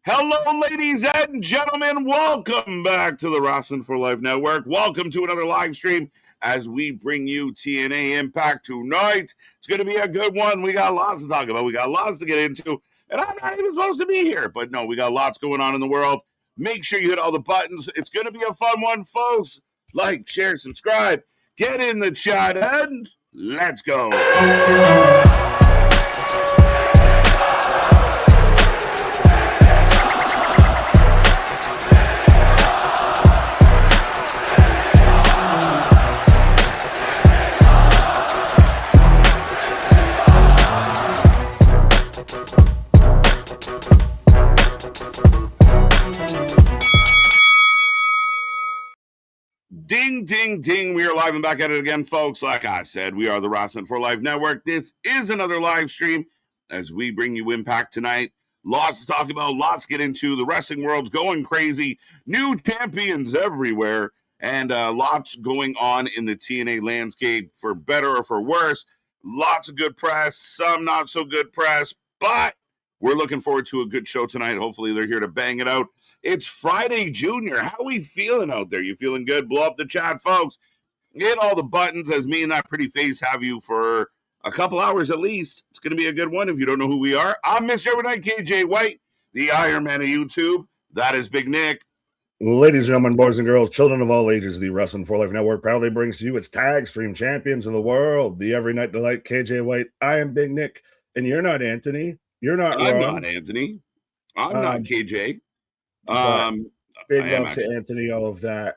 Hello, ladies and gentlemen. Welcome back to the Wrestling for Life Network. Welcome to another live stream as we bring you TNA IMPACT tonight. It's going to be a good one. We got lots to talk about. We got lots to get into. And I'm not even supposed to be here. But no, we got lots going on in the world. Make sure you hit all the buttons. It's going to be a fun one, folks. Like, share, subscribe. Get in the chat and let's go. Ding, ding, ding. We are live and back at it again, folks. Like I said, we are the Wrestling for Life Network. This is another live stream as we bring you Impact tonight. Lots to talk about, lots to get into. The wrestling world's going crazy. New champions everywhere. And lots going on in the TNA landscape for better or for worse. Lots of good press, some not so good press, but we're looking forward to a good show tonight. Hopefully they're here to bang it out. It's Friday, Junior. How we feeling out there? You feeling good? Blow up the chat, folks. Hit all the buttons as me and that pretty face have you for a couple hours at least. It's going to be a good one if you don't know who we are. I'm Mr. Evernight, KJ White, the Iron Man of YouTube. That is Big Nick. Ladies and gentlemen, boys and girls, children of all ages, the Wrestling for Life Network proudly brings to you its tag stream champions of the world, the Every Night Delight, KJ White. I am Big Nick, and you're not Anthony. You're not I'm wrong. not Anthony. I'm not KJ. Big love to Anthony, all of that.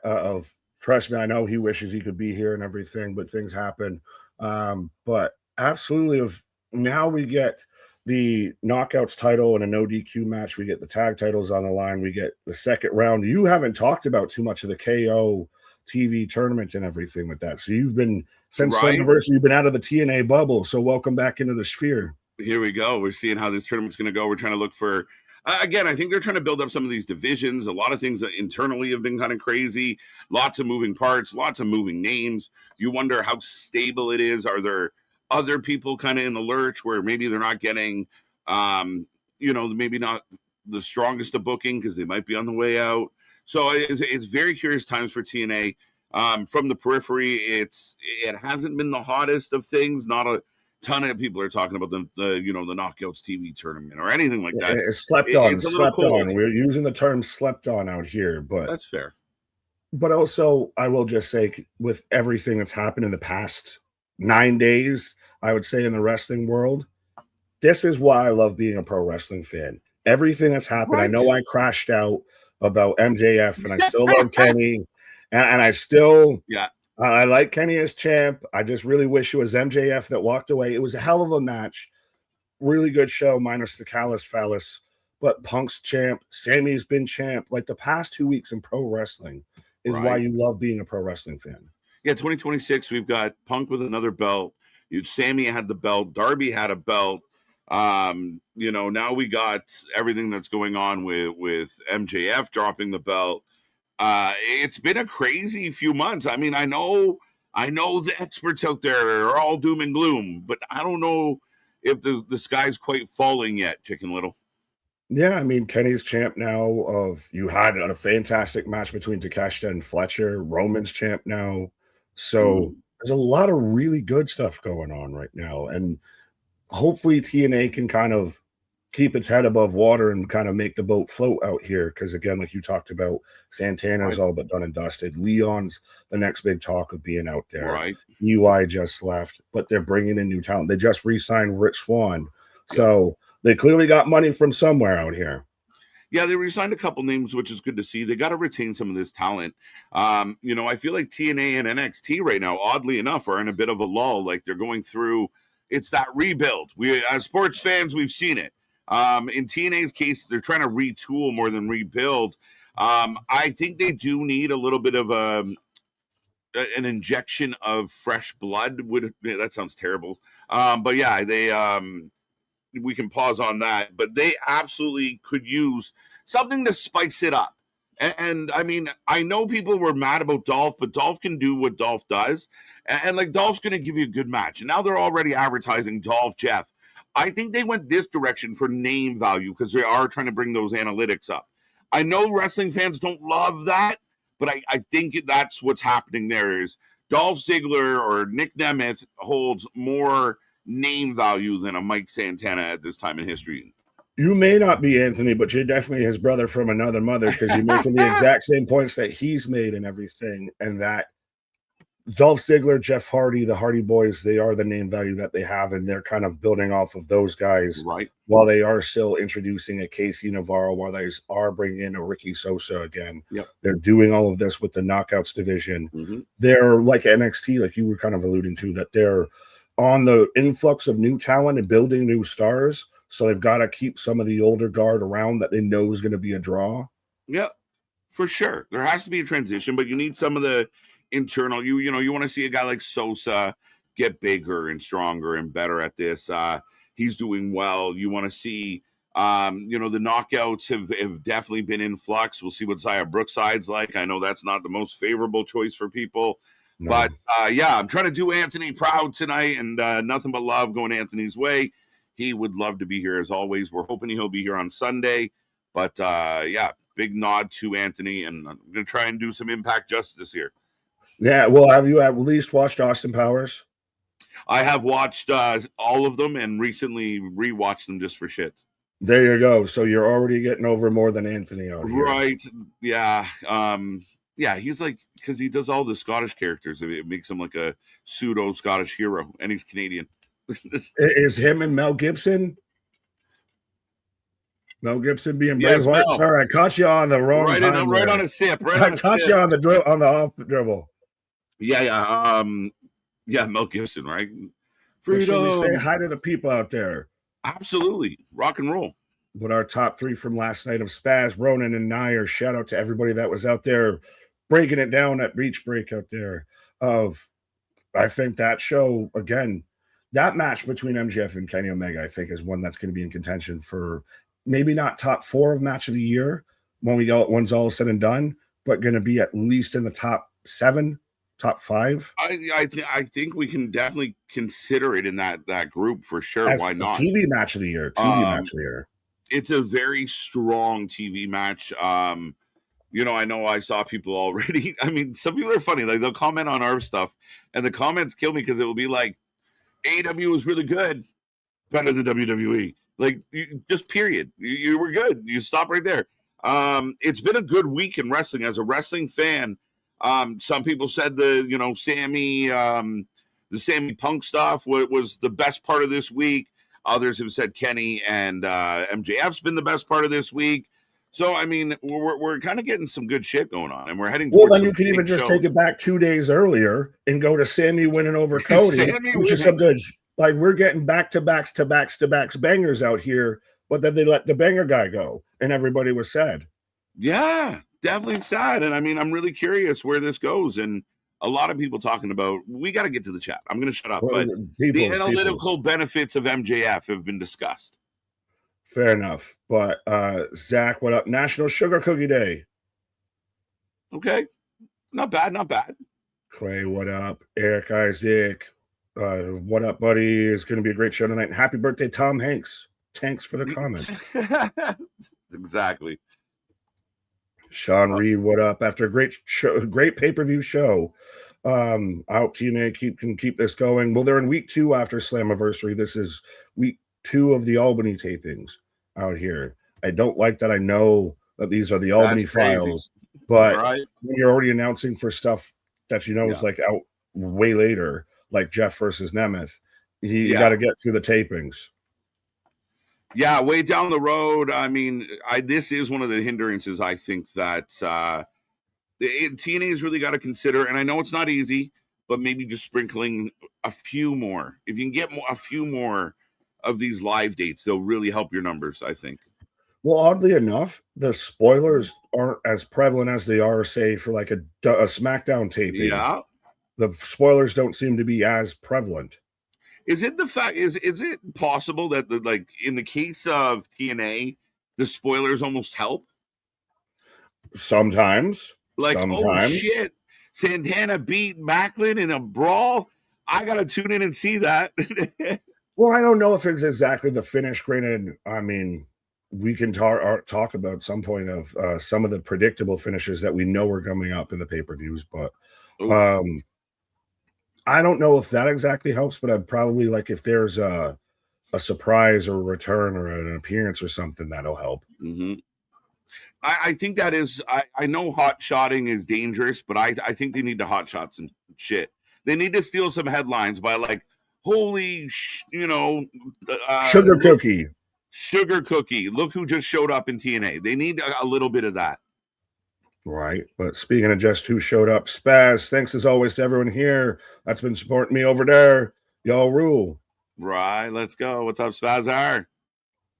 Trust me, I know he wishes he could be here and everything, but things happen. But absolutely, now we get the Knockouts title and a no DQ match. We get the tag titles on the line. We get the second round. You haven't talked about too much of the KO TV tournament and everything like that. So you've been, since Slammiversary, you've been out of the TNA bubble. So welcome back into the sphere. Here we go. We're seeing how this tournament's going to go. We're trying to look for, again, I think they're trying to build up some of these divisions. A lot of things that internally have been kind of crazy. Lots of moving parts, lots of moving names. You wonder how stable it is. Are there other people kind of in the lurch where maybe they're not getting, maybe not the strongest of booking because they might be on the way out. So it's very curious times for TNA. From the periphery, it hasn't been the hottest of things. Not a ton of people are talking about the Knockouts TV tournament or anything like that. It's slept on. We're using the term slept on out here, but that's fair. But also, I will just say, with everything that's happened in the past 9 days, I would say in the wrestling world, this is why I love being a pro wrestling fan. Everything that's happened, right. I know I crashed out about MJF, and I still love Kenny, and I still, I like Kenny as champ. I just really wish it was MJF that walked away. It was a hell of a match. Really good show, minus the Callus Phallus. But Punk's champ, Sammy's been champ. Like the past 2 weeks in pro wrestling is why you love being a pro wrestling fan. Yeah, 2026, we've got Punk with another belt. Sammy had the belt. Darby had a belt. Now we got everything that's going on with MJF dropping the belt. It's been a crazy few months. I mean, I know the experts out there are all doom and gloom, but I don't know if the sky's quite falling yet, Chicken Little. Yeah, I mean, Kenny's champ now. You had a fantastic match between Takeshita and Fletcher. Roman's champ now. So there's a lot of really good stuff going on right now. And hopefully TNA can kind of keep its head above water and kind of make the boat float out here. Because again, like you talked about, Santana's all but done and dusted. Leon's the next big talk of being out there. Right. UI just left, but they're bringing in new talent. They just re-signed Rich Swann. So they clearly got money from somewhere out here. Yeah, they re-signed a couple names, which is good to see. They got to retain some of this talent. I feel like TNA and NXT right now, oddly enough, are in a bit of a lull. Like they're going through, it's that rebuild. We, as sports fans, we've seen it. In TNA's case, they're trying to retool more than rebuild. I think they do need a little bit of an injection of fresh blood. That sounds terrible. But yeah, we can pause on that, but they absolutely could use something to spice it up. And I mean, I know people were mad about Dolph, but Dolph can do what Dolph does. And like Dolph's going to give you a good match. And now they're already advertising Dolph Jeff. I think they went this direction for name value because they are trying to bring those analytics up. I know wrestling fans don't love that, but I think that's what's happening there is Dolph Ziggler or Nick Nemeth holds more name value than a Mike Santana at this time in history. You may not be Anthony, but you're definitely his brother from another mother because you're making the exact same points that he's made and everything. And that Dolph Ziggler, Jeff Hardy, the Hardy Boys, they are the name value that they have, and they're kind of building off of those guys, right? While they are still introducing a Casey Navarro, while they are bringing in a Ricky Sosa again. Yep. They're doing all of this with the Knockouts division. Mm-hmm. They're like NXT, like you were kind of alluding to, that they're on the influx of new talent and building new stars. So they've got to keep some of the older guard around that they know is going to be a draw. Yeah, for sure. There has to be a transition, but you need some of the internal. You want to see a guy like Sosa get bigger and stronger and better at this. He's doing well. You want to see, the knockouts have definitely been in flux. We'll see what Xia Brookside's like. I know that's not the most favorable choice for people. No. But, I'm trying to do Anthony proud tonight, and nothing but love going Anthony's way. He would love to be here as always. We're hoping he'll be here on Sunday. But, big nod to Anthony, and I'm going to try and do some Impact justice here. Yeah, well, have you at least watched Austin Powers? I have watched all of them and recently rewatched them just for shit. There you go. So you're already getting over more than Anthony out here. Right. Yeah. He's like, because he does all the Scottish characters. It makes him like a pseudo Scottish hero, and he's Canadian. Is him and Mel Gibson? Mel Gibson being Braveheart. Yes, sorry, I caught you on the wrong right time. Right on a sip. Right I caught you on the off dribble. Yeah. Mel Gibson, right? Freedom. Should we say hi to the people out there? Absolutely. Rock and roll. But our top three from last night of Spaz, Ronan, and Nair. Shout out to everybody that was out there breaking it down at Beach Break out there. I think that show, again, that match between MJF and Kenny Omega, I think, is one that's going to be in contention for maybe not top 4 of match of the year once all said and done, but going to be at least in the top 7, top 5. I think we can definitely consider it in that group for sure. As why not? TV match of the year. Match of the year. It's a very strong TV match. I know I saw people already. I mean, some people are funny. Like, they'll comment on our stuff, and the comments kill me because it will be like, AEW was really good, better than WWE. Like, just period. You were good. You stop right there. It's been a good week in wrestling. As a wrestling fan, some people said the Sammy Punk stuff was the best part of this week. Others have said Kenny and MJF's been the best part of this week. So, I mean, we're kind of getting some good shit going on, and we're heading towards. Well, then you can even just take it back 2 days earlier and go to Sammy winning over Cody, which is some good. Like, we're getting back-to-backs bangers out here, but then they let the banger guy go, and everybody was sad. Yeah, definitely sad. And I mean, I'm really curious where this goes. And a lot of people talking about, we got to get to the chat. I'm going to shut up. But the analytical benefits of MJF have been discussed. Fair enough. But Zach, what up? National Sugar Cookie Day. Okay. Not bad. Clay, what up? Eric Isaac. What up, buddy? It's going to be a great show tonight. And happy birthday, Tom Hanks. Thanks for the comment. Exactly. Sean Reed, what up? After a great show, great pay-per-view show. I hope TNA can keep this going. Well, they're in week 2 after Slammiversary. This is week 2 of the Albany tapings out here. I don't like that I know that these are the Albany files, but when you're already announcing for stuff that is like out way later, like Jeff versus Nemeth, you got to get through the tapings. Yeah, way down the road. I mean, this is one of the hindrances I think that TNA has really got to consider. And I know it's not easy, but maybe just sprinkling a few more. If you can get a few more of these live dates, they'll really help your numbers, I think. Well, oddly enough, the spoilers aren't as prevalent as they are, say, for like a SmackDown taping. Yeah. The spoilers don't seem to be as prevalent. Is it the fact? Is it possible that in the case of TNA, the spoilers almost help? Sometimes. Oh shit, Santana beat Macklin in a brawl. I gotta tune in and see that. Well, I don't know if it's exactly the finish. Granted, I mean, we can talk about some point of some of the predictable finishes that we know are coming up in the pay-per-views, but Oof. um, I don't know if that exactly helps. But I'd probably like if there's a surprise or a return or an appearance or something that'll help. Mm-hmm. I think that is. I know hot shotting is dangerous, but I think they need to hot shot some shit. They need to steal some headlines by like, holy, Sugar look, cookie. sugar cookie. Look who just showed up in TNA. They need a little bit of that. Right. But speaking of just who showed up, Spaz, thanks as always to everyone here that's been supporting me over there. Y'all rule. Right. Let's go. What's up, Spazar?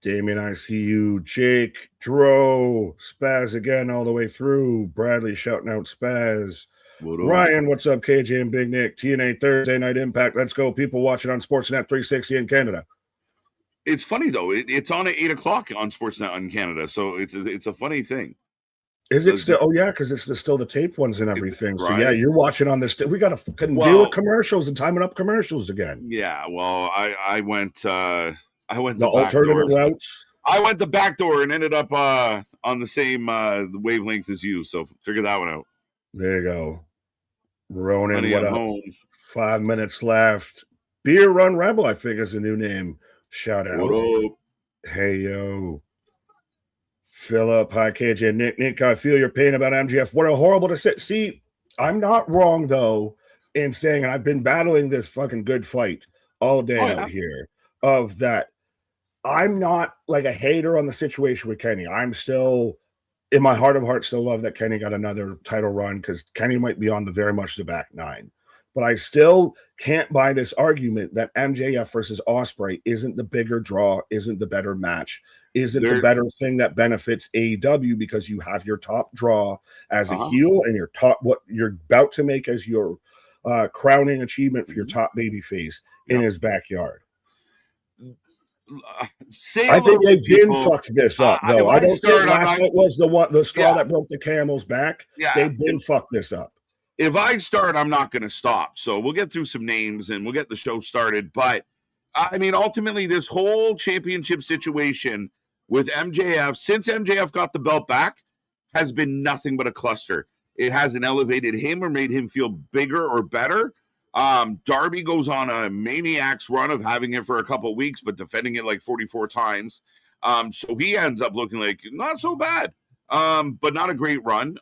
Damien, I see you. Jake, Dro, Spaz again all the way through. Bradley shouting out Spaz. Ryan, what's up, KJ and Big Nick? TNA Thursday Night Impact. Let's go. People watching on Sportsnet 360 in Canada. It's funny though. It's on at 8:00 on Sportsnet in Canada, so it's a funny thing. Is it still? Oh yeah, because it's still the tape ones and everything. So yeah, right. you're watching on this. We got to fucking deal with commercials and timing up commercials again. Yeah. Well, I went. I went the alternative routes. I went the back door and ended up on the same wavelength as you. So figure that one out. There you go. Ronan, Honey, what I'm up? home. 5 minutes left. Beer Run Rebel, I think, is the new name. Shout out. What up? Hey, yo. Philip, hi, KJ. Nick, I feel your pain about MGF. What a horrible to sit. See, I'm not wrong, though, in saying I've been battling this fucking good fight all day out here of that. I'm not like a hater on the situation with Kenny. I'm still, in my heart of hearts, still love that Kenny got another title run because Kenny might be on the very much the back nine. But I still can't buy this argument that MJF versus Ospreay isn't the bigger draw, isn't the better match, isn't the better thing that benefits AEW because you have your top draw as a heel and your top what you're about to make as your crowning achievement for your top babyface in his backyard. I think they've been fucked this up, though. I don't think last night was the straw that broke the camel's back. Yeah, they've been fucked this up. If I start, I'm not going to stop. So we'll get through some names and we'll get the show started. But I mean, ultimately, this whole championship situation with MJF, since MJF got the belt back, has been nothing but a cluster. It hasn't elevated him or made him feel bigger or better. Darby goes on a maniac's run of having it for a couple of weeks, but defending it like 44 times. So he ends up looking like not so bad. But not a great run.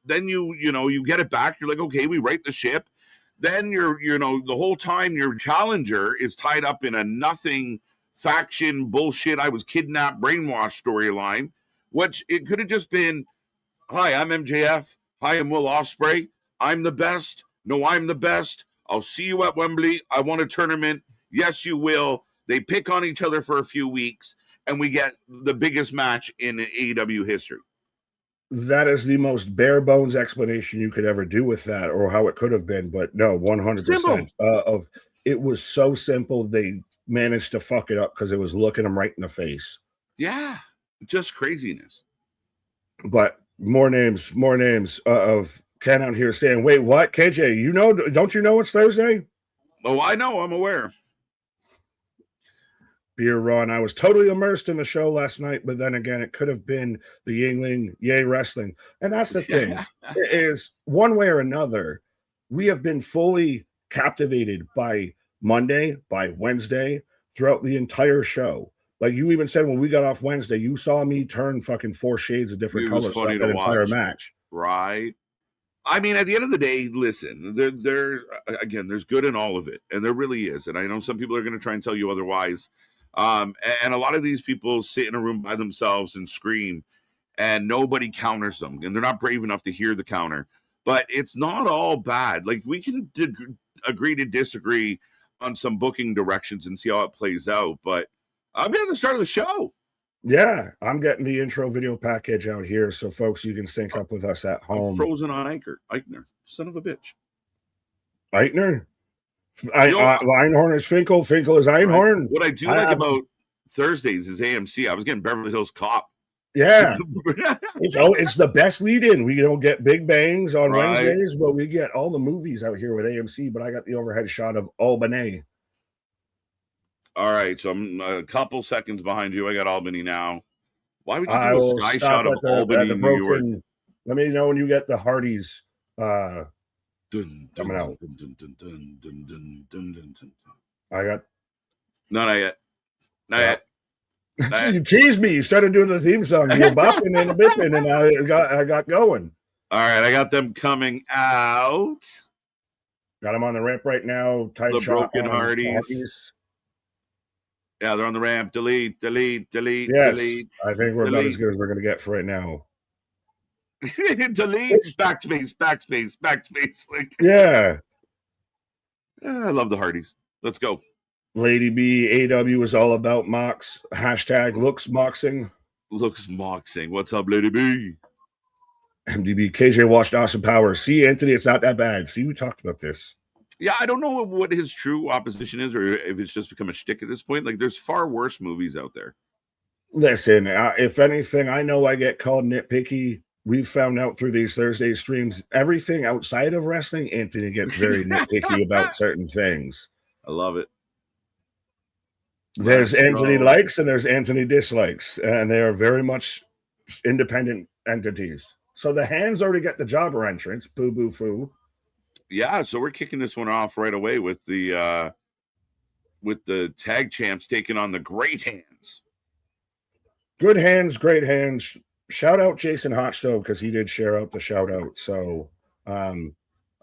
Then you get it back. You're like, okay, we right the ship. Then the whole time your challenger is tied up in a nothing faction bullshit. I was kidnapped, brainwashed storyline, which it could have just been, hi, I'm MJF. Hi, I'm Will Ospreay. I'm the best. No, I'm the best. I'll see you at Wembley. I want a tournament. Yes, you will. They pick on each other for a few weeks, and we get the biggest match in AEW history. That is the most bare bones explanation you could ever do with that, or how it could have been. But no, 100%. It was so simple. They managed to fuck it up because it was looking them right in the face. Yeah, just craziness. But more names of Ken out here saying, "Wait, what, KJ? Don't you know it's Thursday?" Oh, I know. I'm aware. Beer Run. I was totally immersed in the show last night, but then again, it could have been the Yingling Yay Wrestling. And that's the thing, is one way or another, we have been fully captivated by Monday, by Wednesday, throughout the entire show. Like you even said when we got off Wednesday, you saw me turn fucking 4 shades of different colors throughout that entire match. Right. I mean, at the end of the day, listen, there's good in all of it. And there really is. And I know some people are going to try and tell you otherwise. And a lot of these people sit in a room by themselves and scream, and nobody counters them, and they're not brave enough to hear the counter. But it's not all bad. Like we can agree to disagree on some booking directions and see how it plays out. But I'm at the start of the show. Yeah, I'm getting the intro video package out here, so folks, you can sync up with us at home. I'm frozen on Eichner, son of a bitch. Eichner. Einhorn is Finkel. Finkel is Einhorn. Right. What I do like about Thursdays is AMC. I was getting Beverly Hills Cop. Yeah, it's the best lead-in. We don't get Big Bangs on Wednesdays, but we get all the movies out here with AMC. But I got the overhead shot of Albany. All right, so I'm a couple seconds behind you. I got Albany now. Why would you I do a will sky stop shot of at Albany, the New York? broken. Let me know when you get the Hardys Dun, dun, coming dun, out. dun, dun, dun, dun, dun, dun, dun, dun, dun. I got. No, not yet. Not Yeah. yet. Not yet. You teased me. You started doing the theme song. You were bopping and bipping, and I got going. All right, I got them coming out. Got them on the ramp right now. Tight The shot broken on the Hardys. Yeah, they're on the ramp. Delete, delete, delete, Yes, delete. I think we're about as delete. good as we're going to get for right now. delete, backspace, backspace, backspace. Like, Yeah. I love the Hardys. Let's go. Lady B, AW is all about mocks. Hashtag looks moxing. Looks moxing. What's up, Lady B? MDB, KJ watched Austin Powers. See, Anthony, it's not that bad. See, we talked about this. Yeah, I don't know what his true opposition is, or if it's just become a shtick at this point. Like, there's far worse movies out there. Listen, if anything, I know I get called nitpicky. We've found out through these Thursday streams, everything outside of wrestling, Anthony gets very nitpicky about certain things. I love it. There's Anthony likes and there's Anthony dislikes, and they are very much independent entities. So the hands already get the jobber entrance, boo boo foo. Yeah, so we're kicking this one off right away with the tag champs taking on the Great Hands. Good hands, great hands. Shout out Jason Hotstove because he did share out the shout out. So I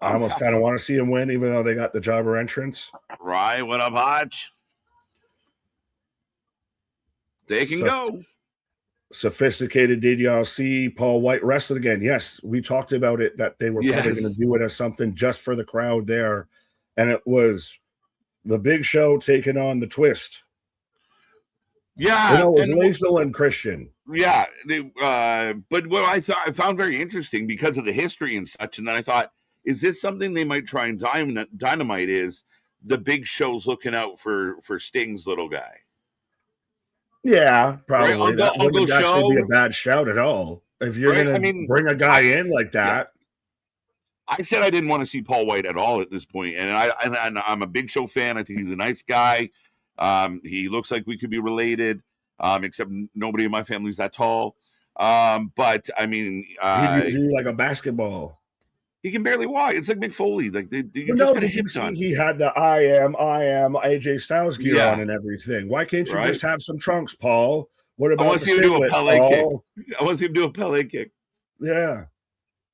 almost kind of want to see him win, even though they got the jobber entrance. Right, what up, Hodge? They can go. Sophisticated, did y'all see Paul White wrestle again? Yes, we talked about it, that they were probably going to do it as something just for the crowd there. And it was the Big Show taking on the Twist. Yeah. It was Lethal and Christian. Yeah. But what I found very interesting because of the history and such, and then I thought, is this something they might try and dynamite, is the Big Show's looking out for Sting's little guy? Yeah, probably. Right? That wouldn't actually be a bad shout at all. If you're going to bring a guy in like that. Yeah. I said I didn't want to see Paul White at all at this point, and I'm a Big Show fan. I think he's a nice guy. He looks like we could be related, except nobody in my family's that tall. But I mean, he like a basketball. He can barely walk. It's like Mick Foley. Like you just got a hip done. He had the I am AJ Styles gear on and everything. Why can't you just have some trunks, Paul? What about I want to see him do a Pele kick. I want to see him do a Pele kick. Yeah.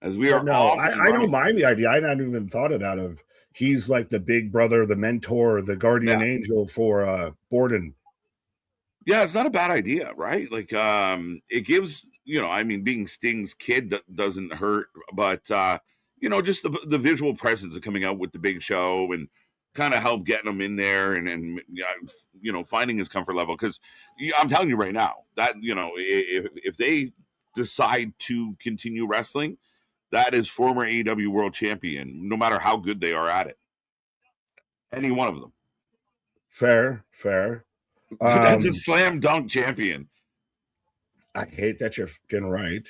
As we are. No, I don't mind the idea. I hadn't even thought of that. He's like the big brother, the mentor, the guardian angel for Borden. Yeah, it's not a bad idea, right? Like, it gives, I mean, being Sting's kid doesn't hurt, but just the visual presence of coming out with the Big Show and kind of help getting him in there and finding his comfort level. Because I'm telling you right now that if they decide to continue wrestling, that is former AEW world champion, no matter how good they are at it. Any one of them. Fair. That's a slam dunk champion. I hate that you're fucking right.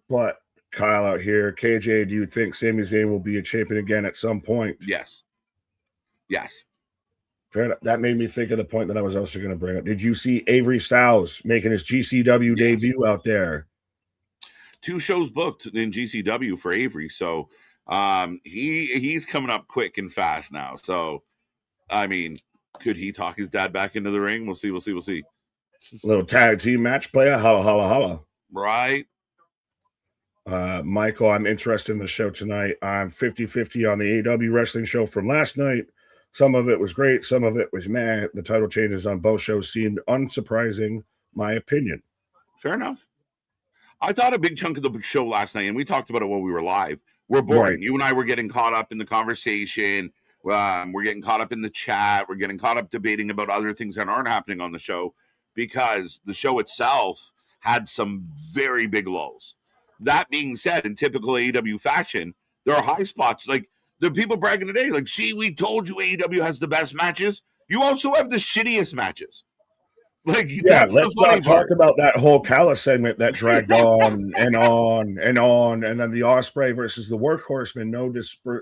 But Kyle out here, KJ, do you think Sami Zayn will be a champion again at some point? Yes. Fair enough. That made me think of the point that I was also going to bring up. Did you see Avery Styles making his GCW debut out there? 2 shows booked in GCW for Avery, so he's coming up quick and fast now. So, I mean, could he talk his dad back into the ring? We'll see. Little tag team match player, holla, holla, holla. Right. Michael, I'm interested in the show tonight. I'm 50-50 on the AEW wrestling show from last night. Some of it was great. Some of it was meh. The title changes on both shows seemed unsurprising, my opinion. Fair enough. I thought a big chunk of the show last night, and we talked about it while we were live, we're boring. Right. You and I were getting caught up in the conversation. We're getting caught up in the chat. We're getting caught up debating about other things that aren't happening on the show because the show itself had some very big lows. That being said, in typical AEW fashion, there are high spots. Like, the people bragging today, like, see, we told you AEW has the best matches. You also have the shittiest matches. Like, Yeah, that's the let's funny not talk part. about that whole Callis segment that dragged on and on and on, and then the Osprey versus the Workhorseman. No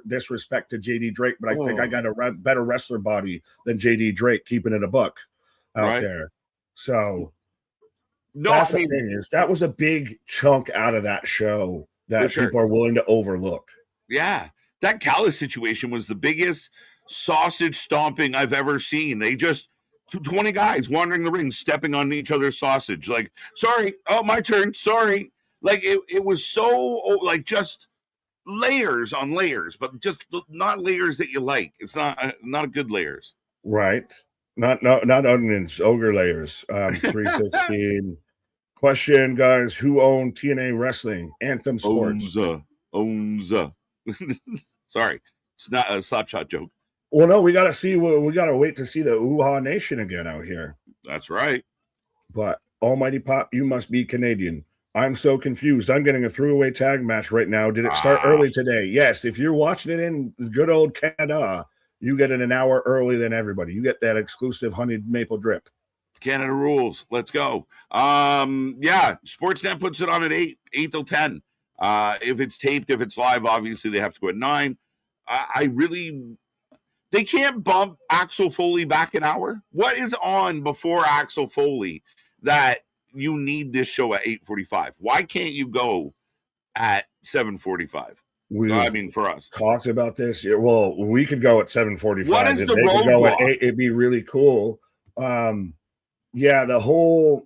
disrespect to JD Drake, but I think I Oh, got a better wrestler body than JD Drake, keeping it a buck out right? there. So No, that's I the mean, thing, is that was a big chunk out of that show for that sure. people are willing to overlook. Yeah, that Callis situation was the biggest sausage stomping I've ever seen. They just 20 guys wandering the ring, stepping on each other's sausage. Like, sorry, oh, my turn. Sorry. Like, it was so, like, just layers on layers, but just not layers that you like. It's not good layers. Right. Not onions, ogre layers. 316. Question, guys. Who owned TNA Wrestling? Anthem Sports. Owns. Sorry, it's not a slap shot joke. Well, no, we got to see. We got to wait to see the Uha Nation again out here. That's right. But Almighty Pop, you must be Canadian. I'm so confused. I'm getting a throwaway tag match right now. Did it start early today? Yes. If you're watching it in good old Canada, you get it an hour early than everybody. You get that exclusive honeyed maple drip. Canada rules. Let's go. Yeah, Sportsnet puts it on at 8 till 10. If it's taped, if it's live, obviously they have to go at 9. I really, they can't bump Axel Foley back an hour. What is on before Axel Foley that you need this show at 8:45? Why can't you go at 7:45? I mean, for us, talked about this. Well, we could go at 7:45. what is if the they could go at roadblock? 8, it'd be really cool. Yeah, the whole,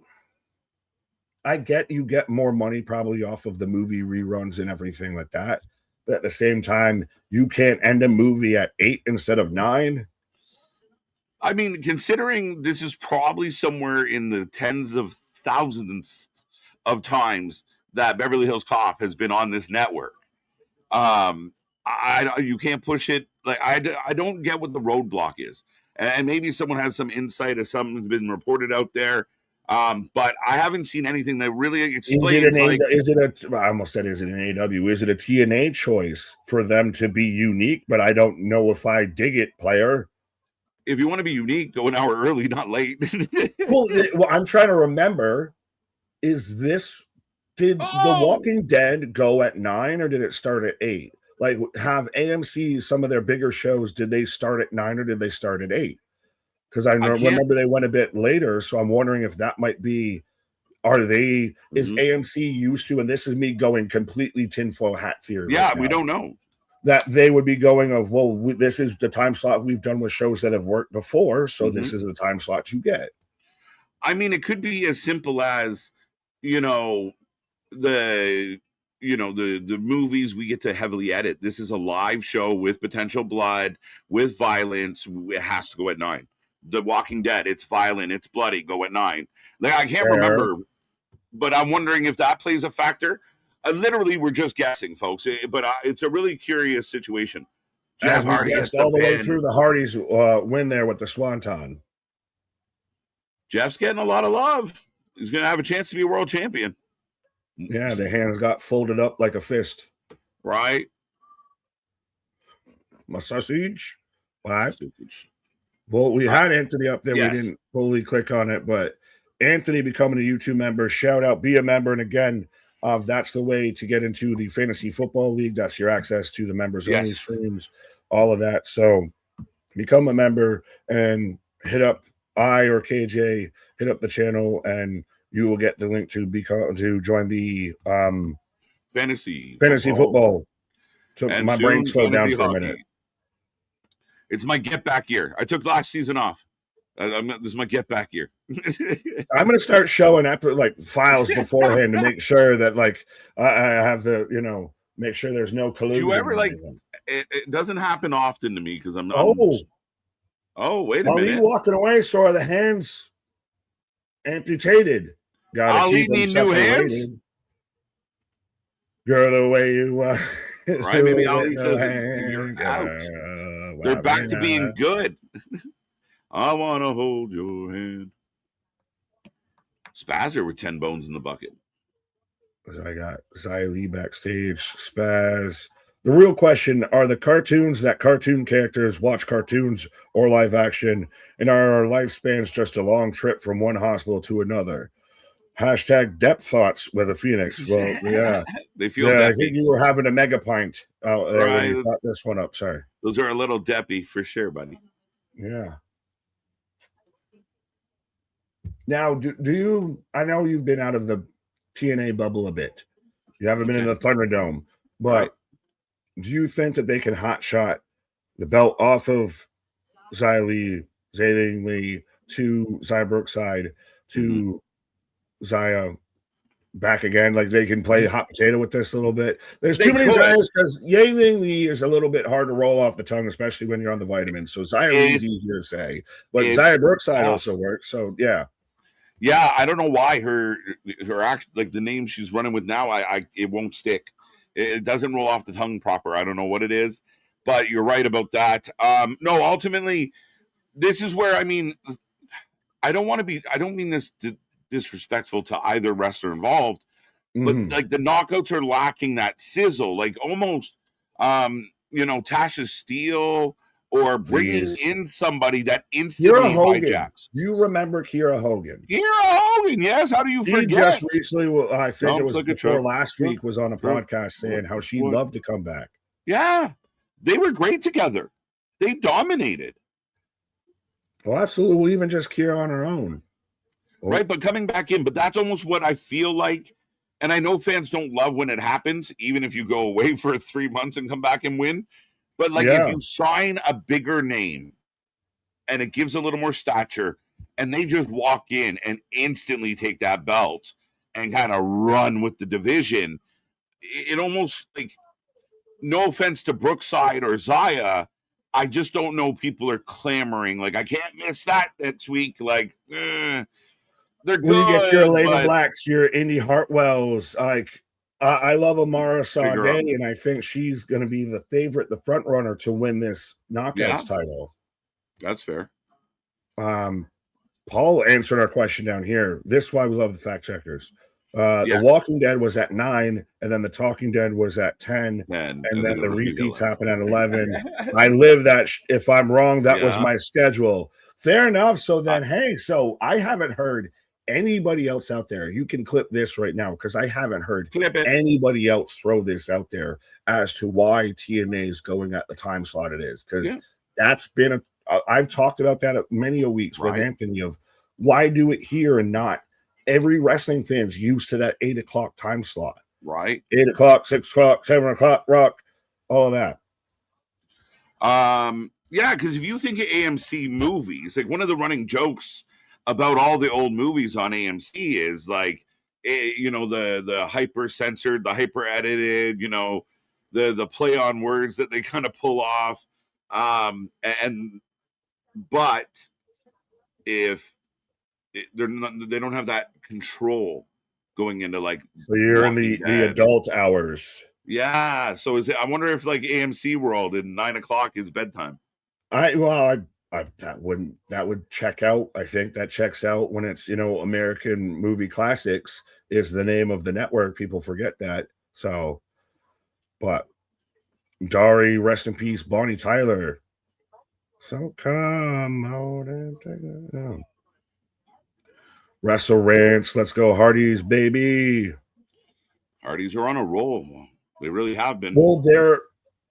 I get you get more money probably off of the movie reruns and everything like that. But at the same time, you can't end a movie at 8 instead of 9. I mean, considering this is probably somewhere in the tens of thousands of times that Beverly Hills Cop has been on this network, you can't push it. Like, I don't get what the roadblock is, and maybe someone has some insight if something's been reported out there. But I haven't seen anything that really explains. I almost said, is it an AW? Is it a TNA choice for them to be unique? But I don't know if I dig it, player. If you want to be unique, go an hour early, not late. well, I'm trying to remember. Did The Walking Dead go at 9 or did it start at 8? Like, have AMC, some of their bigger shows, did they start at 9 or did they start at 8? Because I remember they went a bit later, so I'm wondering if that might be. Is AMC used to, and this is me going completely tinfoil hat theory. Yeah, we don't know. That they would be going of, well, this is the time slot we've done with shows that have worked before, so this is the time slot you get. I mean, it could be as simple as, the movies we get to heavily edit. This is a live show with potential blood, with violence. It has to go at 9. The Walking Dead, it's violent, it's bloody, go at 9. Like, I can't remember, but I'm wondering if that plays a factor. Literally, we're just guessing, folks, but it's a really curious situation. Jeff Hardy gets all the way through. The Hardys win there with the Swanton. Jeff's getting a lot of love. He's going to have a chance to be a world champion. Yeah, the hands got folded up like a fist. Right. My sausage. What? Well, we had Anthony up there. Yes. We didn't fully click on it, but Anthony becoming a YouTube member, shout out, be a member. And again, that's the way to get into the Fantasy Football League. That's your access to the members only streams, all of that. So become a member and hit up or KJ, hit up the channel, and you will get the link to join the fantasy football. So my brain slowed down for a minute. It's my get back year. I took last season off. This is my get back year. I'm going to start showing files beforehand to make sure that I have the, make sure there's no collusion. Do you ever it doesn't happen often to me because I'm wait a minute. Ali walking away, so are the hands amputated. Ali need new hands. Girl, the way you are. Right, maybe Ali says you're out. They're back to being good. I want to hold your hand. Spazzer with 10 bones in the bucket. I got Xylee backstage. Spaz. The real question, are the cartoons that cartoon characters watch cartoons or live action, and are our lifespans just a long trip from one hospital to another? Hashtag depth thoughts with a phoenix. Well, yeah. They feel Yeah, I deppy. think you were having a mega pint out there when you Right. thought this one up. Sorry. Those are a little deppy for sure, buddy. Yeah. Now, do you? I know you've been out of the TNA bubble a bit. You haven't been in the Thunderdome, but Right. do you think that they can hot shot the belt off of Zayling Lee to Zaya Brookside to Zaya back again? Like they can play hot potato with this a little bit. There's too many Zayas because Zayling Lee is a little bit hard to roll off the tongue, especially when you're on the vitamins. So Zaya Lee's easier to say, but Zaya Brookside also works. So yeah. Yeah, I don't know why her act, like the name she's running with now, it won't stick. It doesn't roll off the tongue proper. I don't know what it is, but you're right about that. No, ultimately, this is where I mean, I don't mean this disrespectful to either wrestler involved, but like the knockouts are lacking that sizzle, like almost, Tasha Steele. Or bringing in somebody that instantly hijacks. Do you remember Kiera Hogan? Kiera Hogan, yes. How do you forget? He just recently, I think it was before last week, was on a podcast saying how she'd love to come back. Yeah, they were great together. They dominated. Well, absolutely. Even just Kiera on her own. Right, but coming back in, but that's almost what I feel like. And I know fans don't love when it happens, even if you go away for 3 months and come back and win. But like if you sign a bigger name and it gives a little more stature and they just walk in and instantly take that belt and kind of run with the division, it almost like, no offense to Brookside or Zaya, I just don't know. People are clamoring like, I can't miss that next week. Like, they're good. When you get your Elena Blacks, your Indy Hartwells, like, I love Amara Sade, and I think she's going to be the favorite, the front runner to win this Knockouts title. That's fair. Paul answered our question down here. This is why we love the fact checkers. The Walking Dead was at 9, and then the Talking Dead was at 10, and then the repeats happened at 11. I live that. If I'm wrong, that was my schedule. Fair enough. So then, hey, so I haven't heard anybody else out there. You can clip this right now because I haven't heard anybody else throw this out there as to why TNA is going at the time slot it is, because that's been I've talked about that many a weeks with Anthony of why do it here and not every wrestling fan's used to that 8 o'clock time slot, right? 8 o'clock, 6 o'clock, 7 o'clock, rock, all of that. Yeah, because if you think of AMC movies, like one of the running jokes about all the old movies on AMC is like, the hyper censored, the hyper edited, the play on words that they kind of pull off. But if they don't have that control going into like, so you're in the adult hours. Yeah. So I wonder if like AMC World in 9 o'clock is bedtime. That would check out. I think that checks out when it's, American Movie Classics is the name of the network. People forget that. So, but Dari, rest in peace, Bonnie Tyler. So come out and take it down. Wrestle Rants, let's go Hardys, baby. Hardys are on a roll. They really have been. Well, they're,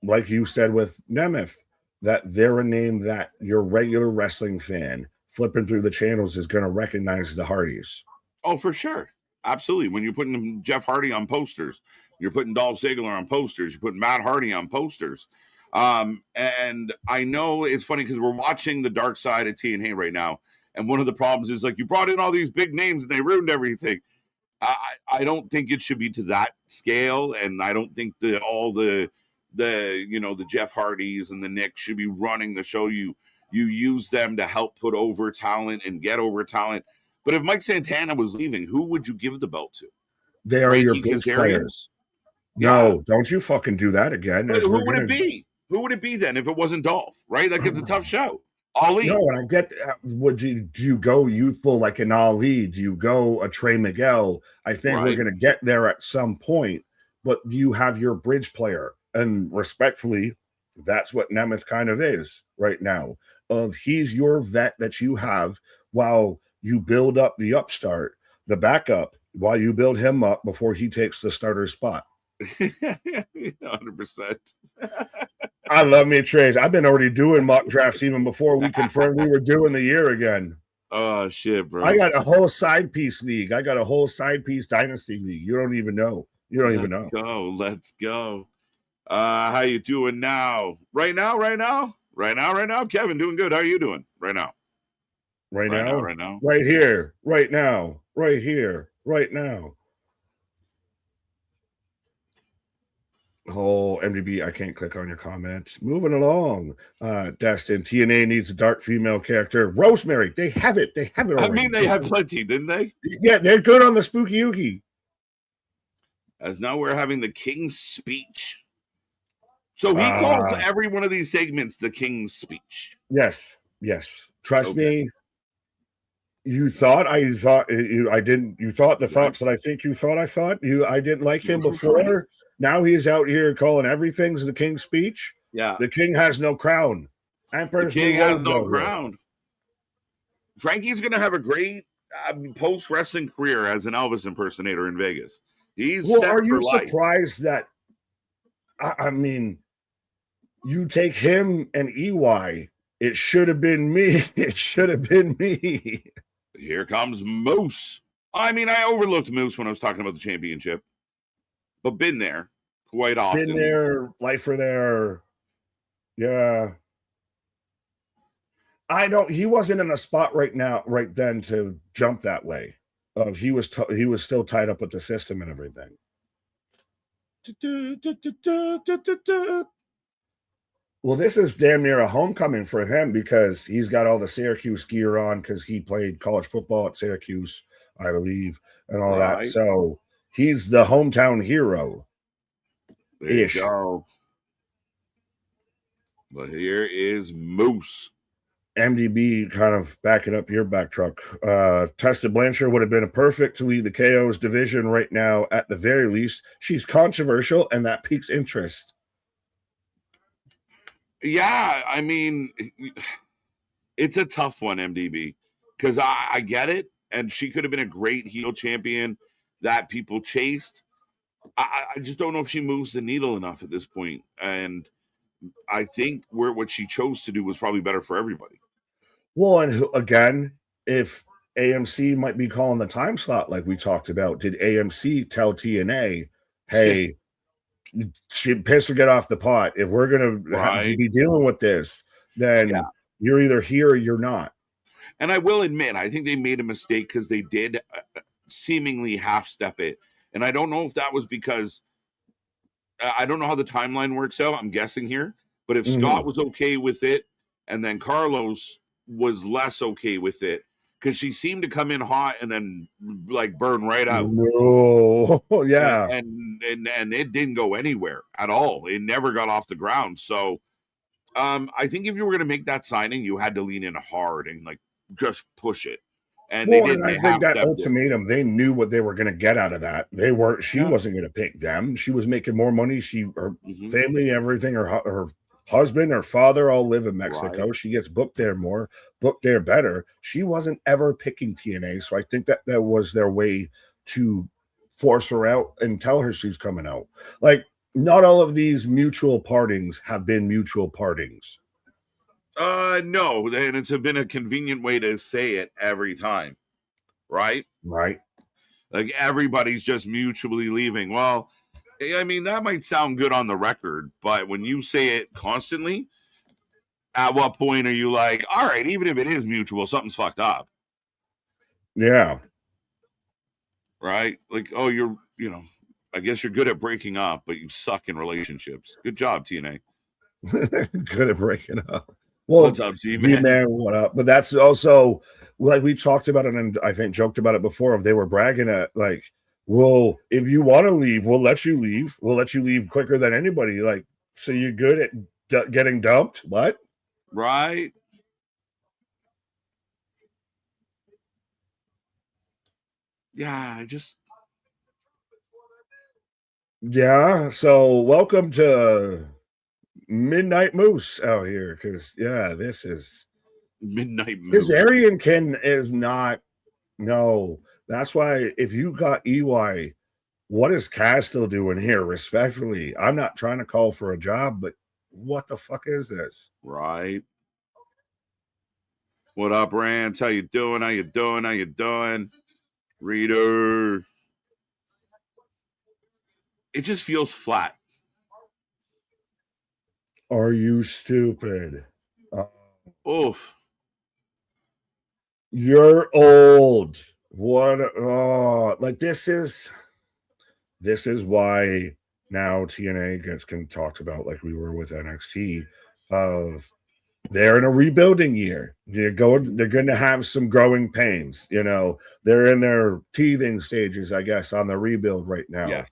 like you said with Nemeth, that they're a name that your regular wrestling fan flipping through the channels is going to recognize the Hardys. Oh, for sure. Absolutely. When you're putting Jeff Hardy on posters, you're putting Dolph Ziggler on posters, you're putting Matt Hardy on posters. And I know it's funny because we're watching the dark side of TNA right now. And one of the problems is like, you brought in all these big names and they ruined everything. I don't think it should be to that scale. And I don't think that all the Jeff Hardys and the Nick should be running the show. You use them to help put over talent and get over talent. But if Mike Santana was leaving, who would you give the belt to? They are your big players. No, don't you fucking do that again. Who would it be? Who would it be then if it wasn't Dolph? Right? Like it's a tough show. Ali. No, and I get. Do you go youthful like an Ali? Do you go a Trey Miguel? I think we're going to get there at some point. But do you have your bridge player? And respectfully, that's what Nemeth kind of is right now. He's your vet that you have while you build up the upstart, the backup, while you build him up before he takes the starter spot. 100%. I love me trades. I've been already doing mock drafts even before we confirmed we were doing the year again. Oh shit, bro! I got a whole side piece league. I got a whole side piece dynasty league. You don't even know. You don't even know. Let's go. How you doing now? Right now. Kevin, doing good. How are you doing right now? Right now. Right here. Right now. Right here. Right now. Oh, MDB, I can't click on your comment. Moving along. Destin, TNA needs a dark female character. Rosemary, they have it. They have it already. I mean, they had plenty, didn't they? Yeah, they're good on the Spooky Yuki. As now we're having the King's Speech. So he calls every one of these segments the King's Speech. Yes. Trust me. You thought I didn't. You thought the thoughts that I think you thought I thought. I didn't like him before. Now he's out here calling everything's the King's Speech. Yeah. The king has no crown. The king has no crown. Frankie's going to have a great post-wrestling career as an Elvis impersonator in Vegas. He's set are for you life. Surprised that, I mean, you take him and EY, it should have been me. It should have been me. Here comes Moose. I mean, I overlooked Moose when I was talking about the championship. But been there quite often. Been there, lifer there. Yeah. He wasn't in a spot right then to jump that way. He was still tied up with the system and everything. Well, this is damn near a homecoming for him because he's got all the Syracuse gear on because he played college football at Syracuse, I believe, and all that. So he's the hometown hero. There you go. But here is Moose. MDB kind of backing up your back truck. Tessa Blanchard would have been a perfect to lead the KO's division right now. At the very least, she's controversial, and that piques interest. Yeah, I mean, it's a tough one, MDB, because I get it, and she could have been a great heel champion that people chased. I just don't know if she moves the needle enough at this point, and I think what she chose to do was probably better for everybody. Well, and if AMC might be calling the time slot like we talked about, did AMC tell TNA, hey, she piss or get off the pot? If we're going to be dealing with this, then you're either here or you're not. And I will admit, I think they made a mistake because they did seemingly half-step it. And I don't know if that was because I don't know how the timeline works out. I'm guessing here. But if Scott was okay with it and then Carlos was less okay with it, because she seemed to come in hot and then like burn right out. No, yeah. And it didn't go anywhere at all. It never got off the ground. So I think if you were going to make that signing, you had to lean in hard and like just push it. And they didn't. I think that ultimatum, they knew what they were going to get out of that. They weren't. She wasn't going to pick them. She was making more money. Her family, everything, her husband, her father, all live in Mexico. Right. She gets booked there more, booked there better. She wasn't ever picking TNA, so I think that was their way to force her out and tell her she's coming out. Like, not all of these mutual partings have been mutual partings. No, and it's been a convenient way to say it every time, right? Right. Like everybody's just mutually leaving. Well, I mean, that might sound good on the record, but when you say it constantly, at what point are you like, all right, even if it is mutual, something's fucked up? Yeah. Right? Like, oh, I guess you're good at breaking up, but you suck in relationships. Good job, TNA. Good at breaking up. Well, what's up, Z-Man? What up? But that's also, like we talked about it and I think joked about it before, if they were bragging at like, well, if you want to leave, we'll let you leave. We'll let you leave quicker than anybody. Like, so you're good at getting dumped? What? Right. Yeah, Yeah, so welcome to Midnight Moose out here, because this is Midnight Moose. Kazarian Kin is not. No, that's why if you got EY, what is Kaz still doing here? Respectfully, I'm not trying to call for a job, but what the fuck is this? Right. What up, Rance? How you doing? How you doing? How you doing? Reader. It just feels flat. Are you stupid? Oof. You're old. What? Oh, like this is why now TNA gets talked about like we were with NXT of they're in a rebuilding year. They're going to have some growing pains. They're in their teething stages, I guess, on the rebuild right now. Yes.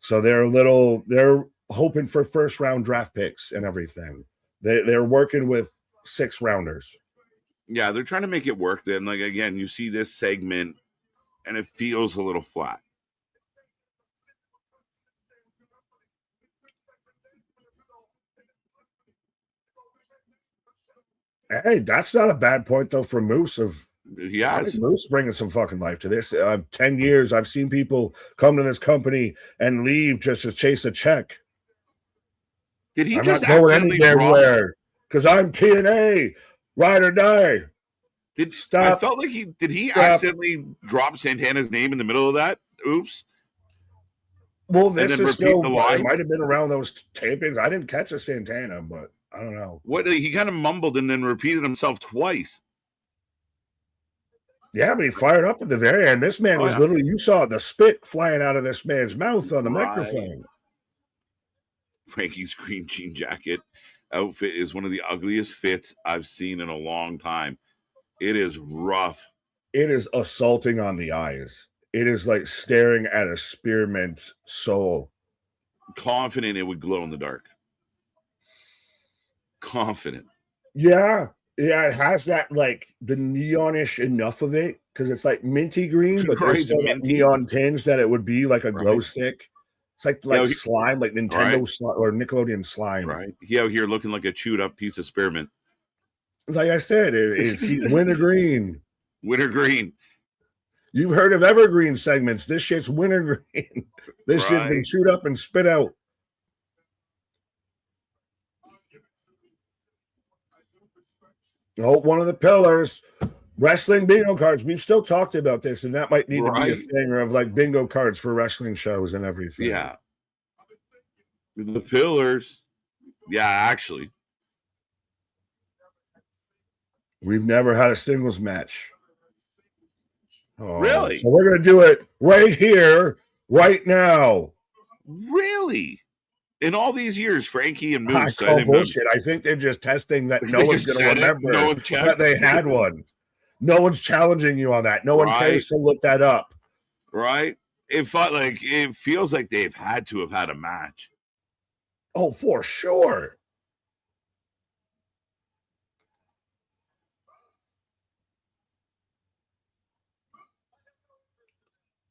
So they're hoping for first round draft picks and everything. They're working with 6 rounders. Yeah, they're trying to make it work. Then, like, again, you see this segment and it feels a little flat. Hey, that's not a bad point though for Moose. Yes. Moose bringing some fucking life to this. 10 years, I've seen people come to this company and leave just to chase a check. Did he I'm just not going accidentally anywhere because I'm TNA, ride or die. I felt like he accidentally drop Santana's name in the middle of that? Oops. Well, this is still. The line? It might have been around those tapings. I didn't catch a Santana, but I don't know. What he kind of mumbled and then repeated himself twice. Yeah, but he fired up at the very end. This man was literally, you saw the spit flying out of this man's mouth on the microphone. Frankie's green jean jacket outfit is one of the ugliest fits I've seen in a long time. It is rough. It is assaulting on the eyes. It is like staring at a spearmint soul. Confident it would glow in the dark. Confident. Yeah, it has that like the neonish enough of it because it's like minty green, but there's still that neon tinge that it would be like a glow stick. It's like slime, like Nintendo slime or Nickelodeon slime. Right. He out here looking like a chewed up piece of spearmint. Like I said, it's wintergreen. Wintergreen. You've heard of evergreen segments. This shit's wintergreen. This shit's been chewed up and spit out. Oh, one of the pillars, wrestling bingo cards. We've still talked about this, and that might need to be a thing of like bingo cards for wrestling shows and everything. Yeah. The pillars. Yeah, actually. We've never had a singles match. Oh, really? So we're going to do it right here, right now. Really? In all these years, Frankie and Moose. I call bullshit. I think they're just testing that no one's going to remember that they had one. No one's challenging you on that. No one cares to look that up. Right? It feels like they've had to have had a match. Oh, for sure.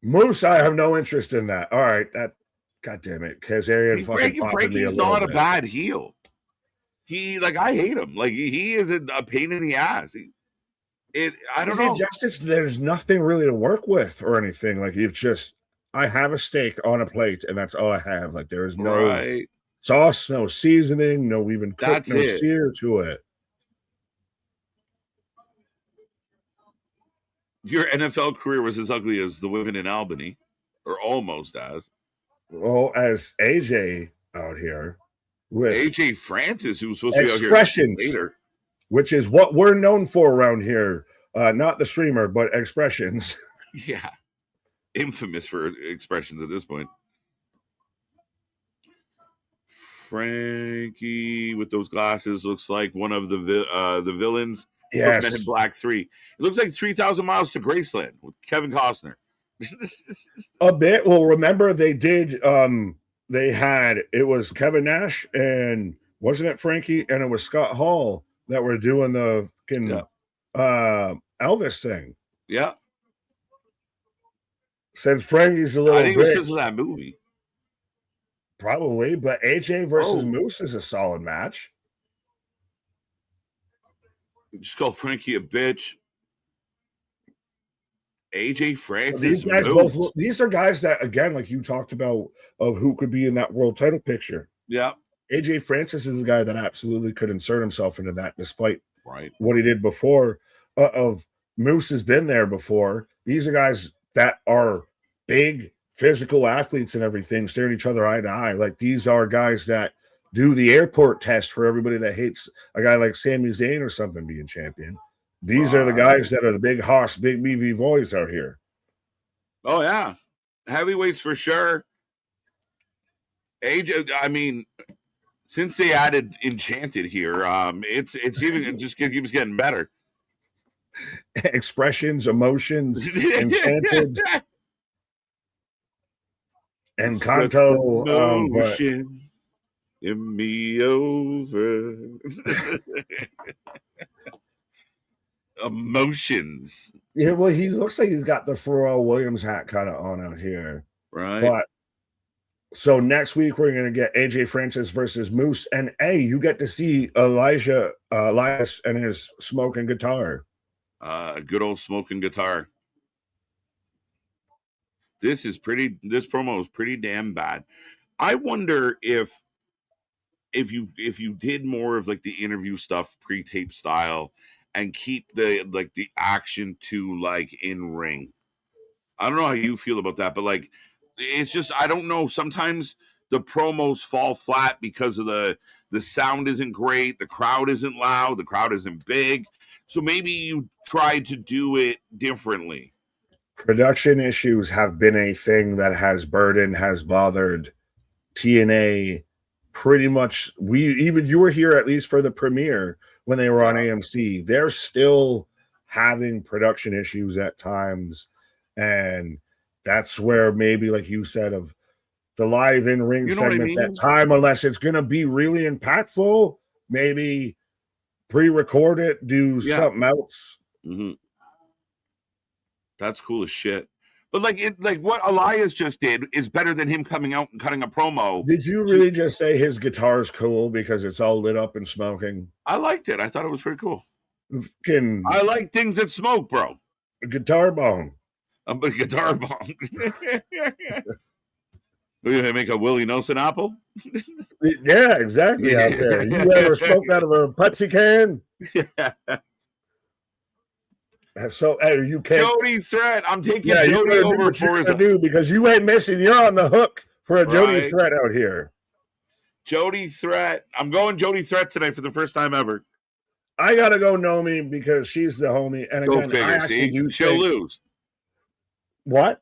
Moose, I have no interest in that. All right, God damn it, Kazarian fucking Frankie's not a bad heel. I hate him. Like he is a pain in the ass. I don't know. Justice, there's nothing really to work with or anything. Like I have a steak on a plate, and that's all I have. Like there is no sauce, no seasoning, no even cooked, no sear to it. Your NFL career was as ugly as the women in Albany, or almost as. Well, as AJ out here with AJ Francis, who was supposed to be out here later, which is what we're known for around here. Not the streamer, but expressions. Yeah, infamous for expressions at this point. Frankie with those glasses looks like one of the villains. Yes. Men in Black 3. It looks like 3,000 Miles to Graceland with Kevin Costner. A bit. Well, remember they did. It was Kevin Nash and wasn't it Frankie and it was Scott Hall that were doing the Elvis thing. Yeah. Since Frankie's a little, I think it was because of that movie. Probably, but AJ versus Moose is a solid match. Just call Frankie a bitch. AJ Francis. These guys both. These are guys that, again, like you talked about, of who could be in that world title picture. Yeah. AJ Francis is a guy that absolutely could insert himself into that, despite right what he did before. Of Moose has been there before. These are guys that are big physical athletes and everything, staring each other eye to eye. Like, these are guys that do the airport test for everybody that hates a guy like Sami Zayn or something being champion. These are the guys that are the big hoss, big meaty boys out here. Oh yeah, heavyweights for sure. AJ, I mean, since they added Enchanted here, it's even it just keeps getting better. Expressions, emotions, Enchanted, and Kanto. Emotion in me over. Emotions. Yeah, well, he looks like he's got the Pharrell Williams hat kind of on out here. Right. But so next week we're gonna get AJ Francis versus Moose, and you get to see Elias and his smoking guitar. Good old smoking guitar. This promo is pretty damn bad. I wonder if you did more of like the interview stuff pre-tape style and keep the action to like in ring. I don't know how you feel about that, but like, it's just, I don't know. Sometimes the promos fall flat because of the sound isn't great. The crowd isn't loud. The crowd isn't big. So maybe you try to do it differently. Production issues have been a thing that has bothered TNA pretty much. You were here at least for the premiere when they were on AMC. They're still having production issues at times, and that's where maybe, like you said, of the live in-ring segments at time, unless it's going to be really impactful, maybe pre-record it, do something else. Mm-hmm. That's cool as shit. But like what Elias just did is better than him coming out and cutting a promo. Did you really just say his guitar's cool because it's all lit up and smoking? I liked it. I thought it was pretty cool. I like things that smoke, bro. A guitar bone. A guitar bone. We're gonna make a Willie Nelson apple. Yeah, exactly. Out there, you ever smoked out of a Pepsi can? Yeah. So you can't. Jody Threat. I'm taking Jody over for because you ain't missing. You're on the hook for a Jody Threat out here. Jody Threat. I'm going Jody Threat tonight for the first time ever. I gotta go Nomi because she's the homie. And again, go figure. She'll lose. What?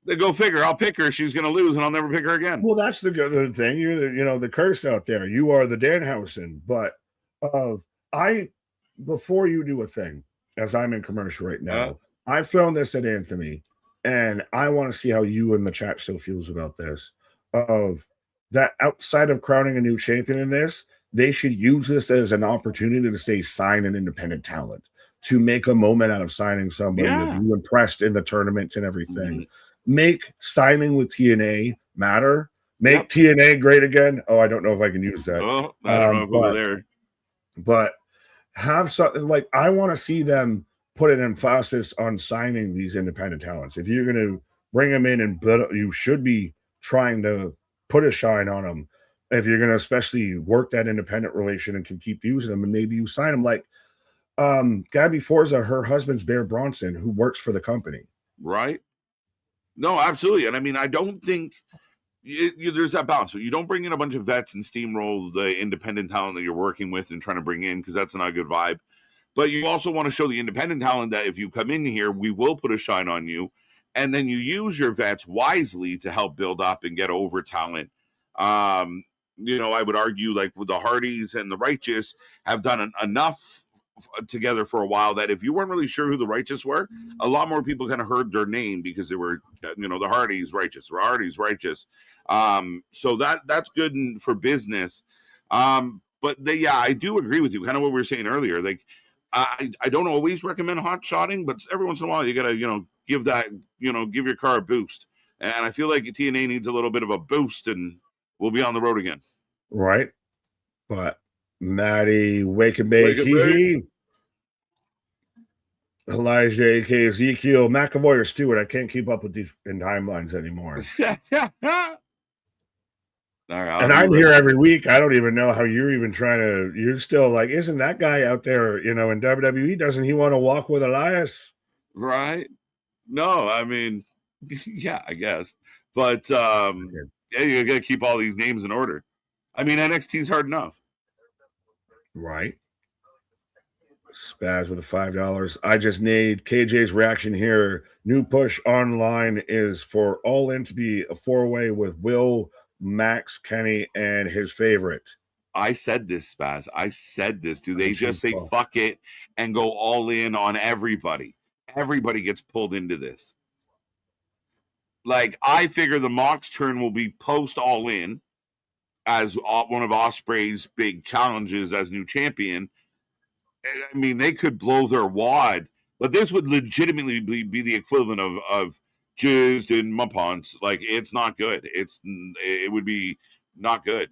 Go figure. I'll pick her. She's gonna lose, and I'll never pick her again. Well, that's the good thing. You're the curse out there. You are the Danhausen. But before you do a thing, as I'm in commercial right now, I've thrown this at Anthony, and I want to see how you in the chat still feels about this. Of that, outside of crowning a new champion in this, they should use this as an opportunity to say sign an independent talent, to make a moment out of signing somebody that you impressed in the tournament and everything. Mm-hmm. Make signing with TNA matter. Make TNA great again. Oh, I don't know if I can use that. Oh, I don't know if over there. But have something like, I want to see them put an emphasis on signing these independent talents. If you're going to bring them in and you should be trying to put a shine on them. If you're going to especially work that independent relation and can keep using them, and maybe you sign them like Gabby Forza, her husband's Bear Bronson, who works for the company. Right. No, absolutely. And I mean, I don't think there's that balance. But you don't bring in a bunch of vets and steamroll the independent talent that you're working with and trying to bring in, because that's not a good vibe. But you also want to show the independent talent that if you come in here, we will put a shine on you. And then you use your vets wisely to help build up and get over talent. I would argue like with the Hardys and the Righteous have done enough together for a while that if you weren't really sure who the Righteous were, a lot more people kind of heard their name because they were, the Hardys Righteous, so that's good for business. But I do agree with you, kind of what we were saying earlier. Like, I don't always recommend hot shotting, but every once in a while you gotta give your car a boost. And I feel like TNA needs a little bit of a boost, and we'll be on the road again. Right. But Maddie, Wake and Bake, Hee. Elijah, aka Ezekiel, McAvoy, or Stewart. I can't keep up with these in timelines anymore. All right, and I'm here every week. I don't even know how you're even trying to. You're still like, isn't that guy out there, in WWE? Doesn't he want to walk with Elias? Right. No, I mean, yeah, I guess. But yeah, you got to keep all these names in order. I mean, NXT's hard enough. Right. Spaz with the $5. I just need KJ's reaction here. New push online is for All In to be a 4-way with Will, Max, Kenny, and his favorite. I said this, Spaz. I said this. Do they just say fuck it and go all in on everybody? Everybody gets pulled into this. Like, I figure the Mox turn will be post All In as one of Ospreay's big challenges as new champion. I mean, they could blow their wad, but this would legitimately be the equivalent of jizzed in my pants. Like, it's not good. It would be not good.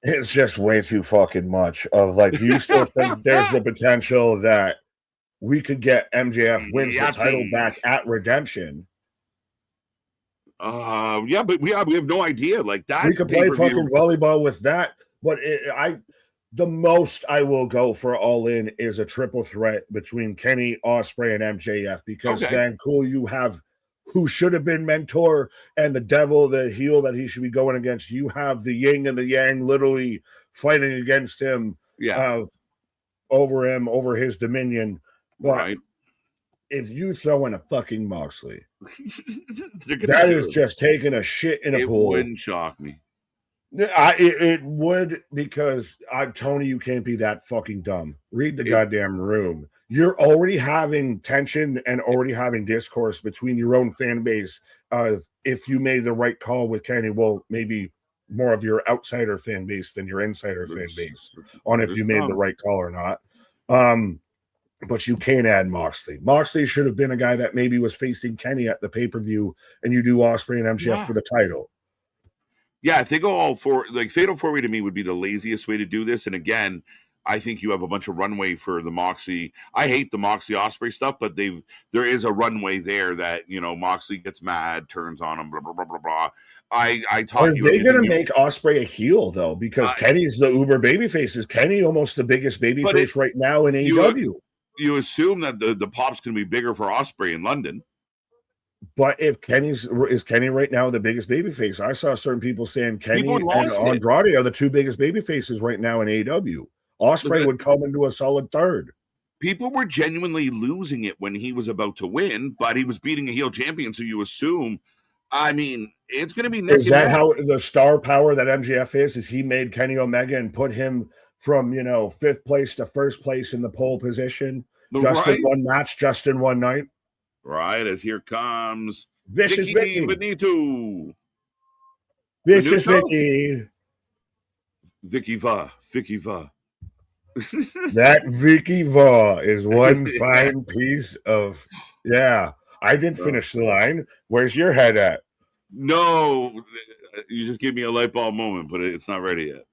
It's just way too fucking much of like, do you still think there's the potential that we could get MJF wins the title back at Redemption? Yeah, but we have no idea. Like that, we could play fucking volleyball with that. But the most I will go for All In is a triple threat between Kenny, Ospreay, and MJF, because then you have who should have been mentor and the devil, the heel that he should be going against. You have the yin and the yang literally fighting against him, over his dominion. But right. If you throw in a fucking Moxley, that is just taking a shit in a pool. It wouldn't shock me. It would, because Tony, you can't be that fucking dumb. Read the goddamn room. You're already having tension and already having discourse between your own fan base. If you made the right call with Kenny, well, maybe more of your outsider fan base than your insider fan base on if you made the right call or not. But you can't add Moxley. Moxley should have been a guy that maybe was facing Kenny at the pay-per-view, and you do Ospreay and MJF for the title. Yeah, if they go all for like Fatal 4-Way to me would be the laziest way to do this. And again, I think you have a bunch of runway for the Moxley. I hate the Moxley Ospreay stuff, but there is a runway there that, Moxley gets mad, turns on him, blah blah blah blah blah. I taught you. Are they going to make Ospreay a heel though? Because Kenny's the uber babyface. Is Kenny almost the biggest babyface right now in AEW? You assume that the pop's going to be bigger for Ospreay in London. But if is Kenny right now the biggest babyface? I saw certain people saying Kenny and Andrade are the two biggest babyfaces right now in AEW. Ospreay would come into a solid third. People were genuinely losing it when he was about to win, but he was beating a heel champion, so you assume. I mean, it's going to be next. Is that how the star power that MJF is? Is he made Kenny Omega and put him from 5th place to 1st place in the pole position, just in one match, just in one night? Right, as here comes Vicious Vicky. Benito. Vicious Vicky. Vicky Va. That Vicky Va is one fine piece of, I didn't finish the line. Where's your head at? No, you just gave me a light bulb moment, but it's not ready yet.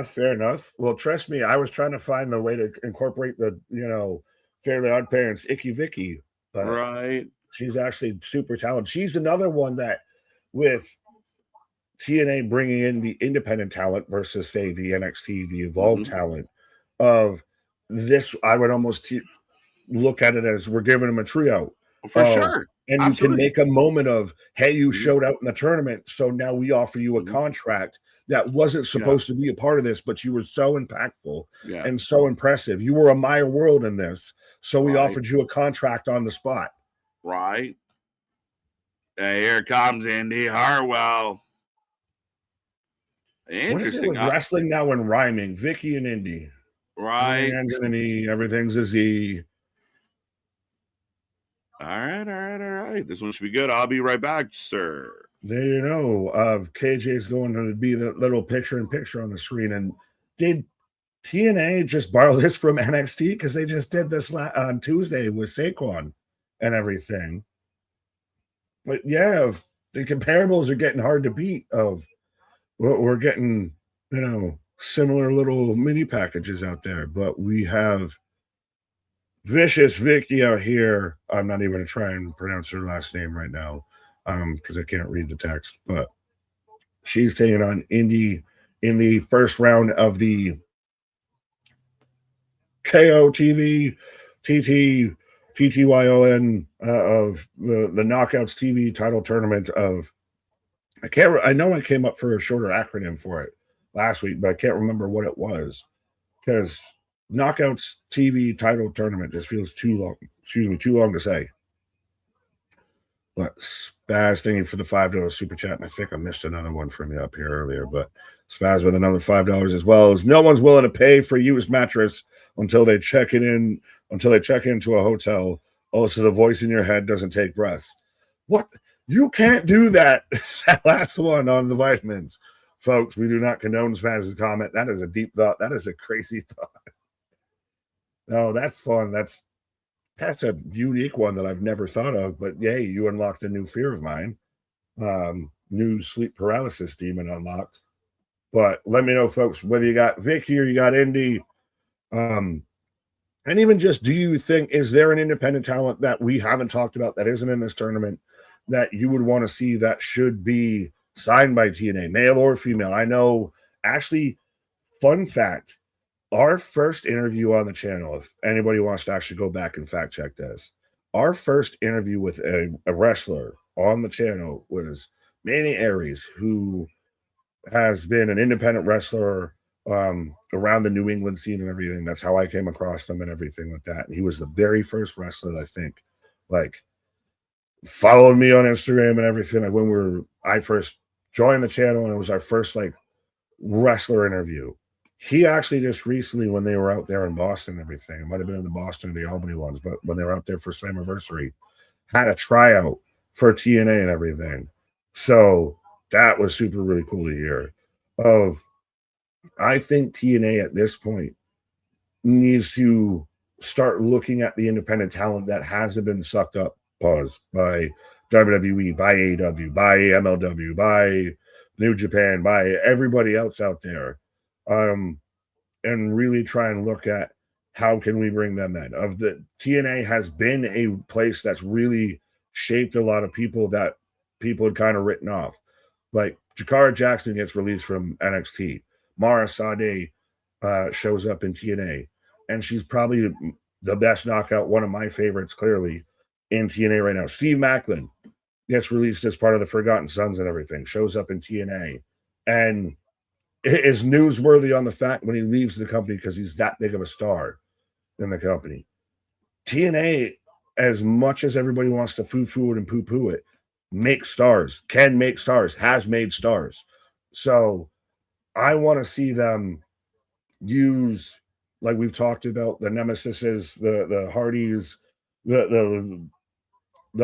Fair enough. Well, trust me, I was trying to find the way to incorporate the, Fairly Odd Parents, Icky Vicky. Right. She's actually super talented. She's another one that, with TNA bringing in the independent talent versus, say, the NXT, the Evolve talent of this, I would almost look at it as we're giving them a trio. For sure. And you can make a moment of, hey, you showed out in the tournament, so now we offer you a contract that wasn't supposed to be a part of this, but you were so impactful and so impressive. You were a Maya World in this, so we offered you a contract on the spot. Right. And here comes Indy Hartwell. Interesting. What is it with wrestling now and rhyming? Vicky and Indy. Right. Everything's a Z. All right. This one should be good. I'll be right back, sir. There you know, KJ's going to be the little picture-in-picture on the screen. And did TNA just borrow this from NXT? Because they just did this on Tuesday with Saquon and everything. But yeah, the comparables are getting hard to beat of what we're getting, similar little mini packages out there. But we have Vicious Vicky out here. I'm not even going to try and pronounce her last name right now because I can't read the text. But she's taking on Indy in the first round of the KO TV TTYON of the Knockouts TV title tournament of I know I came up for a shorter acronym for it last week, but I can't remember what it was because Knockouts TV title tournament just feels too long. Excuse me, too long to say. But Spaz, thank you for the $5 super chat. And I think I missed another one from you up here earlier. But Spaz with another $5 as well. As no one's willing to pay for a used mattress until they check into a hotel. Also, the voice in your head doesn't take breaths. What? You can't do that. That last one on the vitamins. Folks, we do not condone Spaz's comment. That is a deep thought. That is a crazy thought. No, that's fun. That's a unique one that I've never thought of. But yay, you unlocked a new fear of mine. New sleep paralysis demon unlocked. But let me know, folks, whether you got Vicky or you got Indy. And even just, do you think, is there an independent talent that we haven't talked about that isn't in this tournament that you would want to see that should be signed by TNA, male or female? I know, actually, fun fact, our first interview on the channel, if anybody wants to actually go back and fact check this, our first interview with a wrestler on the channel was Manny Aries, who has been an independent wrestler around the New England scene and everything. That's how I came across them and everything like that. And he was the very first wrestler that I think, like, followed me on Instagram and everything. Like when I first joined the channel, and it was our first like wrestler interview. He actually just recently, when they were out there in Boston and everything, it might have been in the Boston or the Albany ones, but when they were out there for Slammiversary, had a tryout for TNA and everything. So that was super really cool to hear. I think TNA at this point needs to start looking at the independent talent that hasn't been sucked up, by WWE, by AEW, by MLW, by New Japan, by everybody else out there, and really try and look at how can we bring them in. TNA has been a place that's really shaped a lot of people that people had kind of written off. Like Jakara Jackson gets released from NXT. Mara Sade shows up in TNA, and she's probably the best knockout, one of my favorites, clearly, in TNA right now. Steve Macklin gets released as part of the Forgotten Sons and everything, shows up in TNA, and is newsworthy on the fact when he leaves the company because he's that big of a star in the company. TNA, as much as everybody wants to foo-foo it and poo-poo it, makes stars, can make stars, has made stars. So I want to see them use, like we've talked about, the Nemesises, the Hardys, the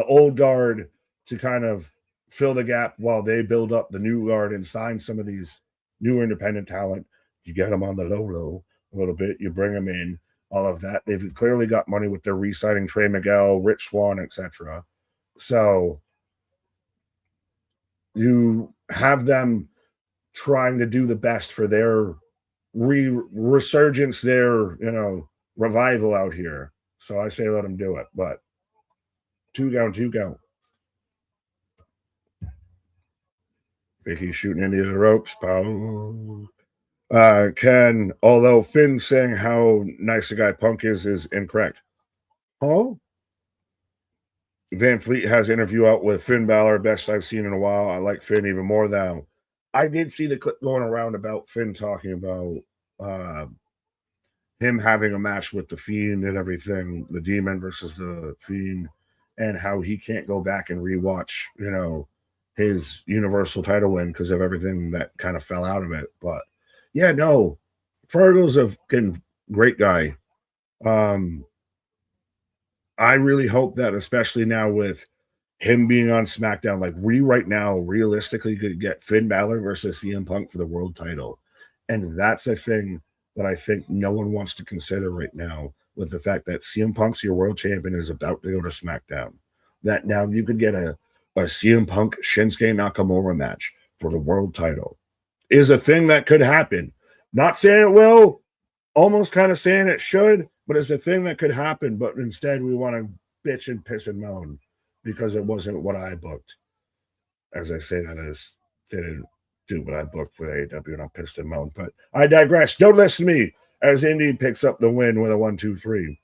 old guard to kind of fill the gap while they build up the new guard and sign some of these new independent talent. You get them on the low a little bit, you bring them in, all of that. They've clearly got money with their re-signing Trey Miguel, Rich Swann, etc. So you have them trying to do the best for their resurgence, their revival out here. So I say let them do it, but two count. Think he's shooting into the ropes, Paul. Ken, although Finn saying how nice the guy Punk is incorrect. Oh, Van Fleet has an interview out with Finn Balor, best I've seen in a while. I like Finn even more now. I did see the clip going around about Finn talking about him having a match with the Fiend and everything, the Demon versus the Fiend, and how he can't go back and rewatch, his Universal title win because of everything that kind of fell out of it. But yeah, no, Fargo's a great guy. I really hope that, especially now with him being on SmackDown, like we right now realistically could get Finn Balor versus CM Punk for the world title. And that's a thing that I think no one wants to consider right now, with the fact that CM Punk's your world champion is about to go to SmackDown. That now you could get a a CM Punk Shinsuke Nakamura match for the world title is a thing that could happen. Not saying it will, almost kind of saying it should, but it's a thing that could happen. But instead, we want to bitch and piss and moan because it wasn't what I booked. As I say that, as didn't do what I booked with AEW, and I'm pissed and moan. But I digress. Don't listen to me. As Indy picks up the win with a 1-2-3.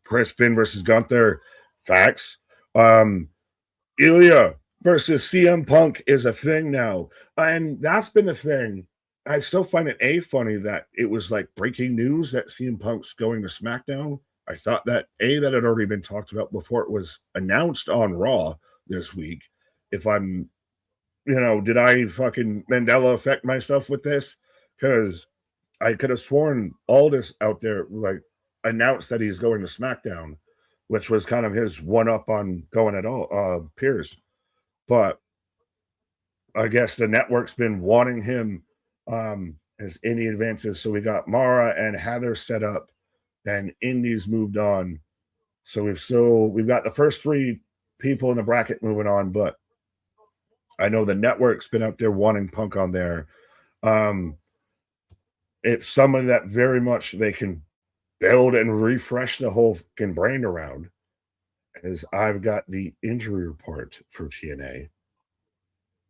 Chris Finn versus Gunther. Facts. Ilya versus CM Punk is a thing now. And that's been the thing. I still find it funny that it was like breaking news that CM Punk's going to SmackDown. I thought that that had already been talked about before it was announced on Raw this week. If I'm, did I fucking Mandela affect myself with this? Because I could have sworn Aldis out there like announced that he's going to SmackDown, which was kind of his one-up on going at all Pierce. But I guess the network's been wanting him as Indy advances. So we got Mara and Heather set up, and Indy's moved on. So we've got the first three people in the bracket moving on, but I know the network's been out there wanting Punk on there. It's someone that very much they can build and refresh the whole fucking brain around. As I've got the injury report for TNA.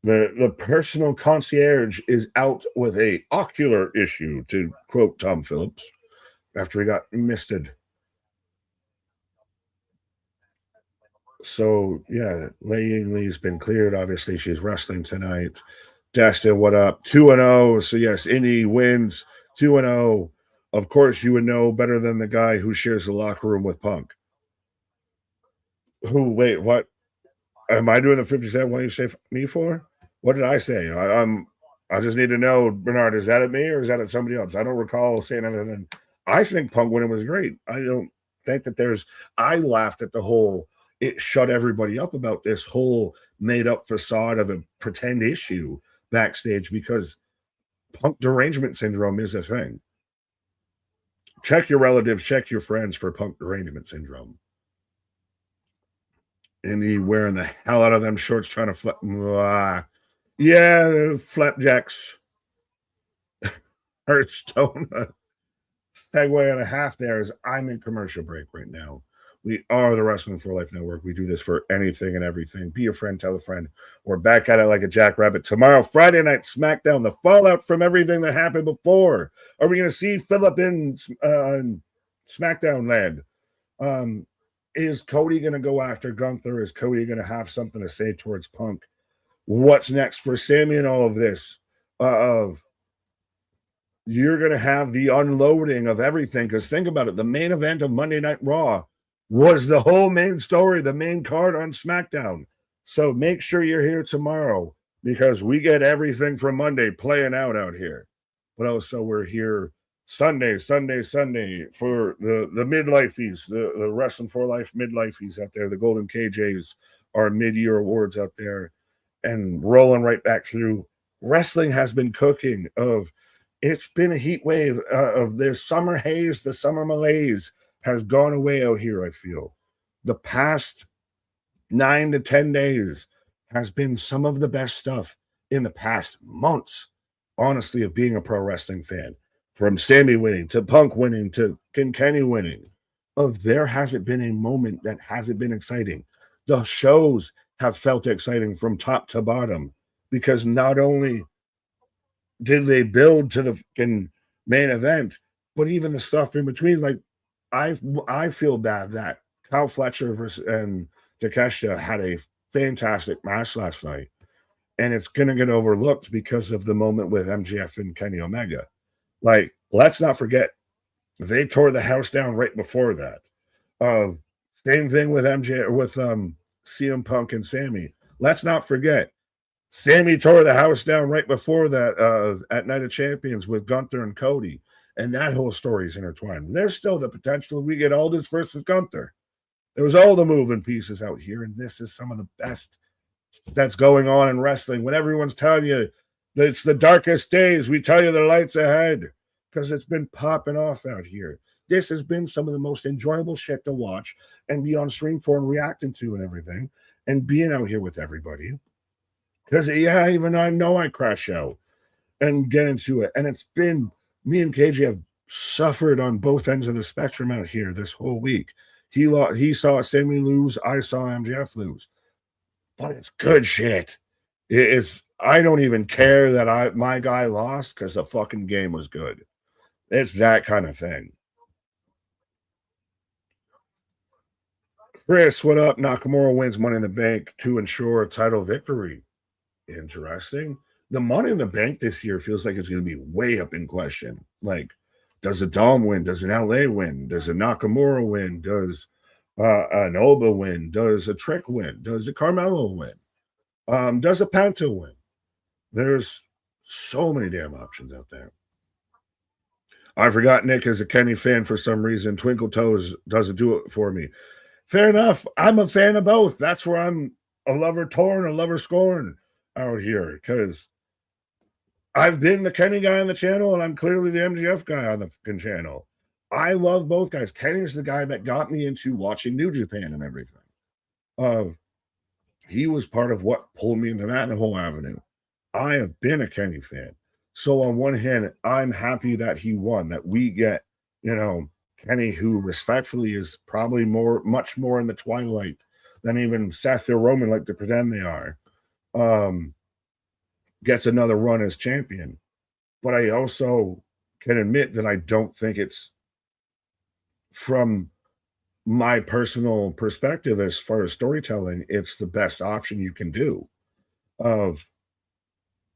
The personal concierge is out with a ocular issue, to quote Tom Phillips, after he got misted. So, yeah, Lei Yingli's been cleared. Obviously, she's wrestling tonight. Destin, what up? 2-0. So, yes, Indy wins 2-0. Of course, you would know better than the guy who shares the locker room with Punk. Wait, what? Am I doing the 57? What do you say me for? What did I say? I just need to know, Bernard, is that at me or is that at somebody else? I don't recall saying anything. I think Punk winning was great. I don't think that I laughed at the whole, it shut everybody up about this whole made up facade of a pretend issue backstage because Punk derangement syndrome is a thing. Check your relatives, check your friends for Punk derangement syndrome. And he wearing the hell out of them shorts trying to flapjacks. Hearthstone. Segue and a half there is I'm in commercial break right now. We are the Wrestling for Life Network. We do this for anything and everything. Be a friend, tell a friend. We're back at it like a jackrabbit. Tomorrow, Friday night, SmackDown, the fallout from everything that happened before. Are we going to see Philip in SmackDown land? Is Cody going to go after Gunther? Is Cody going to have something to say towards Punk? What's next for Sammy and all of this? You're going to have the unloading of everything. Because think about it. The main event of Monday Night Raw was the whole main story, the main card on SmackDown. So make sure you're here tomorrow because we get everything from Monday playing out here. But also we're here Sunday for the midlifeies, the Wrestling for Life midlifeies out there, the Golden KJs, our mid-year awards out there, and rolling right back through. Wrestling has been cooking. It's been a heat wave of the summer haze, the summer malaise has gone away out here, I feel. The past 9 to 10 days has been some of the best stuff in the past months, honestly, of being a pro wrestling fan. From Sammy winning, to Punk winning, to Kenny winning. There hasn't been a moment that hasn't been exciting. The shows have felt exciting from top to bottom because not only did they build to the main event, but even the stuff in between, like I feel bad that Kyle Fletcher and Takeshita had a fantastic match last night, and it's going to get overlooked because of the moment with MJF and Kenny Omega. Like, let's not forget, they tore the house down right before that. Same thing with CM Punk and Sammy. Let's not forget, Sammy tore the house down right before that at Night of Champions with Gunther and Cody. And that whole story is intertwined. There's still the potential we get Aldis versus Gunther. There was all the moving pieces out here, and this is some of the best that's going on in wrestling. When everyone's telling you that it's the darkest days, we tell you the light's ahead because it's been popping off out here. This has been some of the most enjoyable shit to watch and be on stream for and reacting to and everything. and being out here with everybody. Because, yeah, even I know I crash out and get into it. And it's been me and KJ have suffered on both ends of the spectrum out here this whole week. He saw Sammy lose, I saw MJF lose. But it's good shit. It's I don't even care that my guy lost because the fucking game was good. It's that kind of thing. Chris, what up? Nakamura wins Money in the Bank to ensure a title victory. Interesting. The Money in the Bank this year feels like it's going to be way up in question. Like, does a Dom win? Does an LA win? Does a Nakamura win? Does an Oba win? Does a Trick win? Does a Carmelo win? Does a Panta win? There's so many damn options out there. I forgot Nick is a Kenny fan for some reason. Twinkle Toes doesn't do it for me. Fair enough. I'm a fan of both. That's where I'm a lover torn, a lover scorn out here, because I've been the Kenny guy on the channel, and I'm clearly the MGF guy on the fucking channel. I love both guys. Kenny's the guy that got me into watching New Japan and everything. He was part of what pulled me into that whole avenue. I have been a Kenny fan. So on one hand, I'm happy that he won, that we get, Kenny, who respectfully is probably much more in the twilight than even Seth or Roman like to pretend they are, gets another run as champion. But I also can admit that I don't think it's, from my personal perspective as far as storytelling, it's the best option you can do.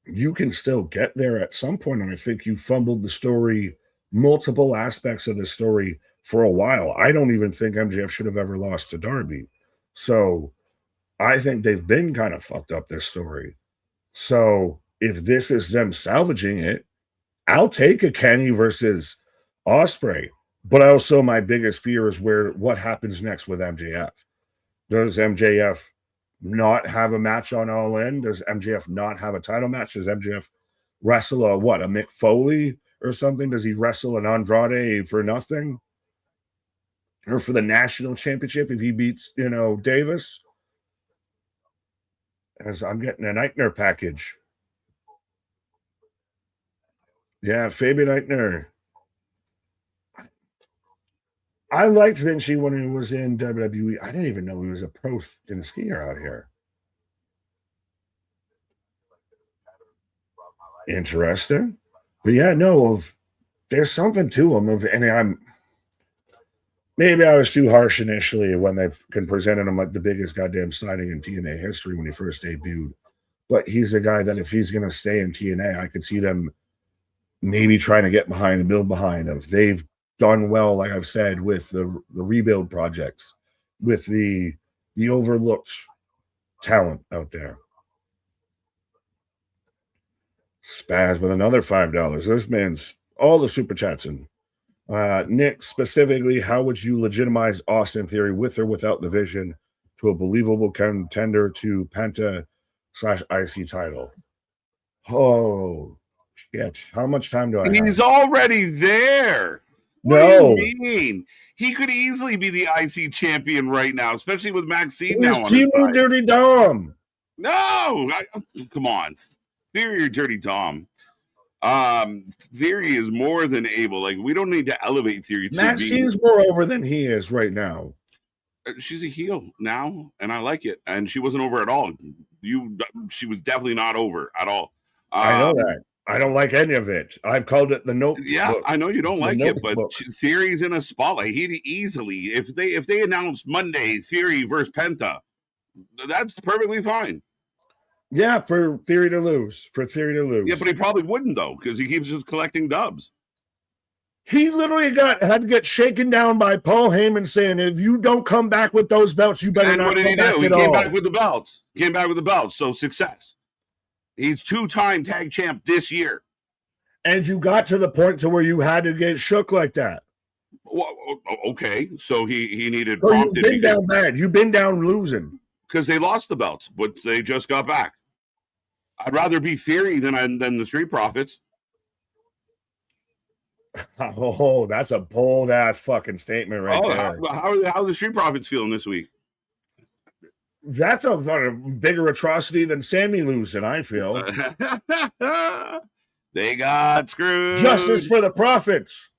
You can still get there at some point, and I think you fumbled the story, multiple aspects of the story for a while. I don't even think MJF should have ever lost to Darby. So I think they've been kind of fucked up, this story. So if this is them salvaging it, I'll take a Kenny versus Ospreay. But also my biggest fear is what happens next with MJF. Does MJF not have a match on All In? Does MJF not have a title match? Does MJF wrestle a Mick Foley or something? Does he wrestle an Andrade for nothing? Or for the national championship if he beats, Davis? As I'm getting an Eichner package. Yeah, Fabian Eichner. I liked Vinci when he was in WWE. I didn't even know he was a pro skier out here. Interesting. But yeah, there's something to him. Maybe I was too harsh initially when they presented him like the biggest goddamn signing in TNA history when he first debuted. But he's a guy that if he's going to stay in TNA, I could see them maybe trying to get behind and build behind him. They've done well, like I've said, with the rebuild projects, with the overlooked talent out there. Spaz with another $5. This man's all the super chats in. Nick, specifically, how would you legitimize Austin Theory with or without the vision to a believable contender to Penta/IC title? Oh, shit. How much time do I have? He's already there. What do you mean? He could easily be the IC champion right now, especially with Maxine now on his side. Dirty Dom. No, come on. Theory or Dirty Dom. Theory is more than able. Like, we don't need to elevate Theory to Maxine's more over than he is right now. She's a heel now, and I like it. And she wasn't over at all. She was definitely not over at all. I know that. I don't like any of it. I've called it the Notebook. Yeah, I know you don't like it, but Theory's in a spotlight. He'd easily, if they announced Monday Theory versus Penta, that's perfectly fine. Yeah, for Theory to lose. Yeah, but he probably wouldn't though, because he keeps just collecting dubs. He literally had to get shaken down by Paul Heyman saying, "If you don't come back with those belts, you better not." What did he do? He came back with the belts. So success. He's 2-time tag champ this year. And you got to the point to where you had to get shook like that. Well, okay. So he needed prompted. You've been down bad. You've been down losing. Because they lost the belts, but they just got back. I'd rather be Theory than the Street Profits. Oh, that's a bold-ass fucking statement right there. How are the Street Profits feeling this week? That's a bigger atrocity than Sammy losing, I feel. They got screwed. Justice for the prophets.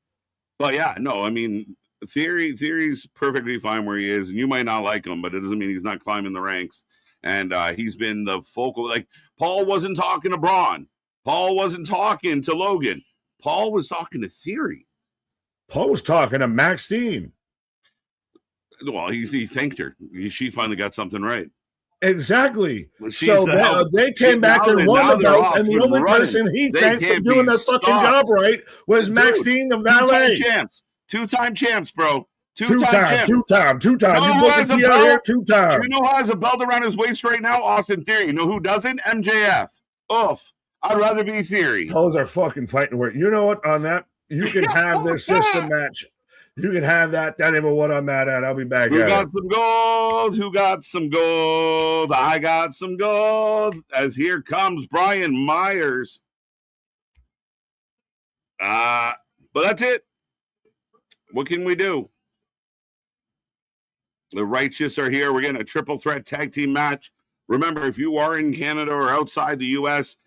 But yeah, no, I mean, Theory's perfectly fine where he is, and you might not like him, but it doesn't mean he's not climbing the ranks. And he's been the focal. Like, Paul wasn't talking to Braun. Paul wasn't talking to Logan. Paul was talking to Theory. Paul was talking to Maxine. Well, he thanked her. She finally got something right. Exactly. Well, so they came back and won the belt, and the only person he thanked for doing their fucking job right was Maxine of Valet. Two-time champs, bro. Two-time. You booked the here 2 times. Do you know who has a belt around his waist right now? Austin Theory. You know who doesn't? MJF. Oof. I'd rather be Theory. Those are fucking fighting words. You know what? On that, you can have this system match. You can have that. That ain't what I'm mad at. I'll be back. Who got some gold? Who got some gold? I got some gold. As here comes Brian Myers. But that's it. What can we do? The Righteous are here. We're getting a triple threat tag team match. Remember, if you are in Canada or outside the U.S.,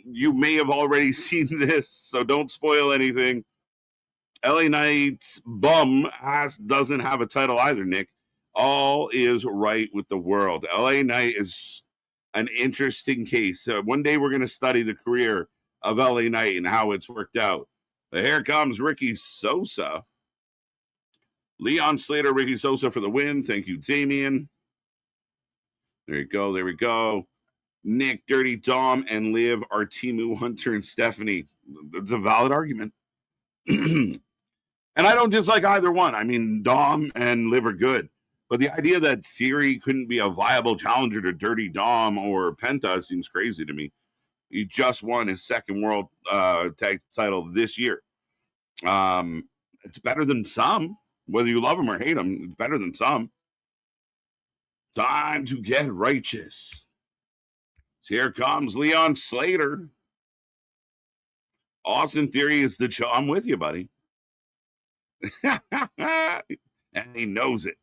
you may have already seen this, so don't spoil anything. LA Knight's bum ass doesn't have a title either, Nick. All is right with the world. LA Knight is an interesting case. One day we're going to study the career of LA Knight and how it's worked out. But here comes Ricky Sosa. Leon Slater, Ricky Sosa for the win. Thank you, Damien. There you go. There we go. Nick, Dirty Dom, and Liv are Timu, Hunter, and Stephanie. It's a valid argument. And I don't dislike either one. I mean, Dom and Liv are good. But the idea that Theory couldn't be a viable challenger to Dirty Dom or Penta seems crazy to me. He just won his second world tag title this year. It's better than some. Whether you love him or hate him, it's better than some. Time to get righteous. So here comes Leon Slater. Austin Theory is the I'm with you, buddy. And he knows it.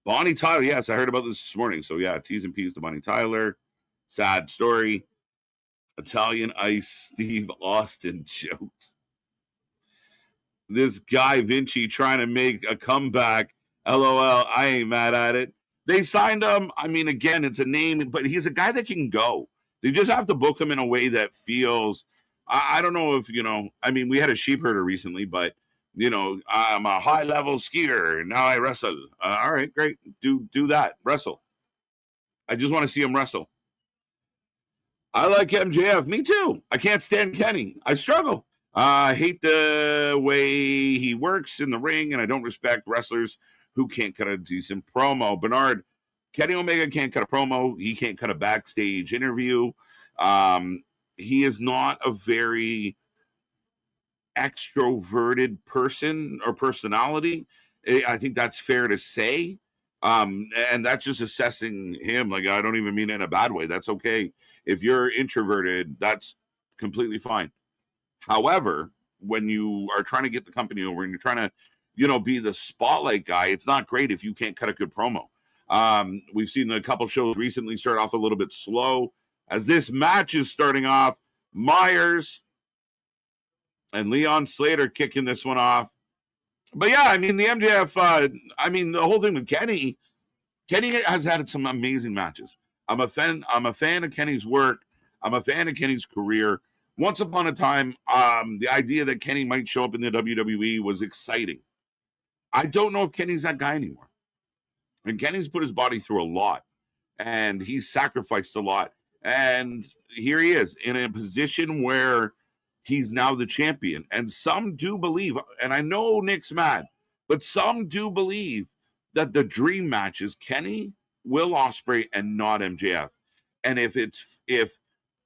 Bonnie Tyler, yes, I heard about this morning. So yeah, T's and P's to Bonnie Tyler. Sad story. Italian Ice Steve Austin jokes. This guy Vinci trying to make a comeback. LOL, I ain't mad at it. They signed him. I mean, again, it's a name, but he's a guy that can go. They just have to book him in a way that feels, I don't know if, I mean, we had a sheep herder recently, but, I'm a high-level skier, and now I wrestle. All right, great. Do that. Wrestle. I just want to see him wrestle. I like MJF. Me too. I can't stand Kenny. I struggle. I hate the way he works in the ring, and I don't respect wrestlers who can't cut a decent promo. Bernard, Kenny Omega can't cut a promo. He can't cut a backstage interview. He is not a very extroverted person or personality. I think that's fair to say. And that's just assessing him. Like, I don't even mean it in a bad way. That's okay. If you're introverted, that's completely fine. However, when you are trying to get the company over and you're trying to, be the spotlight guy, it's not great if you can't cut a good promo. We've seen a couple shows recently start off a little bit slow. As this match is starting off, Myers and Leon Slater kicking this one off. But yeah, I mean, the MJF, the whole thing with Kenny has had some amazing matches. I'm a fan of Kenny's work. I'm a fan of Kenny's career. Once upon a time, the idea that Kenny might show up in the WWE was exciting. I don't know if Kenny's that guy anymore. And Kenny's put his body through a lot. And he's sacrificed a lot. And here he is in a position where he's now the champion. And some do believe, and I know Nick's mad, but some do believe that the dream match is Kenny, Will Ospreay, and not MJF. And if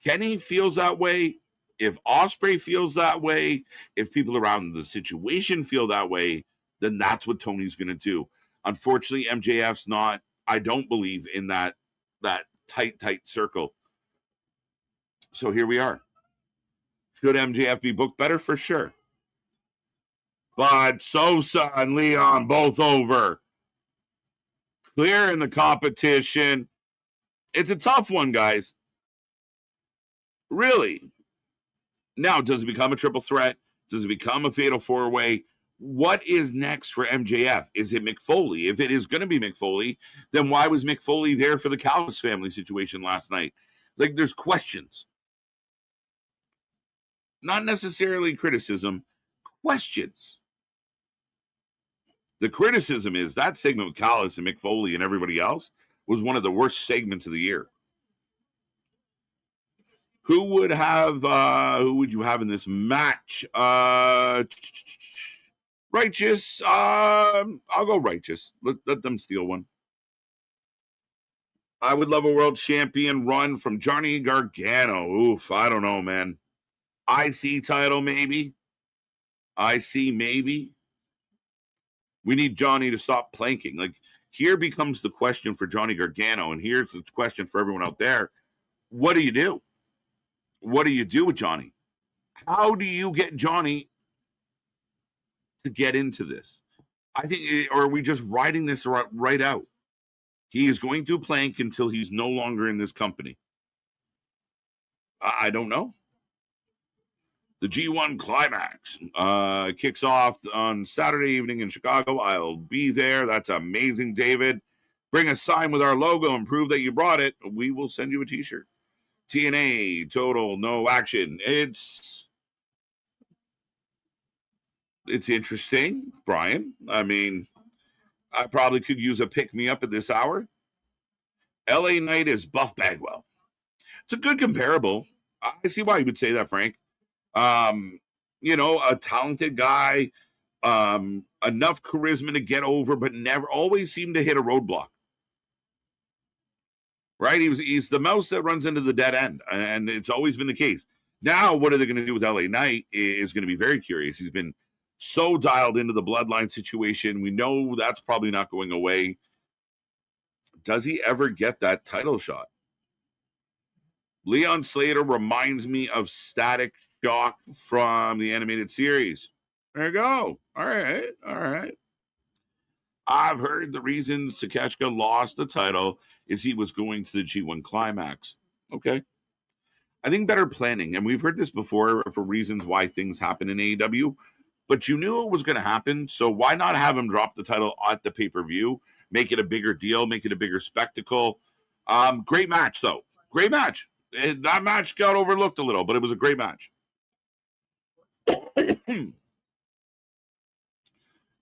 Kenny feels that way, if Ospreay feels that way, if people around the situation feel that way, then that's what Tony's going to do. Unfortunately, MJF's not, I don't believe, in that tight circle. So here we are. Should MJF be booked better? For sure. But Sosa and Leon both over. clear in the competition. It's a tough one, guys. Really. Now, does it become a triple threat? Does it become a fatal four-way? What is next for MJF? Is it Mick Foley? If it is going to be Mick Foley, then why was Mick Foley there for the Callis family situation last night? Like, there's questions. Not necessarily criticism, questions. The criticism is that segment with Callis and Mick Foley and everybody else was one of the worst segments of the year. Who would you have in this match? Righteous. I'll go Righteous. Let them steal one. I would love a world champion run from Johnny Gargano. Oof, I don't know, man. IC title, maybe. IC, maybe. We need Johnny to stop planking. Like, here becomes the question for Johnny Gargano, and here's the question for everyone out there. What do you do? What do you do with Johnny? How do you get Johnny to get into this? I think, or are we just riding this right out? He is going to plank until he's no longer in this company. I don't know. The G1 Climax kicks off on Saturday evening in Chicago. I'll be there. That's amazing, David. Bring a sign with our logo and prove that you brought it. We will send you a t-shirt. TNA, total, no action. It's interesting, Brian. I mean, I probably could use a pick-me-up at this hour. LA Knight is Buff Bagwell. It's a good comparable. I see why you would say that, Frank. A talented guy, enough charisma to get over, but never always seemed to hit a roadblock. Right? He's the mouse that runs into the dead end, and it's always been the case. Now, what are they going to do with LA Knight is going to be very curious. He's been so dialed into the bloodline situation. We know that's probably not going away. Does he ever get that title shot? Leon Slater reminds me of Static Shock from the animated series. There you go. All right. I've heard the reason Takeshita lost the title is he was going to the G1 Climax. Okay. I think better planning, and we've heard this before for reasons why things happen in AEW, but you knew it was going to happen, so why not have him drop the title at the pay-per-view, make it a bigger deal, make it a bigger spectacle. Great match, though. Great match. That match got overlooked a little, but it was a great match.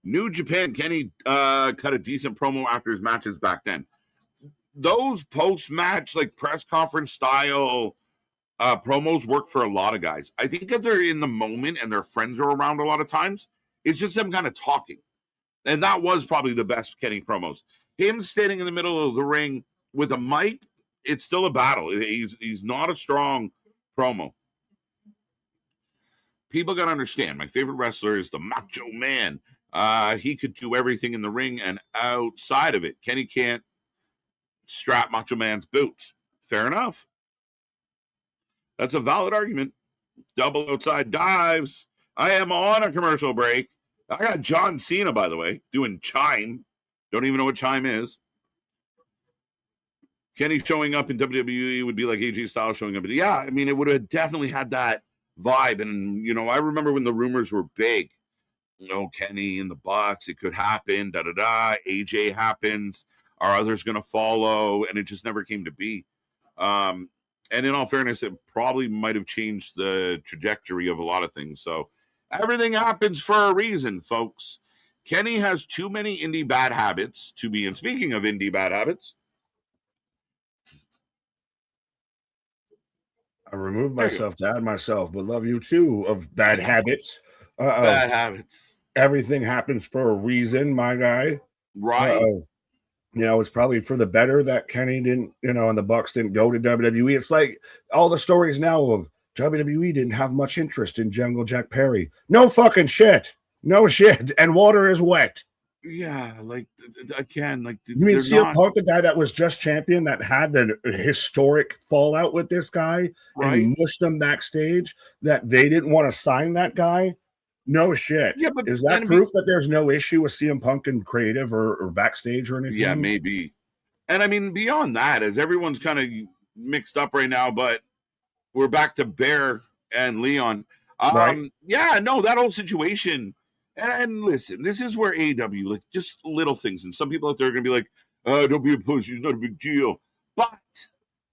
New Japan, Kenny cut a decent promo after his matches back then. Those post-match, like press conference style promos work for a lot of guys. I think if they're in the moment and their friends are around a lot of times, it's just them kind of talking. And that was probably the best Kenny promos. Him standing in the middle of the ring with a mic, it's still a battle. He's not a strong promo. People got to understand, my favorite wrestler is the Macho Man. He could do everything in the ring and outside of it. Kenny can't strap Macho Man's boots. Fair enough. That's a valid argument. Double outside dives. I am on a commercial break. I got John Cena, by the way, doing Chime. Don't even know what Chime is. Kenny showing up in WWE would be like AJ Styles showing up. Yeah, I mean, it would have definitely had that vibe. And, I remember when the rumors were big. Kenny in the box, it could happen, AJ happens. Are others going to follow? And it just never came to be. And in all fairness, it probably might have changed the trajectory of a lot of things. So everything happens for a reason, folks. Kenny has too many indie bad habits to be. And speaking of indie bad habits, I removed myself to add myself, but love you too of bad habits. Bad habits. Everything happens for a reason, my guy. Right. It's probably for the better that Kenny didn't, and the Bucks didn't go to WWE. It's like all the stories now of WWE didn't have much interest in Jungle Jack Perry. No fucking shit. No shit. And water is wet. Yeah, like, again, like... You mean CM Punk, the guy that was just champion, that had the historic fallout with this guy, right, and mushed him backstage, that they didn't want to sign that guy? No shit. Yeah, but Is that then proof that there's no issue with CM Punk in creative or backstage or anything? yeah, maybe. And I mean, beyond that, as everyone's kind of mixed up right now, but we're back to Bear and Leon. Right. Yeah, no, that whole situation. And listen, this is where AEW, like just little things, and some people out there are gonna be like, don't be a pussy, it's not a big deal. But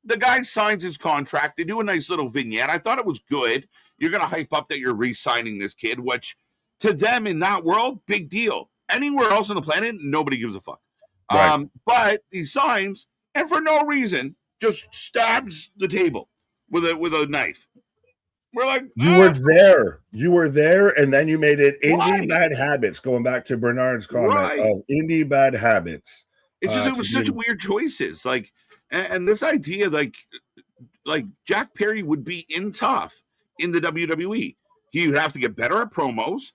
the guy signs his contract, they do a nice little vignette. I thought it was good. You're gonna hype up that you're re-signing this kid, which to them in that world, big deal. Anywhere else on the planet, nobody gives a fuck. Right. But he signs, and for no reason, just stabs the table with a knife. We're like, You were there. You were there, and then you made it indie Right. bad habits. Going back to Bernard's comment Right. of indie bad habits. It's just it to was such do- weird choices. Like, and this idea, like Jack Perry would be in tough in the WWE. He would have to get better at promos.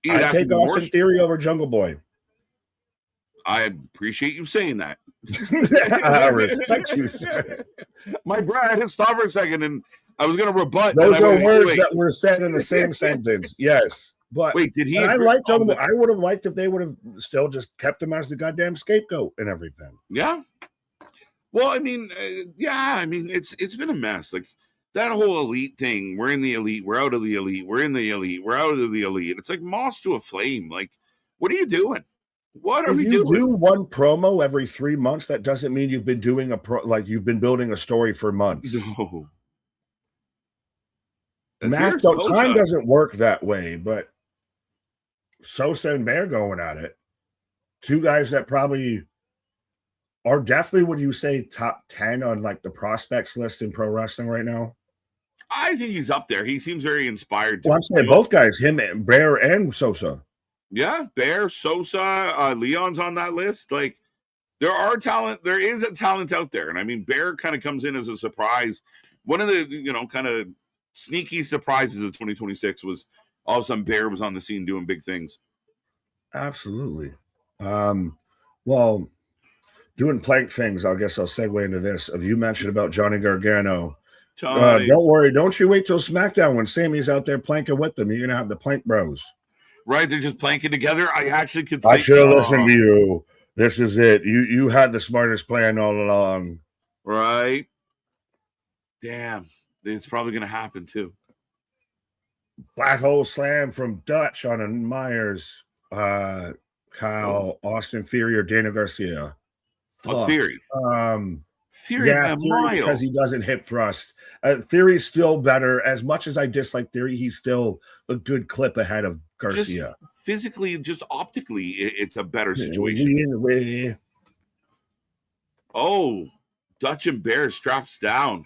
He'd I have to take be more. Austin Theory over Jungle Boy. I appreciate you saying that. I respect you, sir. My brain had to stop for a second, and I was going to rebut. Those and I are went, words wait, that were said in the same sentence. Yes. But wait, did he? I agree? like Jungle Boy. I would have liked if they would have still just kept him as the goddamn scapegoat and everything. Yeah. Well, I mean, yeah. I mean, it's been a mess. Like that whole elite thing. We're in the elite. We're out of the elite. We're in the elite. We're out of the elite. It's like moss to a flame. Like, what are you doing? What are If we you doing? do one promo every 3 months, that doesn't mean you've been doing like you've been building a story for months. No. Math time doesn't work that way, but Sosa and Bear going at it. Two guys that probably are definitely, would you say, top 10 on like the prospects list in pro wrestling right now? I think he's up there. He seems very inspired. Well, I'm saying both guys, him, Bear, and Sosa. Yeah, Bear, Sosa, Leon's on that list. Like, there are talent. There is a talent out there, and I mean, Bear kind of comes in as a surprise. One of the kind of sneaky surprises of 2026 was all of a sudden Bear was on the scene doing big things. Absolutely. Well, doing plank things, I guess I'll segue into this. Of you mentioned about Johnny Gargano. Don't worry, don't you wait till SmackDown when Sammy's out there planking with them. You're gonna have the plank bros. Right, they're just planking together. I actually could. I should have listened to you. This is it. You had the smartest plan all along. Right. Damn, it's probably gonna happen too. Black hole slam from Dutch on a Myers. Kyle, Austin Theory, or Dana Garcia. Theory. Theory, yeah, Theory because he doesn't hip thrust. Theory's still better. As much as I dislike Theory, he's still a good clip ahead of Garcia. Just physically, just optically, it's a better situation. Oh, Dutch and Bear straps down.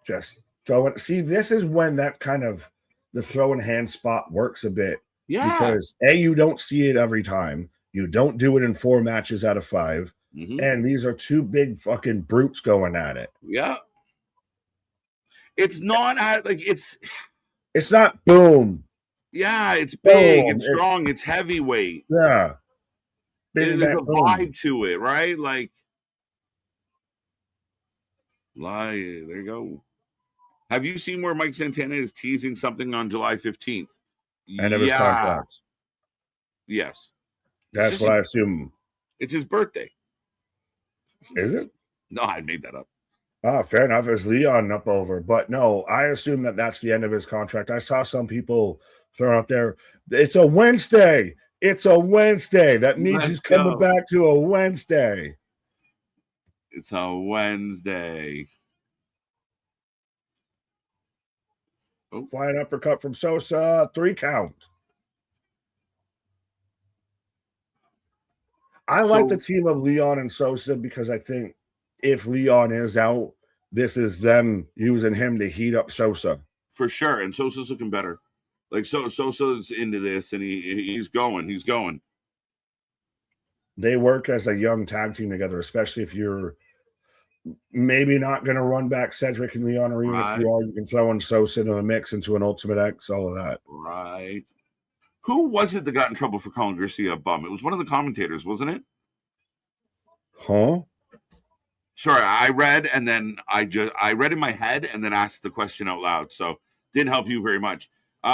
Just going. See, this is when that kind of the throw in hand spot works a bit. Yeah. Because you don't see it every time. You don't do it in 4 matches out of 5. Mm-hmm. And these are 2 big fucking brutes going at it. Yeah. It's not like it's not boom. Yeah, it's big, it's strong, it's heavyweight. Yeah. There's a vibe to it, right? Like there you go. Have you seen where Mike Santana is teasing something on July 15th? End of his contract. Yes. That's what I assume. It's his birthday. Is it? No, I made that up. Oh, fair enough. It's Leon up over. But no, I assume that's the end of his contract. I saw some people throw out there, it's a Wednesday. It's a Wednesday. That means he's coming back to a Wednesday. It's a Wednesday. Flying uppercut from Sosa. 3 count. I like the team of Leon and Sosa because I think if Leon is out, this is them using him to heat up Sosa. For sure. And Sosa's looking better. Like Sosa's into this and he's going. He's going. They work as a young tag team together, especially if you're maybe not going to run back Cedric and Leon, or even if you are, you can throw in Sosa into the mix, into an Ultimate X, all of that. Right. Who was it that got in trouble for calling Garcia a bum? It was one of the commentators, wasn't it? Huh? Sorry, I read and then I read in my head and then asked the question out loud. So Didn't help you very much.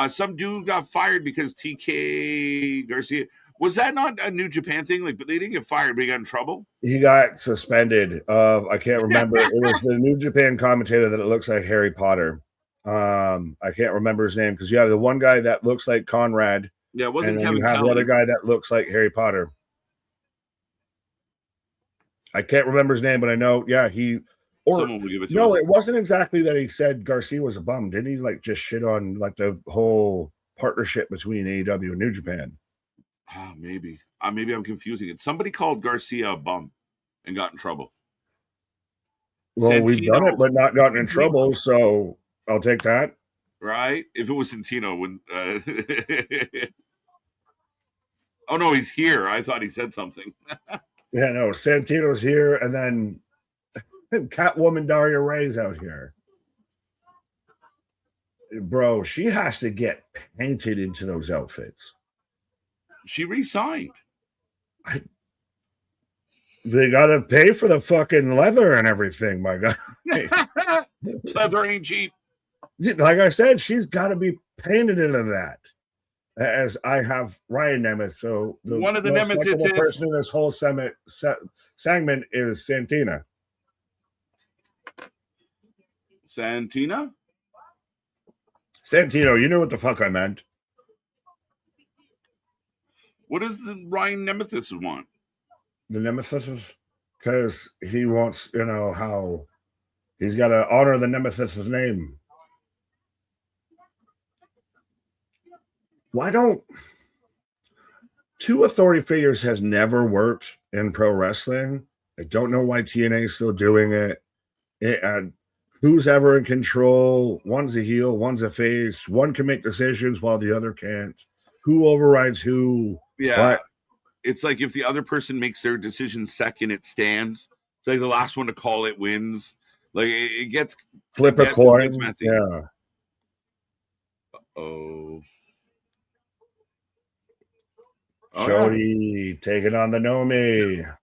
Some dude got fired because TK Garcia. Was that not a New Japan thing? Like, but they didn't get fired, but he got in trouble. He got suspended. I can't remember. It was the New Japan commentator that it looks like Harry Potter. I can't remember his name because you have the one guy that looks like Conrad. Yeah, it wasn't and Kevin you have Kelly. the other guy that looks like Harry Potter. I can't remember his name, but I know, yeah, he or Someone will give it to no, us. it wasn't exactly that he said Garcia was a bum. Didn't he like just shit on like the whole partnership between AEW and New Japan? Maybe. Maybe I'm confusing it. Somebody called Garcia a bum and got in trouble. Well, we've done it, but not gotten in trouble, so I'll take that. Right? If it was Santino, when oh no, he's here. I thought he said something. Yeah, no, Santino's here, and then Catwoman Daria Ray's out here. Bro, she has to get painted into those outfits. She re-signed. They gotta pay for the fucking leather and everything, my God. Leather ain't cheap. Like I said, she's got to be painted into that. As I have Ryan Nemeth, so the one of the most Nemeth likable person in this whole segment is Santina. Santino, you knew what the fuck I meant. What does the Ryan Nemeth want? The Nemesis, because he wants, how he's got to honor the Nemesis' name. Why don't two authority figures has never worked in pro wrestling? I don't know why TNA is still doing it. Who's ever in control? One's a heel, one's a face. One can make decisions while the other can't. Who overrides who? Yeah. What? It's like if the other person makes their decision second, it stands. It's like the last one to call it wins. Like it gets flip a coin. Messy. Yeah. Oh, Jody taking on the Nomi.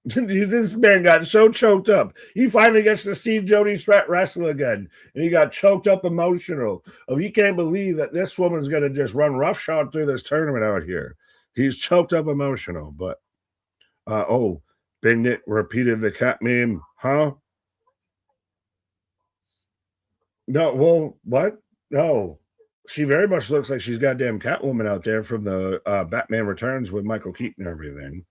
This man got so choked up. He finally gets to see Jody Strat wrestle again, and he got choked up emotional. Oh, he can't believe that this woman's going to just run roughshod through this tournament out here. He's choked up emotional, but Big Nick repeated the cat meme, huh? No, well, what? No. She very much looks like she's goddamn Catwoman out there from the Batman Returns with Michael Keaton and everything.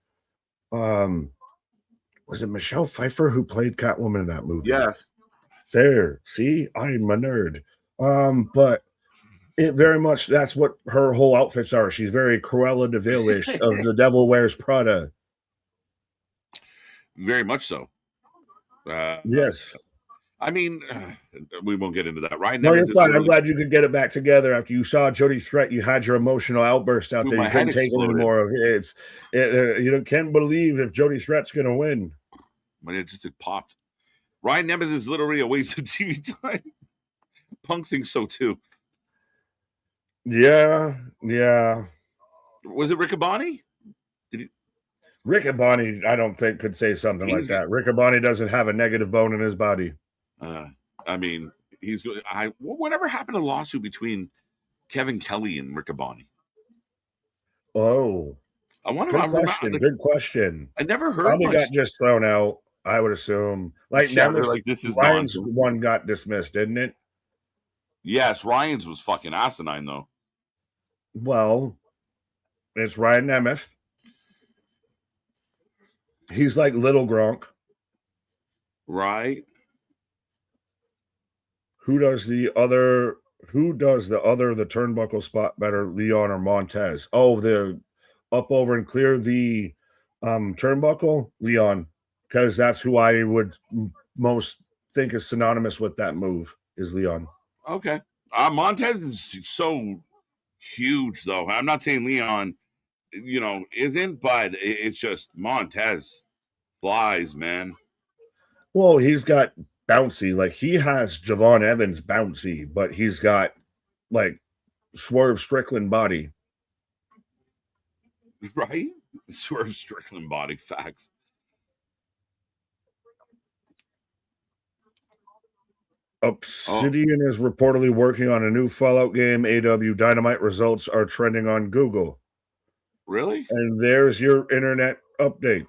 Was it Michelle Pfeiffer who played Catwoman in that movie? Yes. There. See, I'm a nerd. But it very much, that's what her whole outfits are. She's very Cruella de Vil-ish of The Devil Wears Prada. Very much so. Yes. I mean, we won't get into that, right? No, you're fine. I'm glad you could get it back together after you saw Jody's threat. You had your emotional outburst out there. You couldn't take it anymore. You can't believe if Jody Threat's going to win. But it popped. Ryan Nemeth is literally a waste of TV time. Punk thinks so too. Yeah. Was it Riccaboni? Riccaboni, I don't think could say something like that. Riccaboni doesn't have a negative bone in his body. I mean, whatever happened to a lawsuit between Kevin Kelly and Riccaboni? Oh, good question. I never heard. Probably got just thrown out. I would assume. Like this is Ryan's one got dismissed, didn't it? Yes, Ryan's was fucking asinine though. Well, it's Ryan Nemeth. He's like little Gronk. Right. Who does the other the turnbuckle spot better, Leon or Montez? Oh, the up over and clear the turnbuckle, Leon, because that's who I would most think is synonymous with that move is Leon. Okay. Montez is so huge though. I'm not saying Leon, isn't, but it's just Montez flies, man. Well, he's got bouncy, like he has Javon Evans bouncy, but he's got like Swerve Strickland body. Right? Swerve Strickland body, facts. Obsidian is reportedly working on a new Fallout game. AW Dynamite results are trending on Google. Really? And there's your internet update.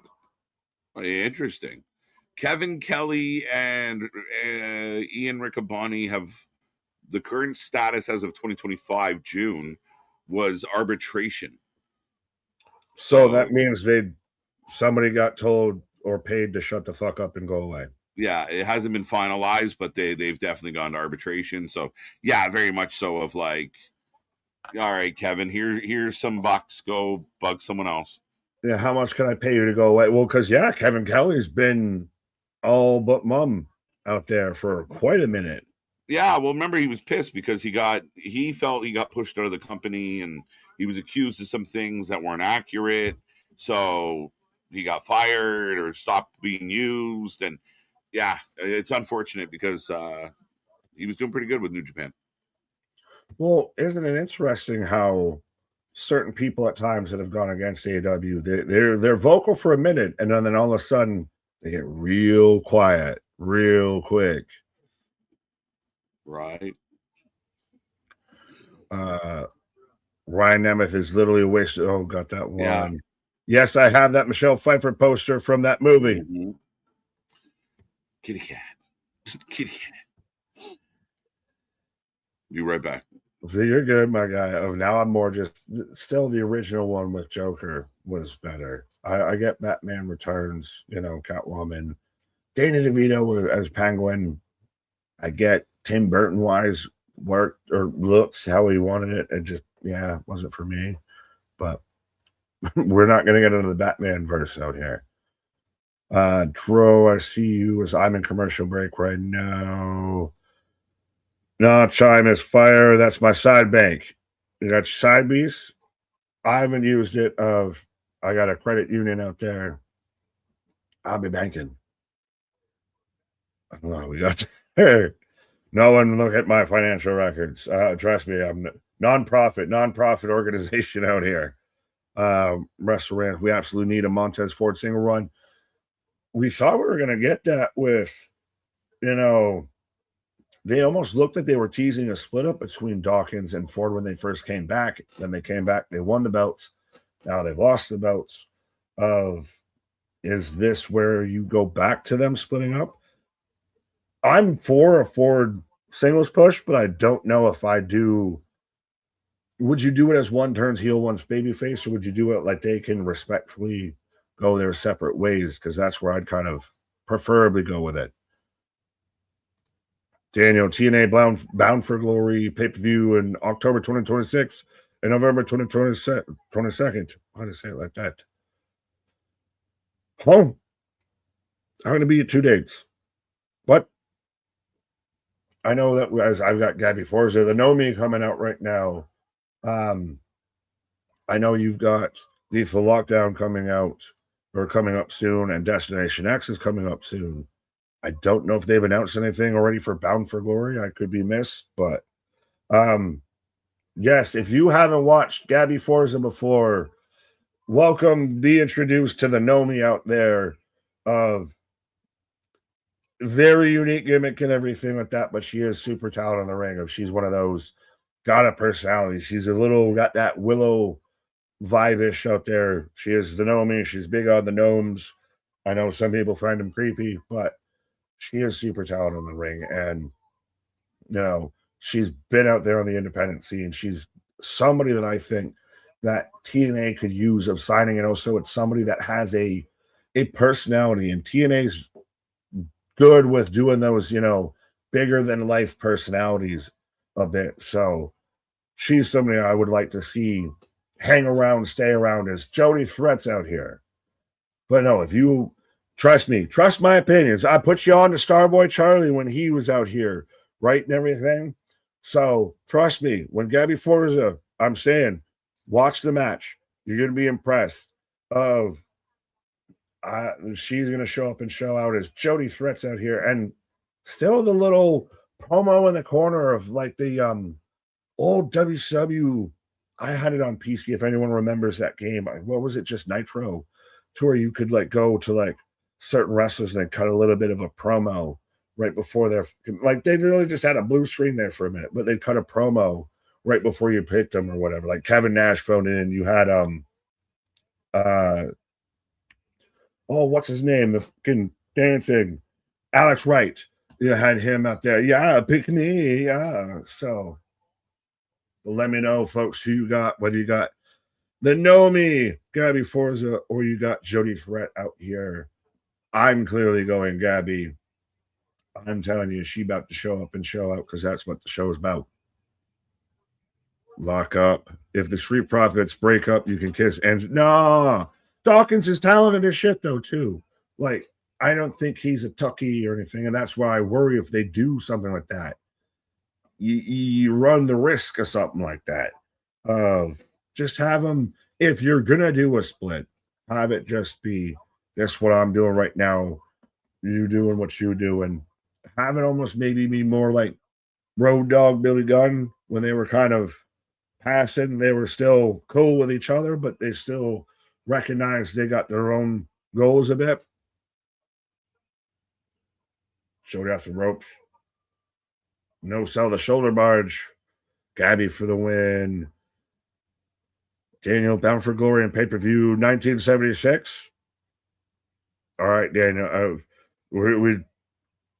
Interesting. Kevin Kelly and Ian Riccaboni have the current status as of 2025 June was arbitration. So that means somebody got told or paid to shut the fuck up and go away. Yeah, it hasn't been finalized, but they've definitely gone to arbitration. So yeah, very much so of like, all right, Kevin, here's some bucks, go bug someone else. Yeah, how much can I pay you to go away? Well, because Kevin Kelly's been all but mum out there for quite a minute. Yeah, well, remember he was pissed because he felt he got pushed out of the company and he was accused of some things that weren't accurate. So he got fired or stopped being used. And yeah, it's unfortunate because he was doing pretty good with New Japan. Well, isn't it interesting how certain people at times that have gone against AEW, they're vocal for a minute, and then all of a sudden they get real quiet, real quick. Right. Ryan Nemeth is literally a waste. Oh, got that one. Yeah. Yes, I have that Michelle Pfeiffer poster from that movie. Mm-hmm. Kitty cat. Kitty cat. Be right back. You're good, my guy. Oh, now I'm more just still the original one with Joker was better. I get Batman Returns, Catwoman, Danny DeVito as Penguin. I get Tim Burton wise worked or looks how he wanted it. It just wasn't for me. But we're not going to get into the Batman verse out here. Dro, I see you as I'm in commercial break right now. No, Chime is fire. That's my side bank. You got your side piece. I haven't used it. I got a credit union out there. I'll be banking. Oh, we got no one look at my financial records. Trust me, I'm nonprofit organization out here. Restaurant. We absolutely need a Montez Ford single run. We thought we were going to get that with, they almost looked like they were teasing a split up between Dawkins and Ford when they first came back. Then they came back, they won the belts. Now they've lost the belts. Is this where you go back to them splitting up? I'm for a Ford singles push, but I don't know if I do. Would you do it as one turns heel, one's babyface, or would you do it like they can respectfully go their separate ways? Because that's where I'd kind of preferably go with it. Daniel, TNA Bound for Glory pay-per-view in October 2026 and November 22nd. Why did I say it like that? Oh, I'm going to be at 2 dates. But I know that as I've got Gabby Forza, the Know Me coming out right now. I know you've got Lethal Lockdown coming up soon, and Destination X is coming up soon. I don't know if they've announced anything already for Bound for Glory. I could be missed, but yes, if you haven't watched Gabby Forza before, welcome. Be introduced to the Know Me out there of very unique gimmick and everything like that, but she is super talented in the ring. If she's one of those got a personality, she's got that Willow vibe-ish out there. She is the Know Me. She's big on the gnomes. I know some people find them creepy, but she is super talented in the ring, and she's been out there on the independent scene. She's somebody that I think that TNA could use of signing, and also it's somebody that has a personality, and TNA's good with doing those, bigger than life personalities a bit. So she's somebody I would like to see hang around, stay around as Jody Threats out here. But no, if you trust me, trust my opinions. I put you on to Starboy Charlie when he was out here, right, and everything. So trust me, when Gabby Forza, I'm saying, watch the match. You're going to be impressed. She's going to show up and show out as Jody Threats out here. And still the little promo in the corner of like the old WCW. I had it on PC if anyone remembers that game. What was it? Just Nitro, to where you could like go to like certain wrestlers and then cut a little bit of a promo right before their, like, they literally just had a blue screen there for a minute, but they cut a promo right before you picked them or whatever. Like Kevin Nash phoned in. You had what's his name? The fucking dancing Alex Wright. You had him out there. Yeah, pick me. Yeah. So let me know, folks, who you got, whether you got the Nomi, Gabby Forza, or you got Jody Threat out here. I'm clearly going Gabby. I'm telling you, she about to show up and show out because that's what the show is about. Lock up. If the Street Profits break up, you can kiss. And no, Dawkins is talented as shit, though, too. Like, I don't think he's a tucky or anything, and that's why I worry if they do something like that. You run the risk of something like that. Just have them, if you're going to do a split, have it just be, that's what I'm doing right now. You doing what you do, and have it almost maybe be more like Road Dogg, Billy Gunn, when they were kind of passing. They were still cool with each other, but they still recognized they got their own goals a bit. Showed off the ropes. No sell the shoulder barge. Gabby for the win. Daniel Bound for Glory in pay-per-view 1976. All right, Daniel. We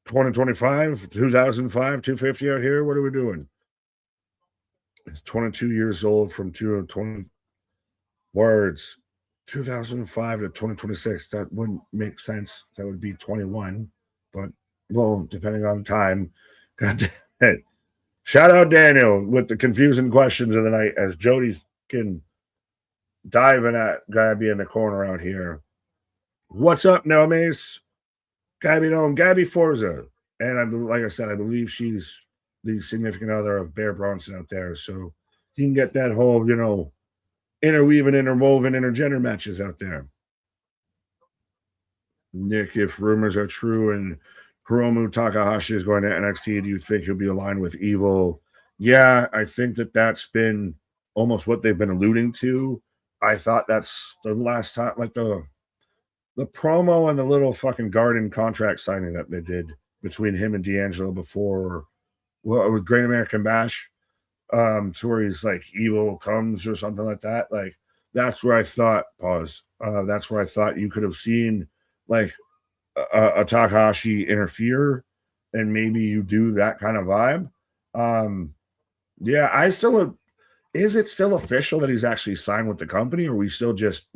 2025, 2005, 250 out here. What are we doing? It's 22 years old from 2020 words. 2005 to 2026. That wouldn't make sense. That would be 21. But, well, depending on time. God damn it. Shout out Daniel with the confusing questions of the night as Jody's diving at Gabby in the corner out here. What's up, Nomace? Gabby Forza. And like I said, I believe she's the significant other of Bear Bronson out there. So you can get that whole, interweaving, interwoven, intergender matches out there. Nick, if rumors are true and Hiromu Takahashi is going to NXT, do you think he'll be aligned with Evil? Yeah, I think that's been almost what they've been alluding to. I thought that's the last time, like the promo and the little fucking Garden contract signing that they did between him and D'Angelo before, well, it was Great American Bash, to where he's like, Evil comes or something like that. Like, that's where I thought, that's where I thought you could have seen, like, a Takahashi interfere, and maybe you do that kind of vibe. Yeah, is it still official that he's actually signed with the company, or are we still just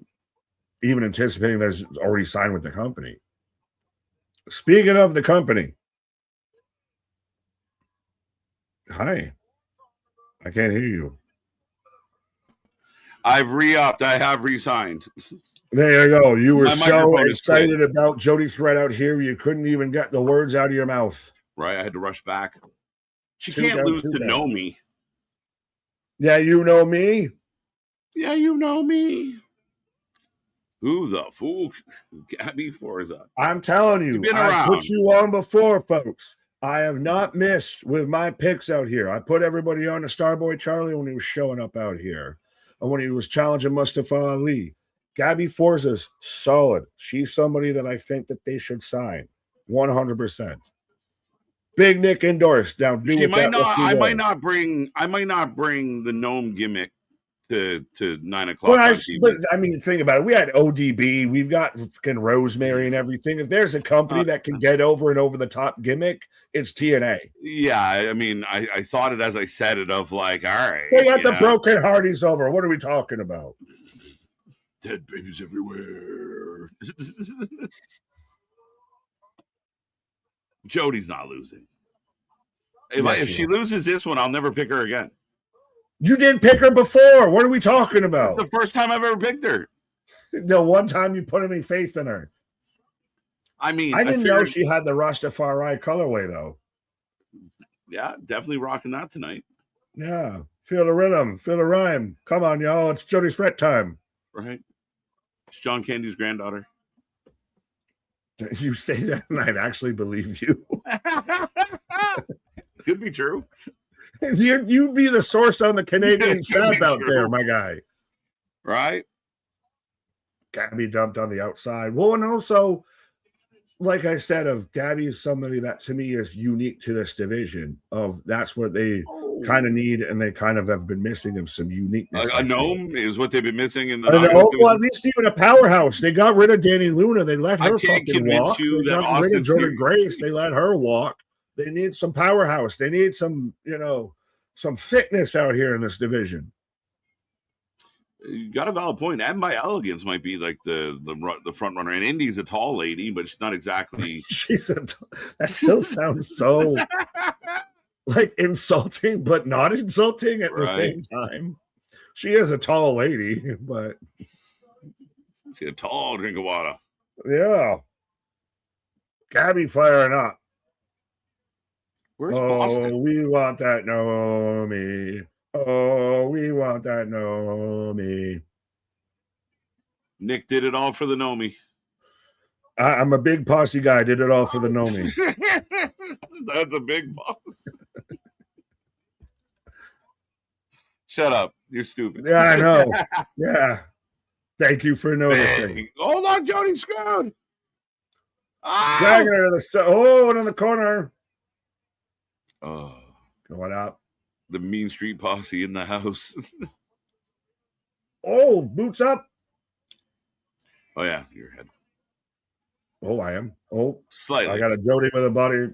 even anticipating that he's already signed with the company? Speaking of the company, hi, I can't hear you. I've re-upped. I have resigned. There you go. You were so excited about Jody Threat out here, you couldn't even get the words out of your mouth. Right, I had to rush back. She can't lose to know me. Yeah, you know me. Yeah, you know me. Who the fool? Gabby Forza. I'm telling you, I put you on before, folks. I have not missed with my picks out here. I put everybody on to Starboy Charlie when he was showing up out here, and when he was challenging Mustafa Ali. Gabby Forza's solid. She's somebody that I think that they should sign 100%. Big Nick endorsed. Now, I might not bring the gnome gimmick to 9 o'clock. But I mean, think about it. We had ODB. We've got fucking Rosemary and everything. If there's a company that can get over the top gimmick, it's TNA. Yeah, I mean, I thought it as I said it of like, all right. They got the Broken Hardys over. What are we talking about? Dead babies everywhere. Jody's not losing. If she loses this one, I'll never pick her again. You didn't pick her before. What are we talking about? The first time I've ever picked her. The one time you put any faith in her. I mean, I didn't know she had the Rastafari colorway, though. Yeah, definitely rocking that tonight. Yeah. Feel the rhythm. Feel the rhyme. Come on, y'all. It's Jody Threat time. Right. It's John Candy's granddaughter. You say that and I'd actually believe you. Could be true. You'd be the source on the Canadian South out there, my guy. Right? Gabby dumped on the outside. Well, and also, like I said, of Gabby is somebody that to me is unique to this division. Of that's what they kind of need, and they kind of have been missing of some uniqueness. A gnome is what they've been missing in the knockout. Well, at least even a powerhouse. They got rid of Danny Luna. They let her fucking walk. They got rid of Jordan Grace. They let her walk. They need some powerhouse. They need some, some fitness out here in this division. You got a valid point. And by elegance might be like the front runner. And Indy's a tall lady, but she's not exactly. That still sounds so like insulting, but not insulting at the same time. She is a tall lady, but she's a tall drink of water. Yeah, Gabby firing up. Where's Boston? We want that Nomi. Oh, we want that Nomi. Nick did it all for the Nomi. I'm a big posse guy. Did it all for the Nomi. That's a big boss. Shut up. You're stupid. Yeah, I know. Yeah. Thank you for noticing. Hey. Hold on, Jody screwed. Dragging her to the and in the corner. Oh, going up. The Mean Street Posse in the house. Boots up. Oh, yeah, your head. Oh, I am. Oh, slightly. I got a Jody with a body,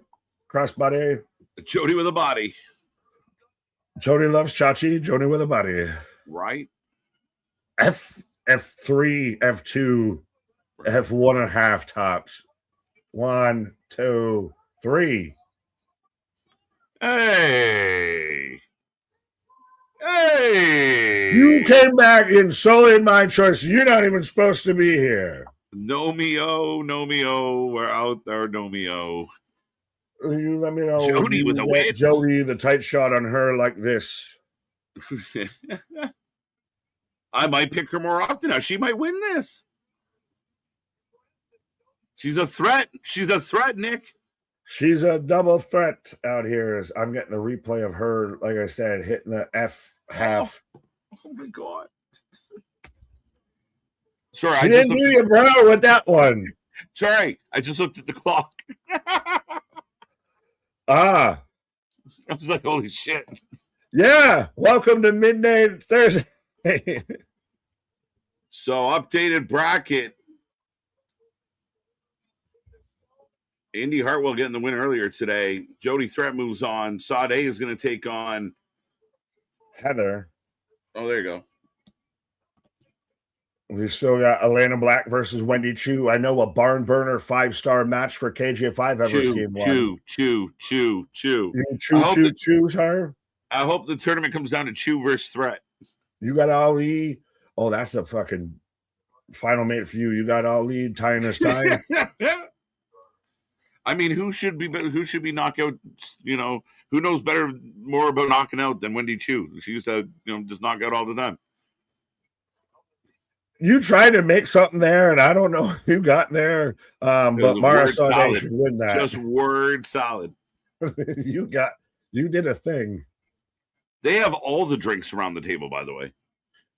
cross body. A Jody with a body. Jody loves Chachi. Jody with a body. Right. F3, F2, F1.5 tops. 1, 2, 3. Hey. You came back and sullied my choice. You're not even supposed to be here. No me oh. We're out there, no me oh. You let me know. Jody with a win. Jody, the tight shot on her like this. I might pick her more often now. She might win this. She's a threat. Nick. She's a double threat out here. As I'm getting the replay of her, like I said, hitting the F half. Oh my God. Sorry, I didn't do your brow with that one. Sorry, I just looked at the clock. I was like, holy shit. Yeah. Welcome to Midnight Thursday. So, updated bracket. Indy Hartwell getting the win earlier today. Jody Threat moves on. Sade is going to take on Heather. Oh, there you go. We still got Elena Black versus Wendy Chu. I know a barn burner 5-star match for KJ if I've ever seen one. Chu. You her? I hope the tournament comes down to Chu versus Threat. You got Ali. Oh, that's a fucking final mate for you. You got Ali tying his tie. I mean, who should be knockout? Who knows more about knocking out than Wendy Chu? She used to, just knock out all the time. You tried to make something there, and I don't know if you got there. But Mara Sade should win that. Just word salad. You did a thing. They have all the drinks around the table, by the way.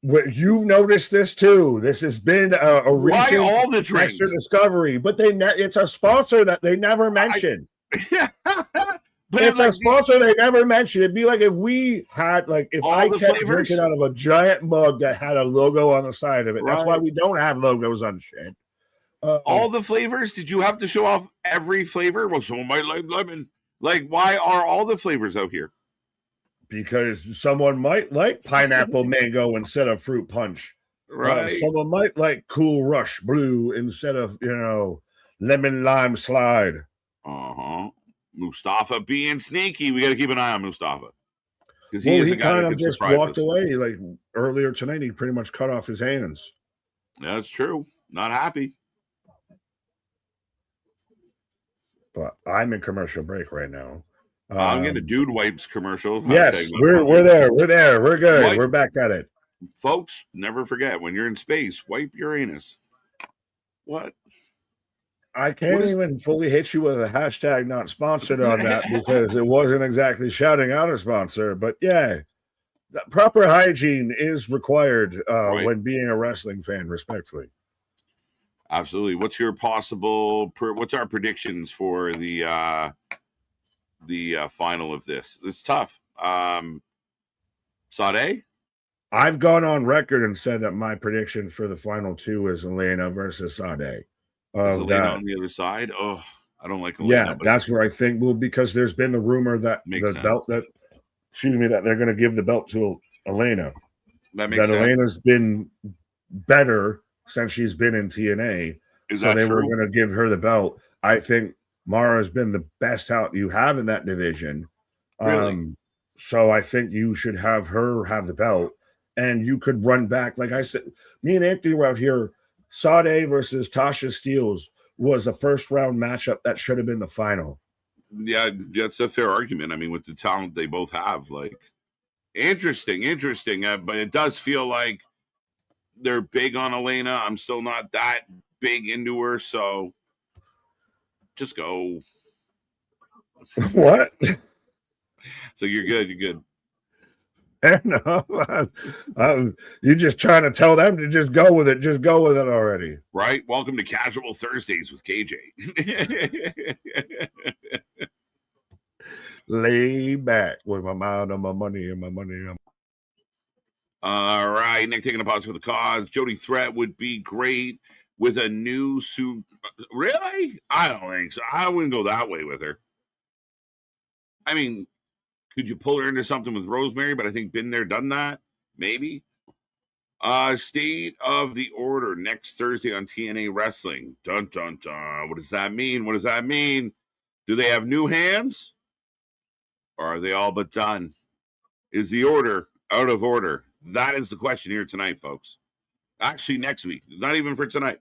You've noticed this too. This has been a recent all the drinks discovery, but it's a sponsor that they never mention. But it's a sponsor they never mentioned. It'd be like if we had, if I kept drinking out of a giant mug that had a logo on the side of it. Right. That's why we don't have logos on shit. All the flavors? Did you have to show off every flavor? Well, someone might like lemon. Why are all the flavors out here? Because someone might like pineapple mango instead of fruit punch. Right. Someone might like Cool Rush Blue instead of, lemon lime slide. Uh-huh. Mustafa being sneaky. We got to keep an eye on Mustafa. Because he is a guy that just walked away. Earlier tonight, he pretty much cut off his hands. Yeah, that's true. Not happy. But I'm in commercial break right now. I'm getting a Dude Wipes commercial. Yes, we're there. We're there. We're good. We're back at it. Folks, never forget, when you're in space, wipe your anus. What? I can't even fully hit you with a hashtag not sponsored on that because it wasn't exactly shouting out a sponsor. But yeah, proper hygiene is required when being a wrestling fan, respectfully. Absolutely. What's your what's our predictions for the final of this? It's tough. Sade? I've gone on record and said that my prediction for the final two is Elena versus Sade. Is Of Elena that, on the other side? Oh, I don't like Elena, yeah, but that's where I think. Well, because there's been the rumor that makes the sense. belt that, excuse me, that they're going to give the belt to Elena. That makes That sense. Elena's been better since she's been in TNA, Is so that they were true? going to give her the belt. I think Mara's been the best talent you have in that division. Really? So I think you should have her have the belt, and you could run back. Like I said, me and Anthony were out here. Sade versus Tasha Steeles was a first round matchup that should have been the final. Yeah, that's a fair argument. I mean, with the talent they both have, like interesting. But it does feel like they're big on Elena. I'm still not that big into her, so just go. What? So you're good. You're good. No, you're just trying to tell them to just go with it. Just go with it already. Right? Welcome to Casual Thursdays with KJ. Lay back with my mind on my money and my money on. All right, Nick taking a pause for the cause. Jody Threat would be great with a new suit. Really? I don't think so. I wouldn't go that way with her. I mean, could you pull her into something with Rosemary? But I think been there, done that. Maybe. State of the Order next Thursday on TNA Wrestling. Dun dun dun. What does that mean? What does that mean? Do they have new hands? Or are they all but done? Is the order out of order? That is the question here tonight, folks. Actually, next week. Not even for tonight.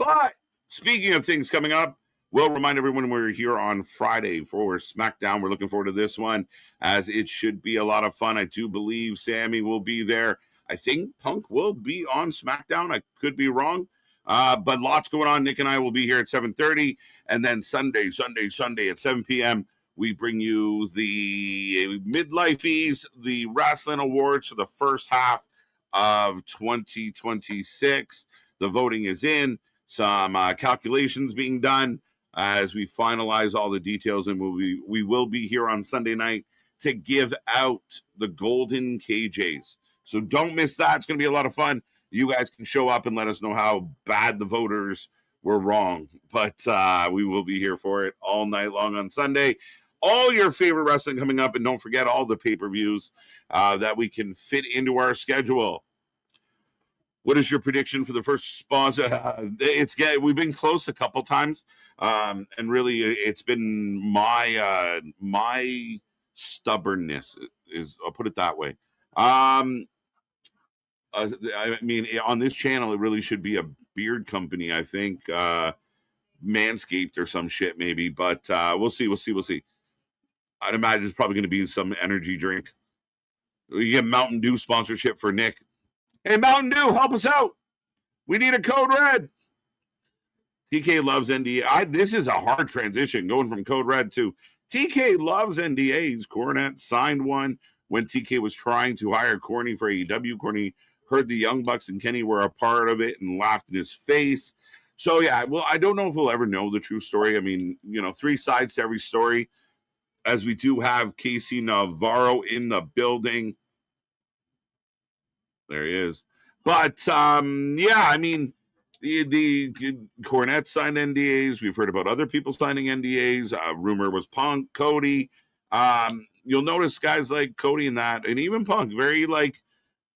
But speaking of things coming up, we'll remind everyone we're here on Friday for SmackDown. We're looking forward to this one, as it should be a lot of fun. I do believe Sammy will be there. I think Punk will be on SmackDown. I could be wrong. But lots going on. Nick and I will be here at 7:30. And then Sunday at 7 p.m., we bring you the Midlifeies, the Wrestling Awards for the first half of 2026. The voting is in. Some calculations being done as we finalize all the details, and we will be here on Sunday night to give out the golden KJs. So don't miss that. It's going to be a lot of fun. You guys can show up and let us know how bad the voters were wrong. But we will be here for it all night long on Sunday. All your favorite wrestling coming up, and don't forget all the pay-per-views that we can fit into our schedule. What is your prediction for the first sponsor? We've been close a couple times, and really, it's been my stubbornness. I'll put it that way. I mean, on this channel, it really should be a beard company. I think Manscaped or some shit, maybe. But we'll see. I'd imagine it's probably going to be some energy drink. You get Mountain Dew sponsorship for Nick. Hey, Mountain Dew, help us out. We need a code red. TK loves NDA. This is a hard transition going from code red to TK loves NDAs. Cornette signed one when TK was trying to hire Corny for AEW. Corny heard the Young Bucks and Kenny were a part of it and laughed in his face. So, yeah, well, I don't know if we'll ever know the true story. I mean, three sides to every story, as we do have Casey Navarro in the building. There he is. But, yeah, I mean, the Cornette signed NDAs. We've heard about other people signing NDAs. Rumor was Punk, Cody. You'll notice guys like Cody and even Punk, very,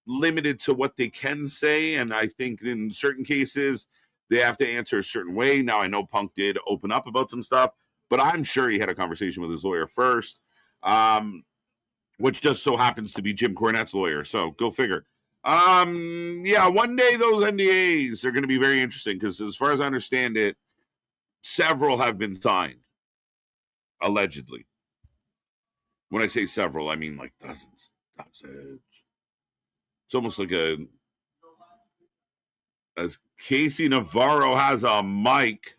limited to what they can say. And I think in certain cases, they have to answer a certain way. Now, I know Punk did open up about some stuff, but I'm sure he had a conversation with his lawyer first, which just so happens to be Jim Cornette's lawyer. So go figure. Yeah, one day those NDAs are going to be very interesting because, as far as I understand it, several have been signed, allegedly. When I say several, I mean like dozens. It's almost like as Casey Navarro has a mic.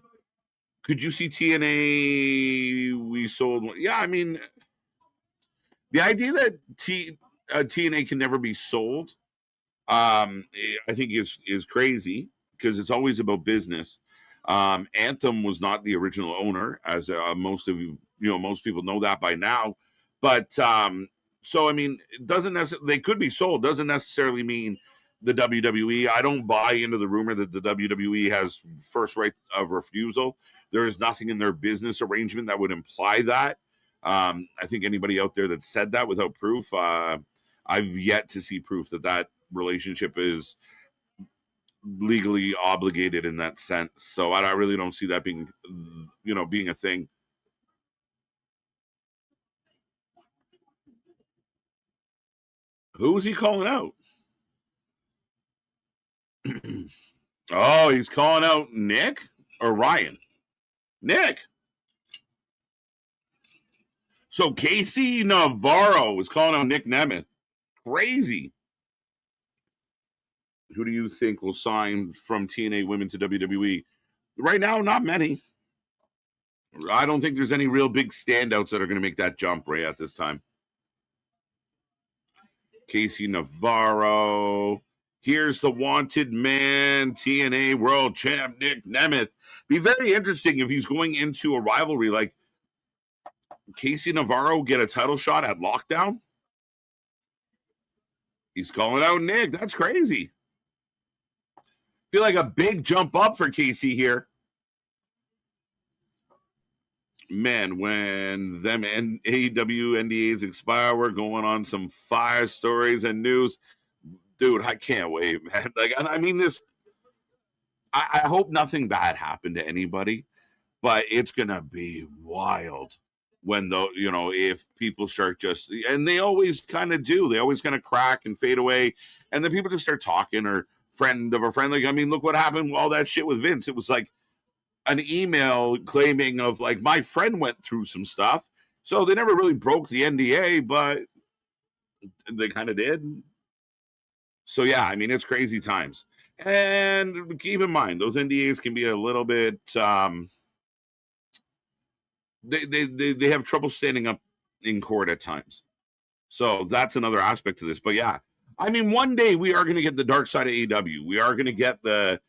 Could you see TNA? We sold one. Yeah, I mean, the idea that TNA can never be sold, I think is crazy. because it's always about business. Anthem was not the original owner, as most people know that by now. But so I mean, it doesn't necessarily, they could be sold. Doesn't necessarily mean the WWE. I don't buy into the rumor that the WWE has first right of refusal. There is nothing in their business arrangement that would imply that. I think anybody out there that said that without proof, I've yet to see proof that that relationship is legally obligated in that sense. So I really don't see that being, being a thing. Who is he calling out? Oh, he's calling out Nick or Ryan? Nick. So Casey Navarro is calling out Nick Nemeth. Crazy. Who do you think will sign from TNA Women to WWE? Right now, not many. I don't think there's any real big standouts that are going to make that jump right at this time. Casey Navarro. Here's the wanted man, TNA World Champ Nick Nemeth. Be very interesting if he's going into a rivalry like Casey Navarro get a title shot at Lockdown. He's calling out Nick. That's crazy. Feel like a big jump up for Casey here. Man, when them AEW NDAs expire, we're going on some fire stories and news. Dude, I can't wait, man. Like, I mean, this, I hope nothing bad happened to anybody, but it's going to be wild when, if people start just, and they always kind of do, they always kind of crack and fade away, and then people just start talking, or friend of a friend. Like, I mean, look what happened with all that shit with Vince. It was like an email claiming of like, my friend went through some stuff. So they never really broke the NDA, but they kind of did. So yeah, I mean, it's crazy times. And keep in mind, those NDAs can be a little bit, they have trouble standing up in court at times. So that's another aspect to this. But yeah, I mean, one day we are going to get the dark side of AEW. We are going to get the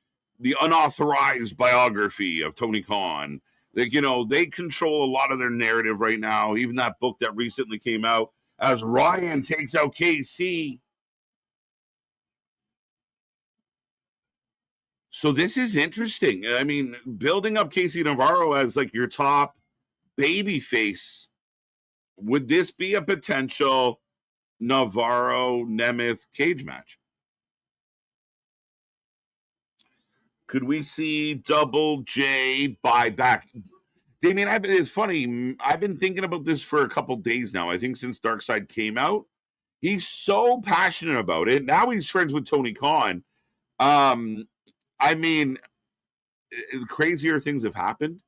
unauthorized biography of Tony Khan. Like, they control a lot of their narrative right now. Even that book that recently came out as Ryan takes out KC. So this is interesting. I mean, building up Casey Navarro as like your top baby face, would this be a potential Navarro Nemeth cage match? Could we see Double J buyback? Damien, it's funny. I've been thinking about this for a couple days now. I think since Darkseid came out, he's so passionate about it. Now he's friends with Tony Khan. I mean, crazier things have happened,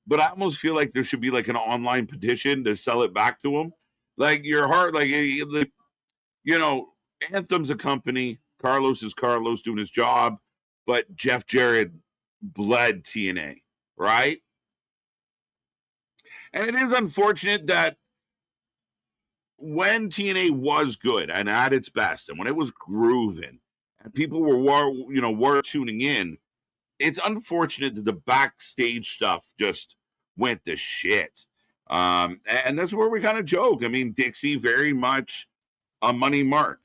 but I almost feel like there should be like an online petition to sell it back to him. Like your heart, like, Anthem's a company. Carlos is Carlos doing his job, but Jeff Jarrett bled TNA, right? And it is unfortunate that when TNA was good and at its best, and when it was grooving, and people were tuning in, it's unfortunate that the backstage stuff just went to shit. And that's where we kind of joke. I mean, Dixie, very much a money mark.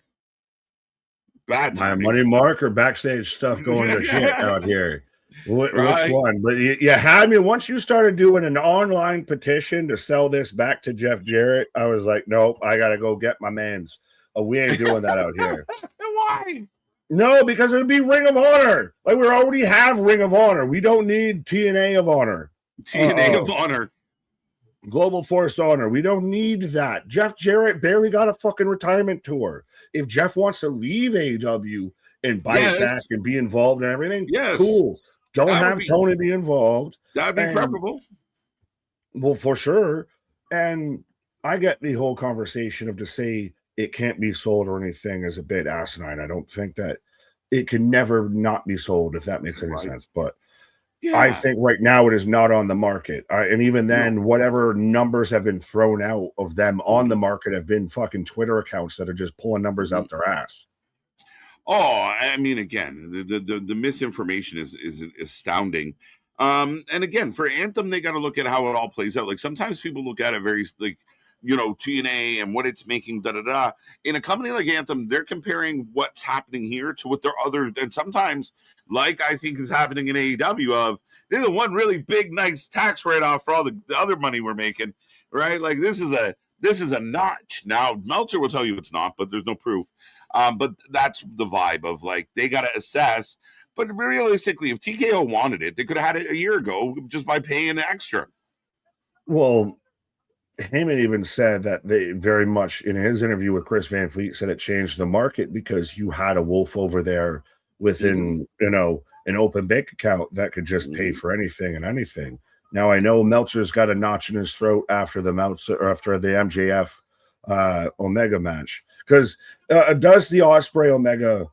Bad timing. My money mark or backstage stuff going to shit out here? Which one? But you had me once you started doing an online petition to sell this back to Jeff Jarrett. I was like, nope, I got to go get my mans. Oh, we ain't doing that out here. Why? No, because it'd be Ring of Honor. Like, we already have Ring of Honor. We don't need TNA of Honor. TNA of Honor. Global Force Honor. We don't need that. Jeff Jarrett barely got a fucking retirement tour. If Jeff wants to leave AEW and buy it back and be involved in everything, cool. Don't have Tony be involved. That'd be preferable. Well, for sure. And I get the whole conversation of to say it can't be sold or anything is a bit asinine. I don't think that it can never not be sold, if that makes any sense. But I think right now it is not on the market. And even then, whatever numbers have been thrown out of them on the market have been fucking Twitter accounts that are just pulling numbers out their ass. Oh, I mean, again, the misinformation is astounding. And again, for Anthem, they got to look at how it all plays out. Like sometimes people look at it very like, TNA and what it's making, da da da. In a company like Anthem, they're comparing what's happening here to what their other, and sometimes, like I think is happening in AEW, of they're the one really big, nice tax write off for all the other money we're making, right? Like this is a notch. Now Meltzer will tell you it's not, but there's no proof. But that's the vibe of like they got to assess. But realistically, if TKO wanted it, they could have had it a year ago just by paying extra. Well, Heyman even said that they very much in his interview with Chris Van Fleet said it changed the market because you had a wolf over there within, an open bank account that could just pay for anything and anything. Now I know Meltzer's got a notch in his throat after the MJF Omega match. Because does the Osprey Omega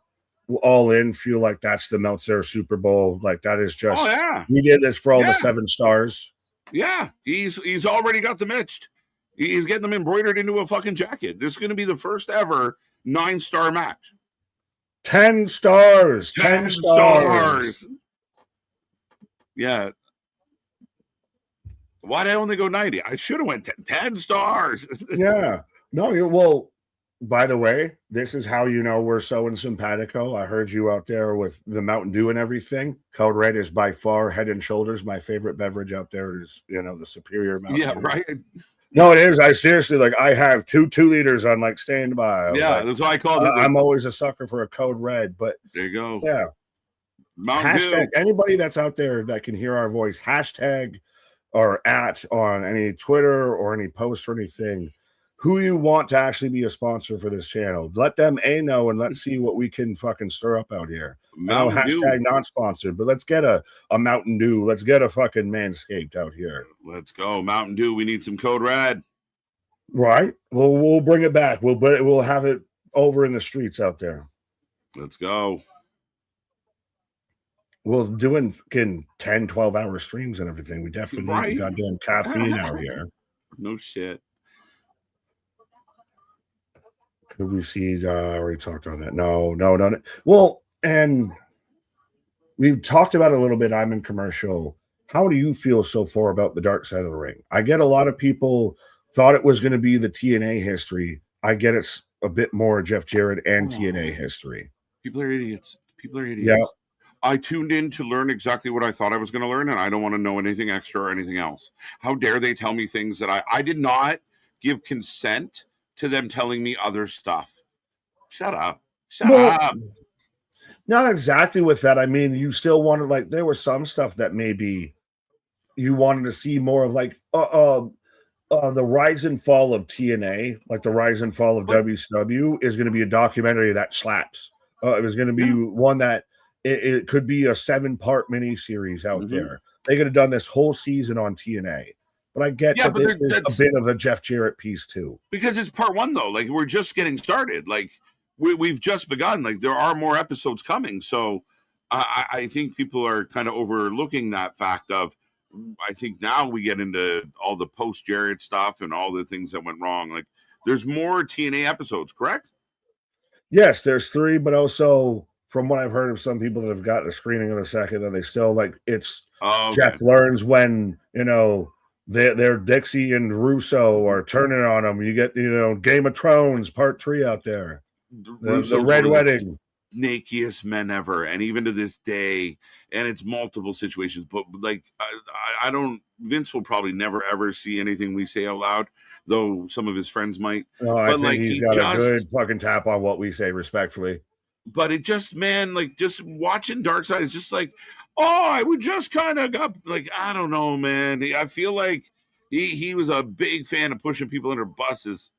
All In feel like that's the Meltzer Super Bowl? Like that is just, oh yeah, we did this for all the 7 stars. Yeah, he's already got them itched. He's getting them embroidered into a fucking jacket. This is going to be the first ever 9-star match. 10 stars. 10 stars. Yeah. Why'd I only go 90? I should have went 10 stars. Yeah. No, well, by the way, this is how you know we're so in simpatico. I heard you out there with the Mountain Dew and everything. Code Red is by far head and shoulders my favorite beverage out there. Is the superior Mountain Dew. Right. No, it is. I seriously I have 2 liters on standby. Yeah, that's why I called it. I'm always a sucker for a Code Red, but there you go. Yeah. Hashtag anybody that's out there that can hear our voice, hashtag or at on any Twitter or any post or anything, who you want to actually be a sponsor for this channel. Let them know, and let's see what we can fucking stir up out here. No hashtag not sponsored, but let's get a Mountain Dew. Let's get a fucking Manscaped out here. Let's go. Mountain Dew. We need some Code Red. Right. We'll bring it back. We'll have it over in the streets out there. Let's go. We're doing fucking 10, 12-hour streams and everything. We definitely need goddamn caffeine out here. No shit. Could we see? I already talked on that. No. Well, and we've talked about it a little bit. I'm in commercial. How do you feel so far about the dark side of the ring? I get a lot of people thought it was going to be the TNA history. I get it's a bit more Jeff Jarrett and TNA history. People are idiots. Yeah. I tuned in to learn exactly what I thought I was going to learn, and I don't want to know anything extra or anything else. How dare they tell me things that I did not give consent to them telling me other stuff. Shut up. Not exactly with that. I mean, you still wanted, there was some stuff that maybe you wanted to see more of, the rise and fall of TNA, like the rise and fall of WCW is going to be a documentary that slaps. It was going to be one that it could be a 7-part miniseries out there. They could have done this whole season on TNA. But I get that this is a bit of a Jeff Jarrett piece too. Because it's part 1 though. Like we're just getting started. Like we've just begun. Like there are more episodes coming. So I think people are kind of overlooking that fact of, I think now we get into all the post Jarrett stuff and all the things that went wrong. Like there's more TNA episodes, correct? Yes, there's 3, but also from what I've heard of some people that have gotten a screening of the second, that they still it's Jeff learns when, they're Dixie and Russo are turning on him. You get, Game of Thrones Part 3 out there. The Red Wedding. Snakiest men ever, and even to this day, and it's multiple situations. But I don't. Vince will probably never ever see anything we say out loud, though some of his friends might. No, I think he's got a good fucking tap on what we say, respectfully. But it just, man, just watching Dark Side is just I would just kind of got I don't know, man. I feel like he was a big fan of pushing people under buses.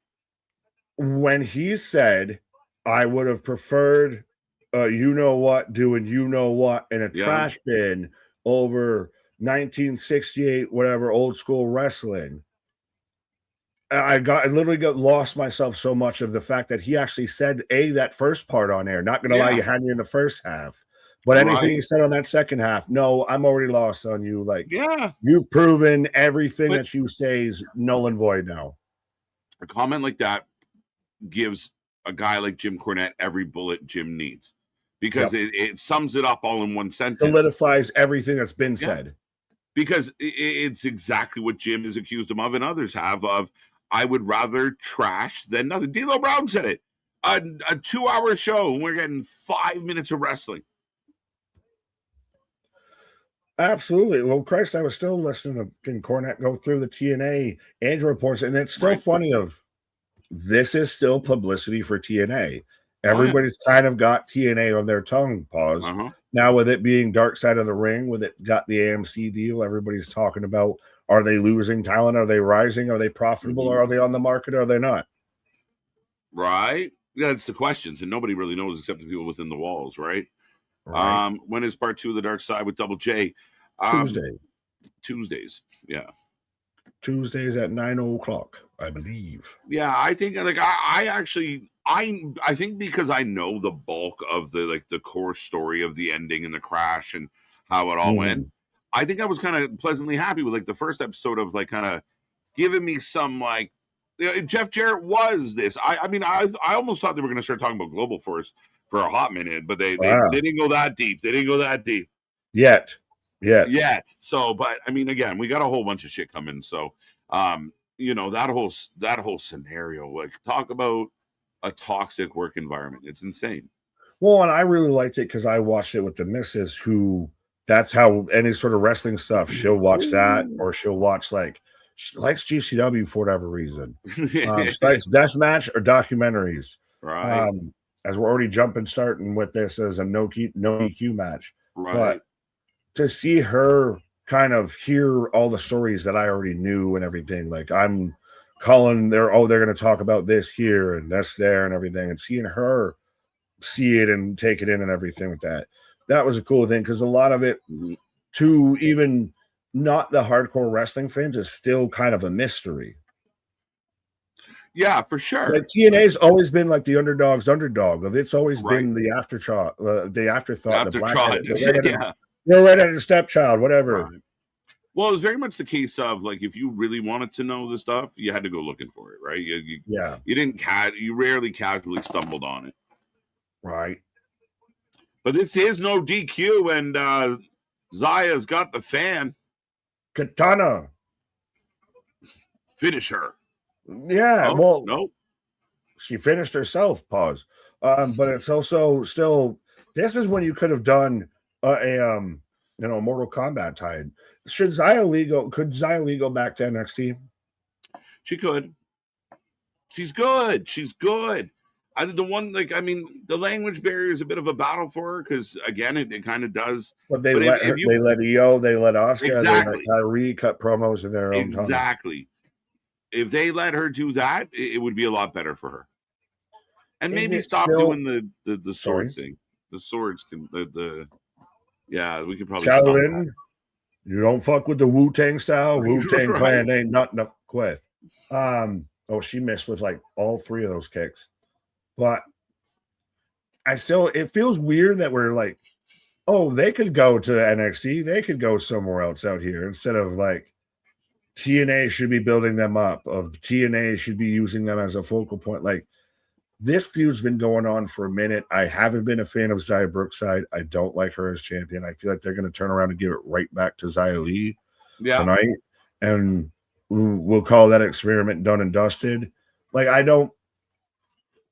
When he said, I would have preferred doing in a trash bin over 1968 whatever old school wrestling, I literally got lost myself so much of the fact that he actually said that first part on air. Not gonna lie, you had me in the first half, but anything he said on that second half, no, I'm already lost on you. You've proven everything that you say is null and void now. A comment like that gives a guy like Jim Cornette every bullet Jim needs. because it sums it up all in one sentence. Solidifies everything that's been said. Because it's exactly what Jim is accused him of and others have of, I would rather trash than nothing. D'Lo Brown said it. A 2-hour show, and we're getting 5 minutes of wrestling. Absolutely. Well, Christ, I was still listening to King Cornette go through the TNA Andrew reports, and it's still funny of this is still publicity for TNA. Everybody's kind of got TNA on their tongue, pause. Now, with it being Dark Side of the Ring, with it got the AMC deal, everybody's talking about, are they losing talent? Are they rising? Are they profitable? Or are they on the market? Or are they not? Right. Yeah, it's the questions, and nobody really knows except the people within the walls, right? When is part 2 of the Dark Side with Double J? Tuesdays. Yeah. Tuesdays at 9:00, I believe. Yeah, I think like I think because I know the bulk of the core story of the ending and the crash and how it all went, I think I was kind of pleasantly happy with like the first episode of like kind of giving me some like Jeff Jarrett was this. I mean I almost thought they were going to start talking about Global Force for a hot minute, but they didn't go that deep. They didn't go that deep yet. So, but I mean, again, we got a whole bunch of shit coming. So, that whole scenario, like talk about a toxic work environment. It's insane. Well, and I really liked it because I watched it with the missus, who that's how any sort of wrestling stuff, she'll watch that, or she'll watch she likes GCW for whatever reason. She likes deathmatch or documentaries. Right. As we're already starting with this as a no EQ match. Right. But to see her kind of hear all the stories that I already knew and everything, like I'm calling they're going to talk about this here and this there and everything, and seeing her see it and take it in and everything with that was a cool thing, because a lot of it to even not the hardcore wrestling fans is still kind of a mystery. Yeah, for sure. Like TNA's always been like the underdog's underdog. It's always been the afterthought, the black you're redheaded stepchild, whatever. Right. Well, it was very much the case of like if you really wanted to know the stuff, you had to go looking for it, right? You rarely casually stumbled on it, right? But this is no DQ, and Zaya's got the fan. Katana, finish her. Yeah, no, she finished herself. Pause. But it's also still. This is when you could have done a Mortal Kombat tie-in. Could Xia Li go back to NXT? She could. She's good. The language barrier is a bit of a battle for her because again, it kind of does. But they let Io, they let Asuka, they let Kyrie cut promos in their own time. Exactly. If they let her do that, it would be a lot better for her. And maybe stop doing the sword thing. The swords can we could probably Shaolin, you don't fuck with the Wu-Tang style. Wu-Tang Clan ain't nothing to quit. She missed with like all 3 of those kicks. But it feels weird that we're like, they could go to NXT. They could go somewhere else out here instead of like TNA should be building them up. TNA should be using them as a focal point. Like this feud's been going on for a minute. I haven't been a fan of Xia Brookside. I don't like her as champion. I feel like they're going to turn around and give it right back to Xia Li tonight. And we'll call that experiment done and dusted. Like, I don't,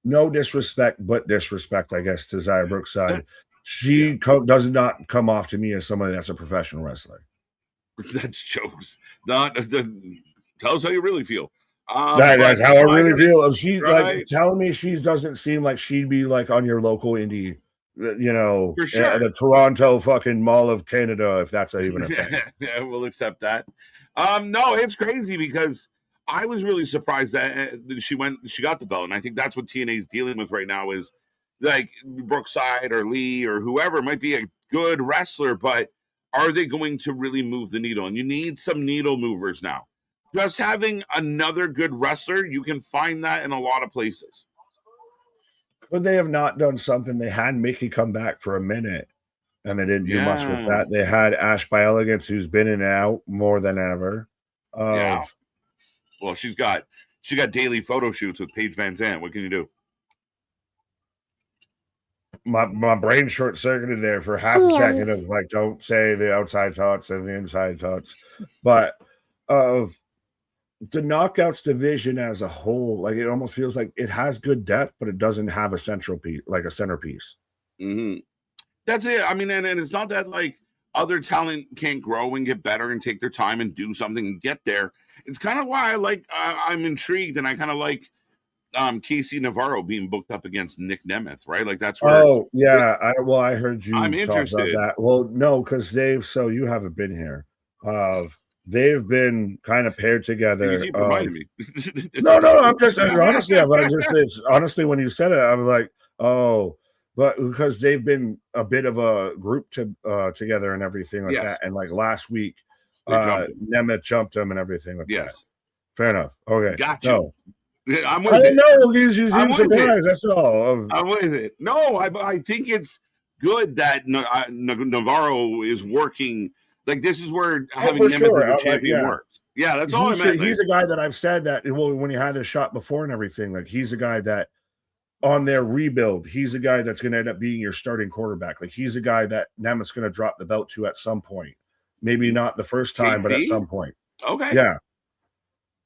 no disrespect, but disrespect, I guess, to Xia Brookside. She does not come off to me as somebody that's a professional wrestler. That's jokes. Tell us how you really feel. That's how I really feel. She like telling me she doesn't seem like she'd be like on your local indie, for sure. The Toronto fucking Mall of Canada, if that's even a thing. Yeah, we'll accept that. No, it's crazy because I was really surprised that she got the belt, and I think that's what TNA is dealing with right now is like Brookside or Lee or whoever might be a good wrestler, but are they going to really move the needle? And you need some needle movers now. Just having another good wrestler, you can find that in a lot of places. But they have not done something. They had Mickey come back for a minute, and they didn't do much with that. They had Ash by Elegance, who's been in and out more than ever. Well, she got daily photo shoots with Paige Van Zandt. What can you do? my brain short circuited there for half a second of like, don't say the outside thoughts and the inside thoughts, but of the knockouts division as a whole, like it almost feels like it has good depth, but it doesn't have a central piece, like a centerpiece. Mm-hmm. That's it. I mean, and it's not that like other talent can't grow and get better and take their time and do something and get there. It's kind of why I like I'm intrigued and I kind of like Casey Navarro being booked up against Nick Nemeth, right? Like that's where I heard you I'm talk about interested. that. Well, no, because so you haven't been here. They've been kind of paired together. You keep reminding me. No, I'm just honestly when you said it, I was like, oh, but because they've been a bit of a group together and everything like that. And like last week, Nemeth jumped him and everything like that. Fair enough. Okay. Got you. No. I'm with it. No, you seem surprised. That's all. I'm with it. No, I think it's good that Navarro is working. Like this is where having Nemeth as a champion works. Yeah, that's all I meant. He's a guy that I've said that when he had his shot before and everything. Like he's a guy that on their rebuild, he's a guy that's going to end up being your starting quarterback. Like he's a guy that Nemeth's going to drop the belt to at some point. Maybe not the first time, but at some point. Okay. Yeah.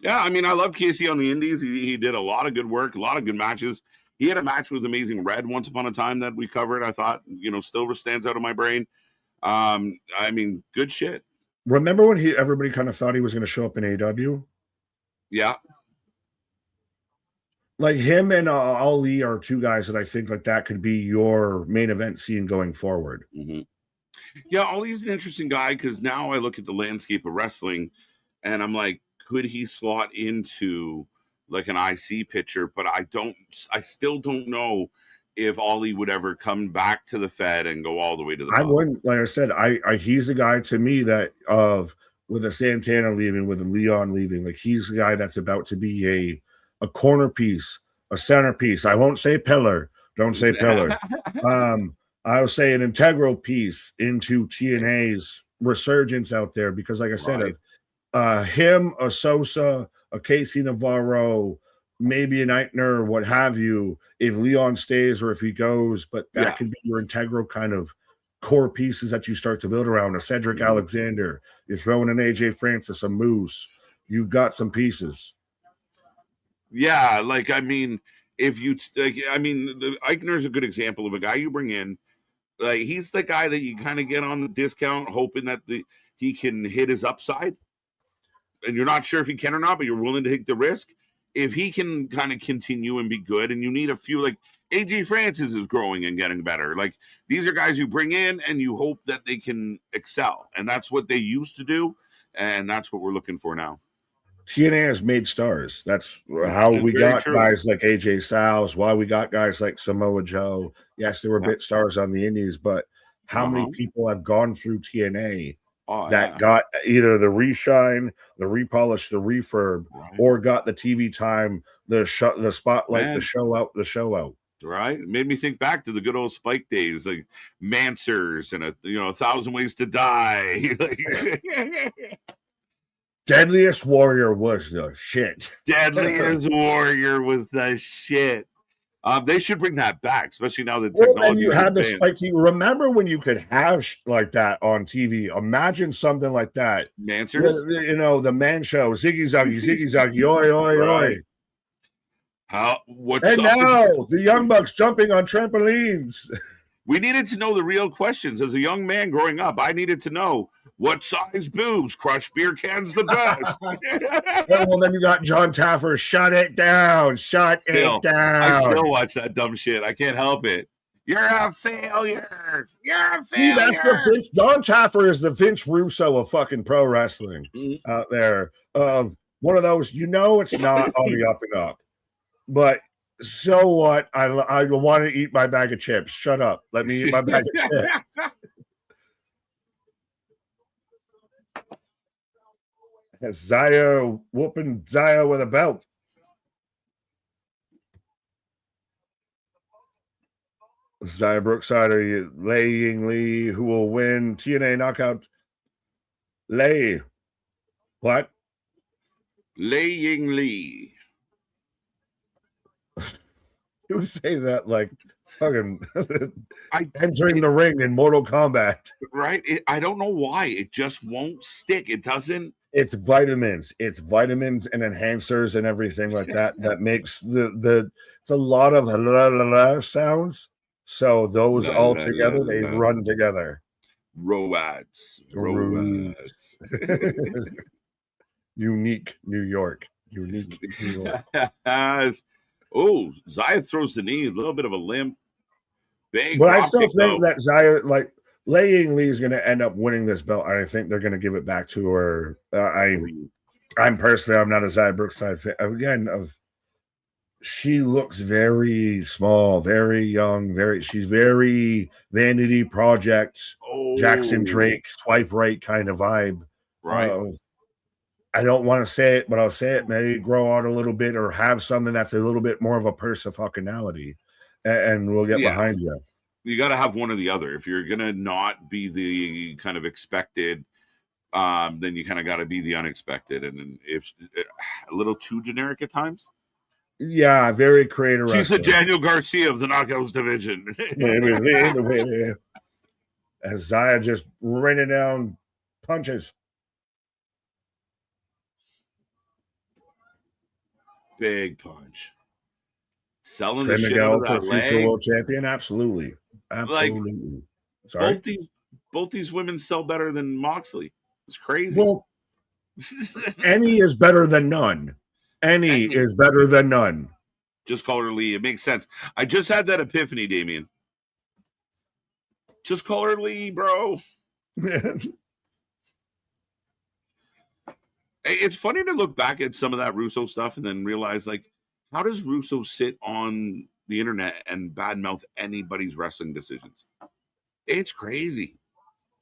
Yeah, I mean, I love Casey on the Indies. He did a lot of good work, a lot of good matches. He had a match with Amazing Red once upon a time that we covered. I thought, still stands out of my brain. I mean, good shit. Remember when everybody kind of thought he was going to show up in AEW? Yeah. Like him and Ali are two guys that I think like that could be your main event scene going forward. Mm-hmm. Yeah, Ali's an interesting guy because now I look at the landscape of wrestling and I'm like, could he slot into like an IC pitcher? But I still don't know if Ali would ever come back to the Fed and go all the way to the I wouldn't, like I said, he's a guy to me that with a Santana leaving, with a Leon leaving, like he's the guy that's about to be a corner piece, a centerpiece. I won't say pillar. Don't say pillar. I'll say an integral piece into TNA's resurgence out there because, like I said, him, a Sosa, a Casey Navarro, maybe an Eichner, what have you, if Leon stays or if he goes, but that can be your integral kind of core pieces that you start to build around. A Cedric Alexander, you're throwing an AJ Francis, a Moose, you've got some pieces. Yeah, like I mean, if you Eichner is a good example of a guy you bring in. Like he's the guy that you kind of get on the discount, hoping that he can hit his upside, and you're not sure if he can or not, but you're willing to take the risk. If he can kind of continue and be good, and you need a few, like AJ Francis is growing and getting better. Like these are guys you bring in, and you hope that they can excel, and that's what they used to do, and that's what we're looking for now. TNA has made stars. That's how we got guys like AJ Styles, why we got guys like Samoa Joe. Yes, there were bit stars on the indies, but how many people have gone through TNA that got either the reshine, the repolish, the refurb, or got the TV time, the spotlight, the show out. Right. It made me think back to the good old Spike days, like Mansers and 1,000 Ways to Die. Deadliest Warrior was the shit. Deadliest Warrior was the shit. They should bring that back, especially now that technology. You had the Spike TV. Remember when you could have like that on TV? Imagine something like that. Mansers? The Man Show, Ziggy Zaggy, oi, oi, oi. And now the Young Bucks jumping on trampolines. We needed to know the real questions. As a young man growing up, I needed to know what size boobs crush beer cans the best. Well, then you got John Taffer. Shut it down. Shut it down. I still watch that dumb shit. I can't help it. You're a failure. You're a failure. That's the Vince. John Taffer is the Vince Russo of fucking pro wrestling out there. One of those, it's not on the up and up. But so what? I want to eat my bag of chips. Shut up. Let me eat my bag of chips. Zaya whooping Zaya with a belt. Zaya Brookside, are you laying Lee? Who will win TNA knockout? Lay. What? Laying Lee. You say that like fucking I entering the ring in Mortal Kombat. right. I don't know why it just won't stick. It doesn't. It's vitamins and enhancers and everything like that that makes the it's a lot of la, la, la sounds. So those La, all la, la, together, they la. run together. Roads. Roots. Unique New York. Unique New York. Yes. Oh, Zaya throws the knee, a little bit of a limp. Big But I drop still kick, think though. that Zaya, like Lei Ying Lee, is going to end up winning this belt. I think they're going to give it back to her. I'm personally, I'm not a Zaya Brookside fan. Again, she looks very small, very young, she's very Vanity Project, Jackson Oh, Drake, swipe right kind of vibe. right. I don't want to say it, but I'll say it. Maybe grow out a little bit or have something that's a little bit more of a personality, and we'll get Yeah. behind you. You got to have one or the other. If you're going to not be the kind of expected, then you kind of got to be the unexpected. And if a little too generic at times. Yeah, very creative. She's the Daniel Garcia of the Knockouts division. As Zaya just raining down punches. Big punch. Selling Trey the shit out Miguel of for that future leg. world champion. Absolutely. Like, Sorry. Both these women sell better than Moxley. It's crazy. Well, any is better than none. Any is better than none. Just call her Lee. It makes sense. I just had that epiphany, Damien. Just call her Lee, bro. It's funny to look back at some of that Russo stuff and then realize, like, how does Russo sit on the internet and badmouth anybody's wrestling decisions? It's crazy.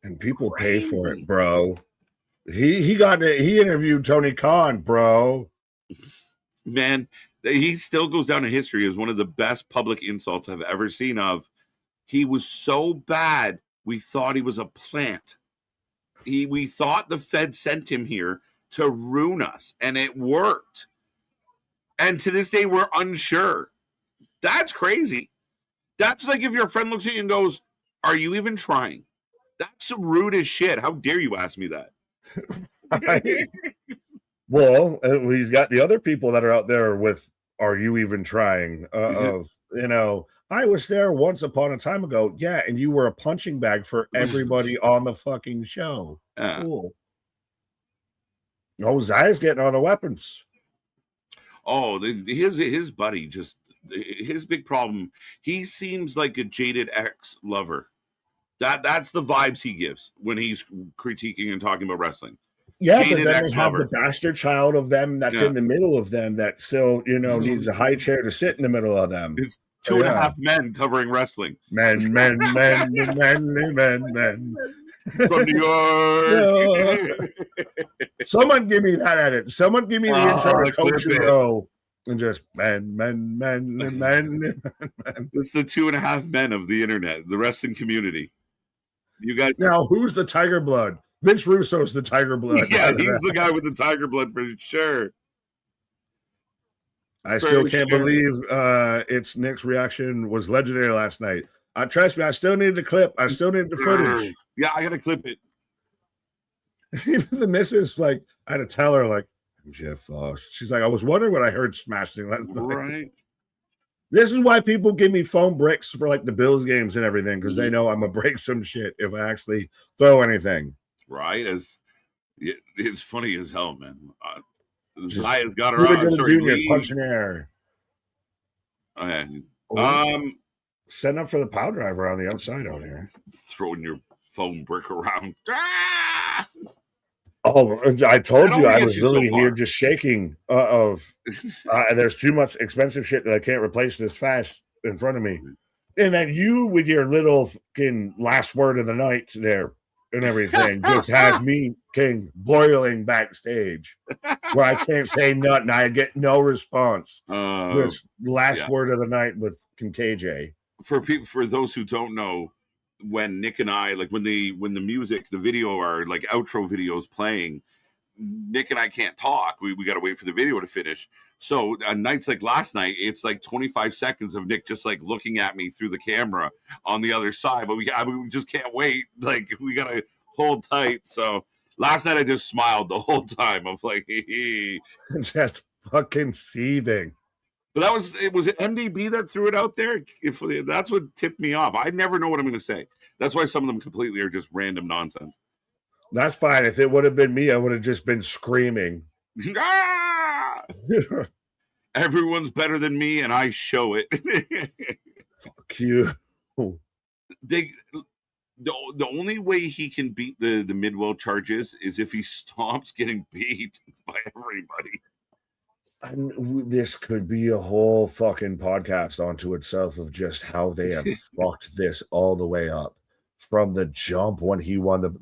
And people pay for it, bro. He interviewed Tony Khan, bro. Man, he still goes down in history as one of the best public insults I've ever seen of. He was so bad, we thought he was a plant. We thought the Fed sent him here to ruin us, and it worked. And to this day, we're unsure. That's crazy. That's like if your friend looks at you and goes, "Are you even trying?" That's rude as shit. How dare you ask me that? Well, he's got the other people that are out there with, "Are you even trying?" I was there once upon a time ago. Yeah, and you were a punching bag for everybody on the fucking show. Cool. Oh, Zaya's getting all the weapons. Oh, his buddy just his big problem. He seems like a jaded ex-lover. That's the vibes he gives when he's critiquing and talking about wrestling. Yeah, jaded but then they have the bastard child of them that's in the middle of them that still, needs a high chair to sit in the middle of them. It's 2.5 men covering wrestling. Men. From New York. Someone give me that edit. Someone give me the intro to Coach and Row. And just men. It's the 2.5 men of the internet, the wrestling community. You guys. Now, who's the Tiger Blood? Vince Russo's the Tiger Blood. Yeah, he's the guy with the Tiger Blood for sure. I still can't believe it's Nick's reaction was legendary last night. Trust me, I still need the clip. I still need the footage. Yeah, I gotta clip it. Even the missus, like, I had to tell her, like, Jeff lost. She's like, I was wondering what I heard smashing last night. Right. This is why people give me phone bricks for like the Bills games and everything, because they know I'm gonna break some shit if I actually throw anything. Right. It's funny as hell, man. Zaya's got her on. Punching air. Okay. Setting up for the power driver on the outside out here. Throwing your phone brick around. Ah! Oh, I told you I was literally here just shaking there's too much expensive shit that I can't replace this fast in front of me. And then you with your little fucking last word of the night there and everything just has me boiling backstage where I can't say nothing. I get no response. This last word of the night with KJ. For those who don't know, when Nick and I, like when the music, the video, are like outro videos playing, Nick and I can't talk. We got to wait for the video to finish. So on nights like last night, it's like 25 seconds of Nick just like looking at me through the camera on the other side. But we just can't wait. Like we got to hold tight. So last night I just smiled the whole time. I'm like, hey. Just fucking seething. But it was MDB that threw it out there. If that's what tipped me off. I never know what I'm going to say. That's why some of them completely are just random nonsense. That's fine. If it would have been me, I would have just been screaming. Ah! Everyone's better than me, and I show it. Fuck you. The only way he can beat the Midwell charges is if he stops getting beat by everybody. This could be a whole fucking podcast onto itself of just how they have fucked this all the way up from the jump when he won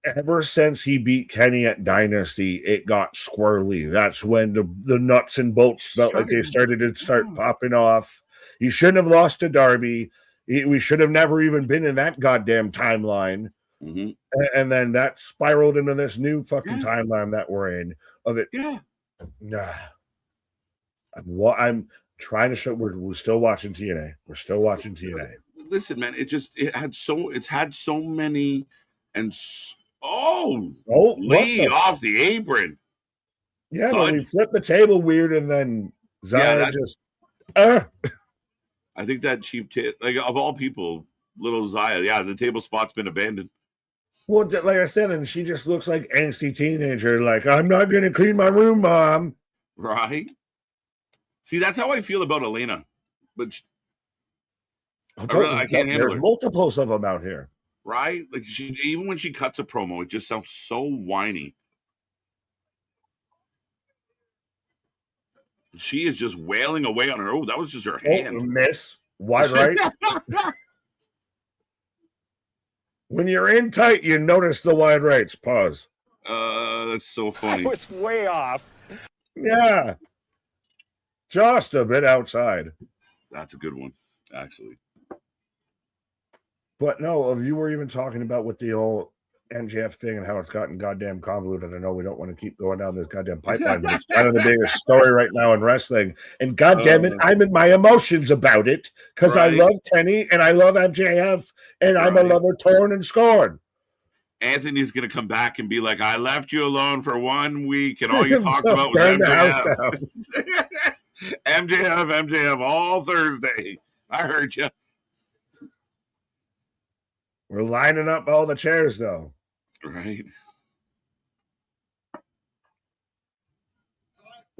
ever since he beat Kenny at Dynasty, it got squirrely. That's when the nuts and bolts felt like they started to popping off. He shouldn't have lost to Darby. We should have never even been in that goddamn timeline. Mm-hmm. And then that spiraled into this new fucking timeline that we're in of it. Yeah. Nah. I'm trying to show we're still watching TNA. We're still watching TNA. Listen, man, it's had so many and Lee off the apron. Yeah, but we flipped the table weird and then Zaya I think that cheap like of all people, little Zaya, the table spot's been abandoned. Well, like I said, and she just looks like angsty teenager. Like, I'm not going to clean my room, Mom. Right. See, that's how I feel about Elena. But I can't handle There's multiples of them out here. Right? Like even when she cuts a promo, it just sounds so whiny. She is just wailing away on her. Oh, that was just her hand. Miss. Wide right. When you're in tight, you notice the wide rights. Pause. That's so funny. I was way off. Yeah. Just a bit outside. That's a good one, actually. But no, you were even talking about with the old MJF thing and how it's gotten goddamn convoluted. I know we don't want to keep going down this goddamn pipeline, but it's kind of the biggest story right now in wrestling. And goddamn it, I'm in my emotions about it because I love Kenny and I love MJF and I'm a lover torn and scorned. Anthony's going to come back and be like, I left you alone for 1 week and all you talked about was MJF. MJF all Thursday. I heard you. We're lining up all the chairs, though. Right.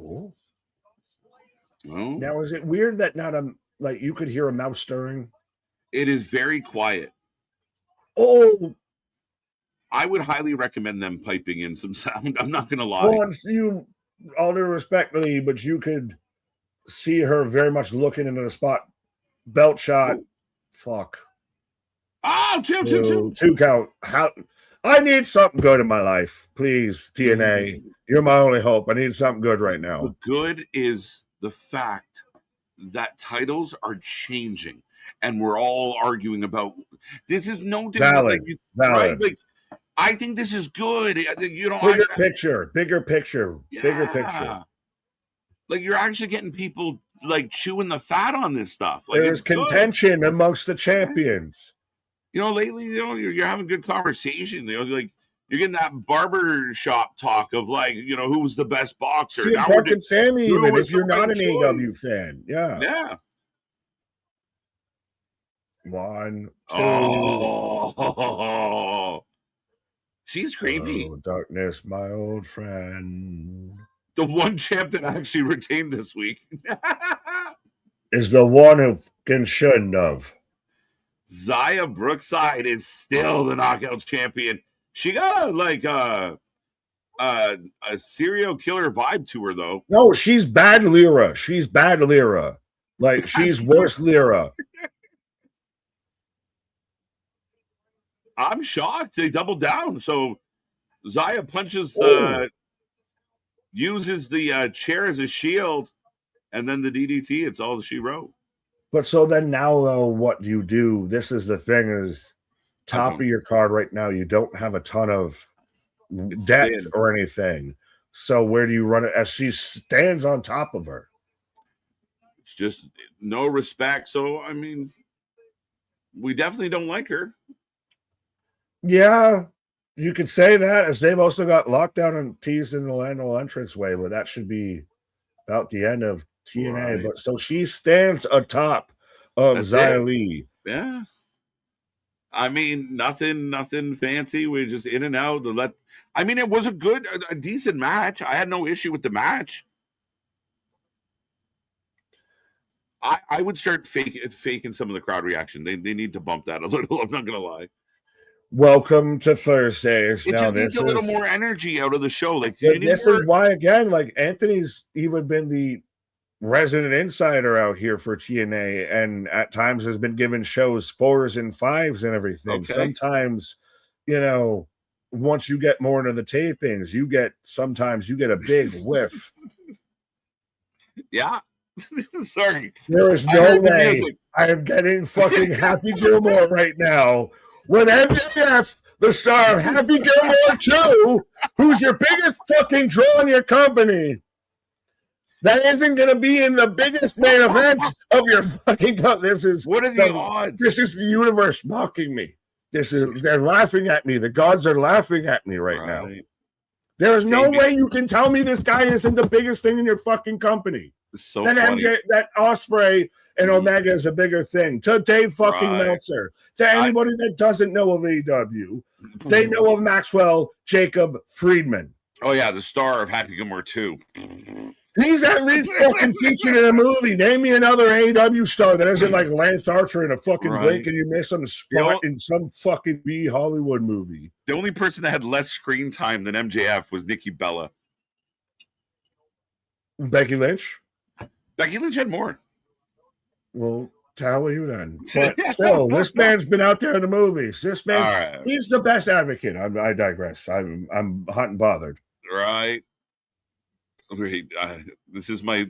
Oh. Oh. Now, is it weird that like you could hear a mouse stirring? It is very quiet. Oh. I would highly recommend them piping in some sound. I'm not going to lie. Well, you, all due respectfully, but you could see her very much looking into the spot. Belt shot. Oh. Fuck. Oh, two count. How? I need something good in my life. Please, TNA. You're my only hope. I need something good right now. The good is the fact that titles are changing. And we're all arguing about this is no different. Valid. Right? Like, I think this is good. You know, bigger picture. Like you're actually getting people like chewing the fat on this stuff. Like there's contention amongst the champions. You know, lately, you know, you're having good conversation. You know, like you're getting that barber shop talk of like, you know, who's the best boxer. See, fucking Sammy, even if you're not an AEW fan, yeah. 1, 2. Oh, she's creepy. Oh, darkness, my old friend. The one champ that actually retained this week is the one who shouldn't have. Zaya Brookside is still the Knockouts champion. She got a serial killer vibe to her, though. No, she's bad Lyra. Like, she's worse Lyra. I'm shocked. They doubled down. So Zaya punches uses the chair as a shield, and then the DDT. It's all she wrote. But so then now, though, what do you do? This is the thing: is top of your card right now. You don't have a ton of depth thin. or anything. So where do you run it as she stands on top of her? It's just no respect. So I mean, we definitely don't like her. Yeah, you could say that, as they've also got locked down and teased in the Lando entranceway, but that should be about the end of TNA. Right. But so she stands atop of That's Xia it. Li. Yeah. I mean, nothing fancy. We're just in and out. I mean, it was a decent match. I had no issue with the match. I would start faking some of the crowd reaction. They need to bump that a little. I'm not gonna lie. Welcome to Thursdays. It Now just needs a little more energy out of the show. Like, do you need this more? is why, again, like Anthony's even been the resident insider out here for TNA, and at times has been given shows 4s and 5s and everything. Okay. Sometimes, once you get more into the tapings, sometimes you get a big whiff. Yeah. Sorry. There is no way I am getting fucking Happy Gilmore right now. When MJF, the star of Happy Gilmore 2, who's your biggest fucking draw in your company, that isn't going to be in the biggest main event of your fucking company. What are the odds? This is the universe mocking me. They're laughing at me. The gods are laughing at me right now. There is no way you can tell me this guy isn't the biggest thing in your fucking company. So that funny. That Ospreay and Omega is a bigger thing. To Dave fucking Meltzer. To anybody that doesn't know of AEW, they know of Maxwell Jacob Friedman. Oh yeah, the star of Happy Gilmore 2. He's at least fucking featured in a movie. Name me another AEW star that isn't like Lance Archer in a fucking Blink and you miss on the spot in some fucking B Hollywood movie. The only person that had less screen time than MJF was Nikki Bella. Becky Lynch? Becky Lynch had more. Well, tell you then. But still, this man's been out there in the movies. This man, he's the best advocate. I digress. I'm hot and bothered. Right. Wait, this is my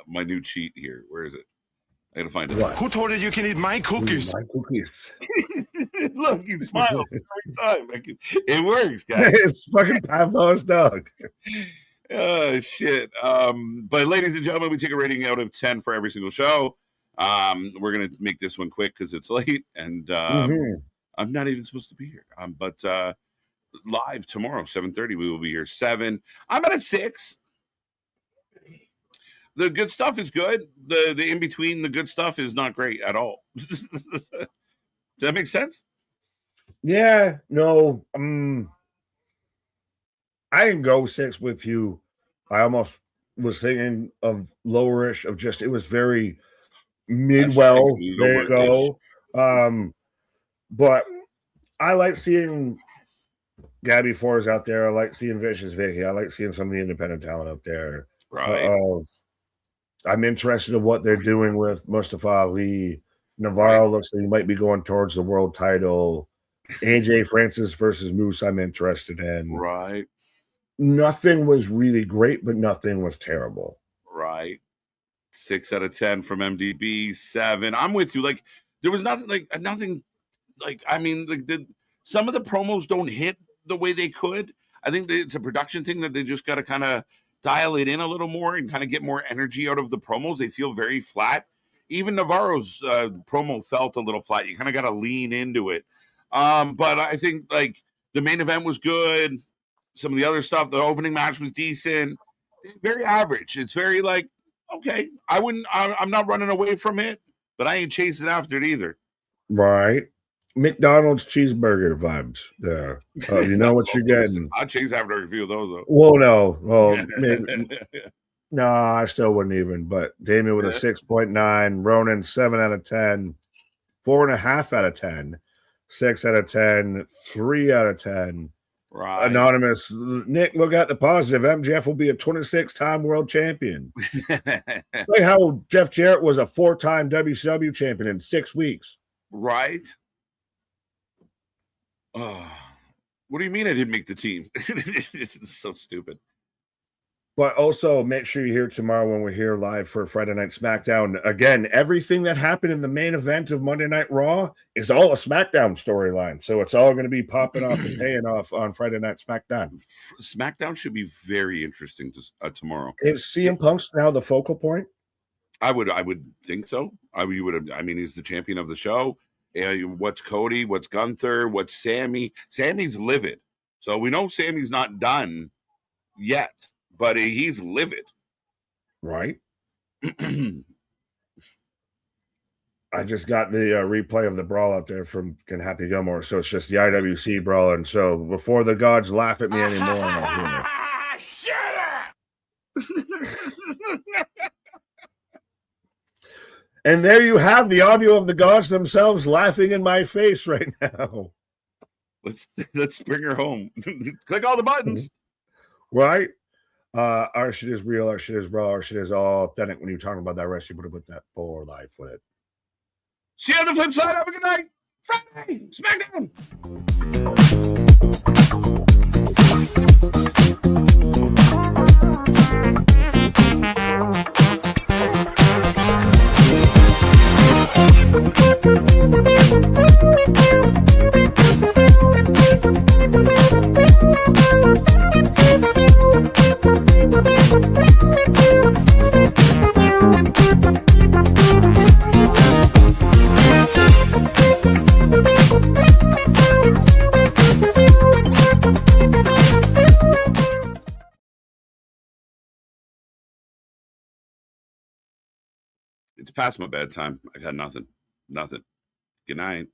my new cheat here. Where is it? I gotta find it. What? Who told you you can eat my cookies? My cookies. Look, he smiled every time. It works, guys. It's fucking Pavlov's dog. Oh shit. But ladies and gentlemen, we take a rating out of 10 for every single show. We're gonna make this one quick because it's late and I'm not even supposed to be here. But live tomorrow, 7:30, we will be here. 7. I'm at a 6. The good stuff is good. The in between the good stuff is not great at all. Does that make sense? Yeah, no. I can go 6 with you. I almost was thinking of lowerish of just, it was very mid-well. There you go. But I like seeing Gabby Forrest out there. I like seeing Vicious Vicky. I like seeing some of the independent talent out there. Right. I'm interested in what they're doing with Mustafa Ali. Navarro looks like he might be going towards the world title. AJ Francis versus Moose, I'm interested in. Right. Nothing was really great, but nothing was terrible. Right. 6 out of 10 from MDB. 7. I'm with you. Like, there was nothing I mean, some of the promos don't hit the way they could. I think it's a production thing that they just got to kind of dial it in a little more and kind of get more energy out of the promos. They feel very flat. Even Navarro's promo felt a little flat. You kind of got to lean into it. But I think like the main event was good. Some of the other stuff, the opening match was decent. Very average. It's very like, okay, I'm not running away from it, but I ain't chasing after it either. Right. McDonald's cheeseburger vibes there. You know what you're getting. I'll chase after a few of those though. Well, no. Well, no, I still wouldn't even. But Damien with a 6.9, Ronan 7 out of 10, 4.5 out of 10, 6 out of 10, 3 out of 10. Right. Anonymous Nick, look at the positive. MJF will be a 26-time world champion. Like how Jeff Jarrett was a 4-time WCW champion in 6 weeks. Right. What do you mean I didn't make the team? It's so stupid. But also make sure you're here tomorrow when we're here live for Friday Night SmackDown. Again, everything that happened in the main event of Monday Night Raw is all a SmackDown storyline. So it's all going to be popping off and paying off on Friday Night SmackDown. SmackDown should be very interesting tomorrow. Is CM Punk's now the focal point? I would think so. I mean, he's the champion of the show. What's Cody? What's Gunther? What's Sammy? Sammy's livid. So we know Sammy's not done yet, but he's livid. Right. I just got the replay of the brawl out there from Happy Gilmore. So it's just the IWC brawl. And so before the gods laugh at me anymore. Shut up! And there you have the audio of the gods themselves laughing in my face right now. Let's bring her home. Click all the buttons. Right? Our shit is real, our shit is raw, our shit is all authentic. When you're talking about that rest, you put that for life with it. See you on the flip side. Have a good night. Friday, SmackDown. It's past my bedtime. I got nothing. Good night.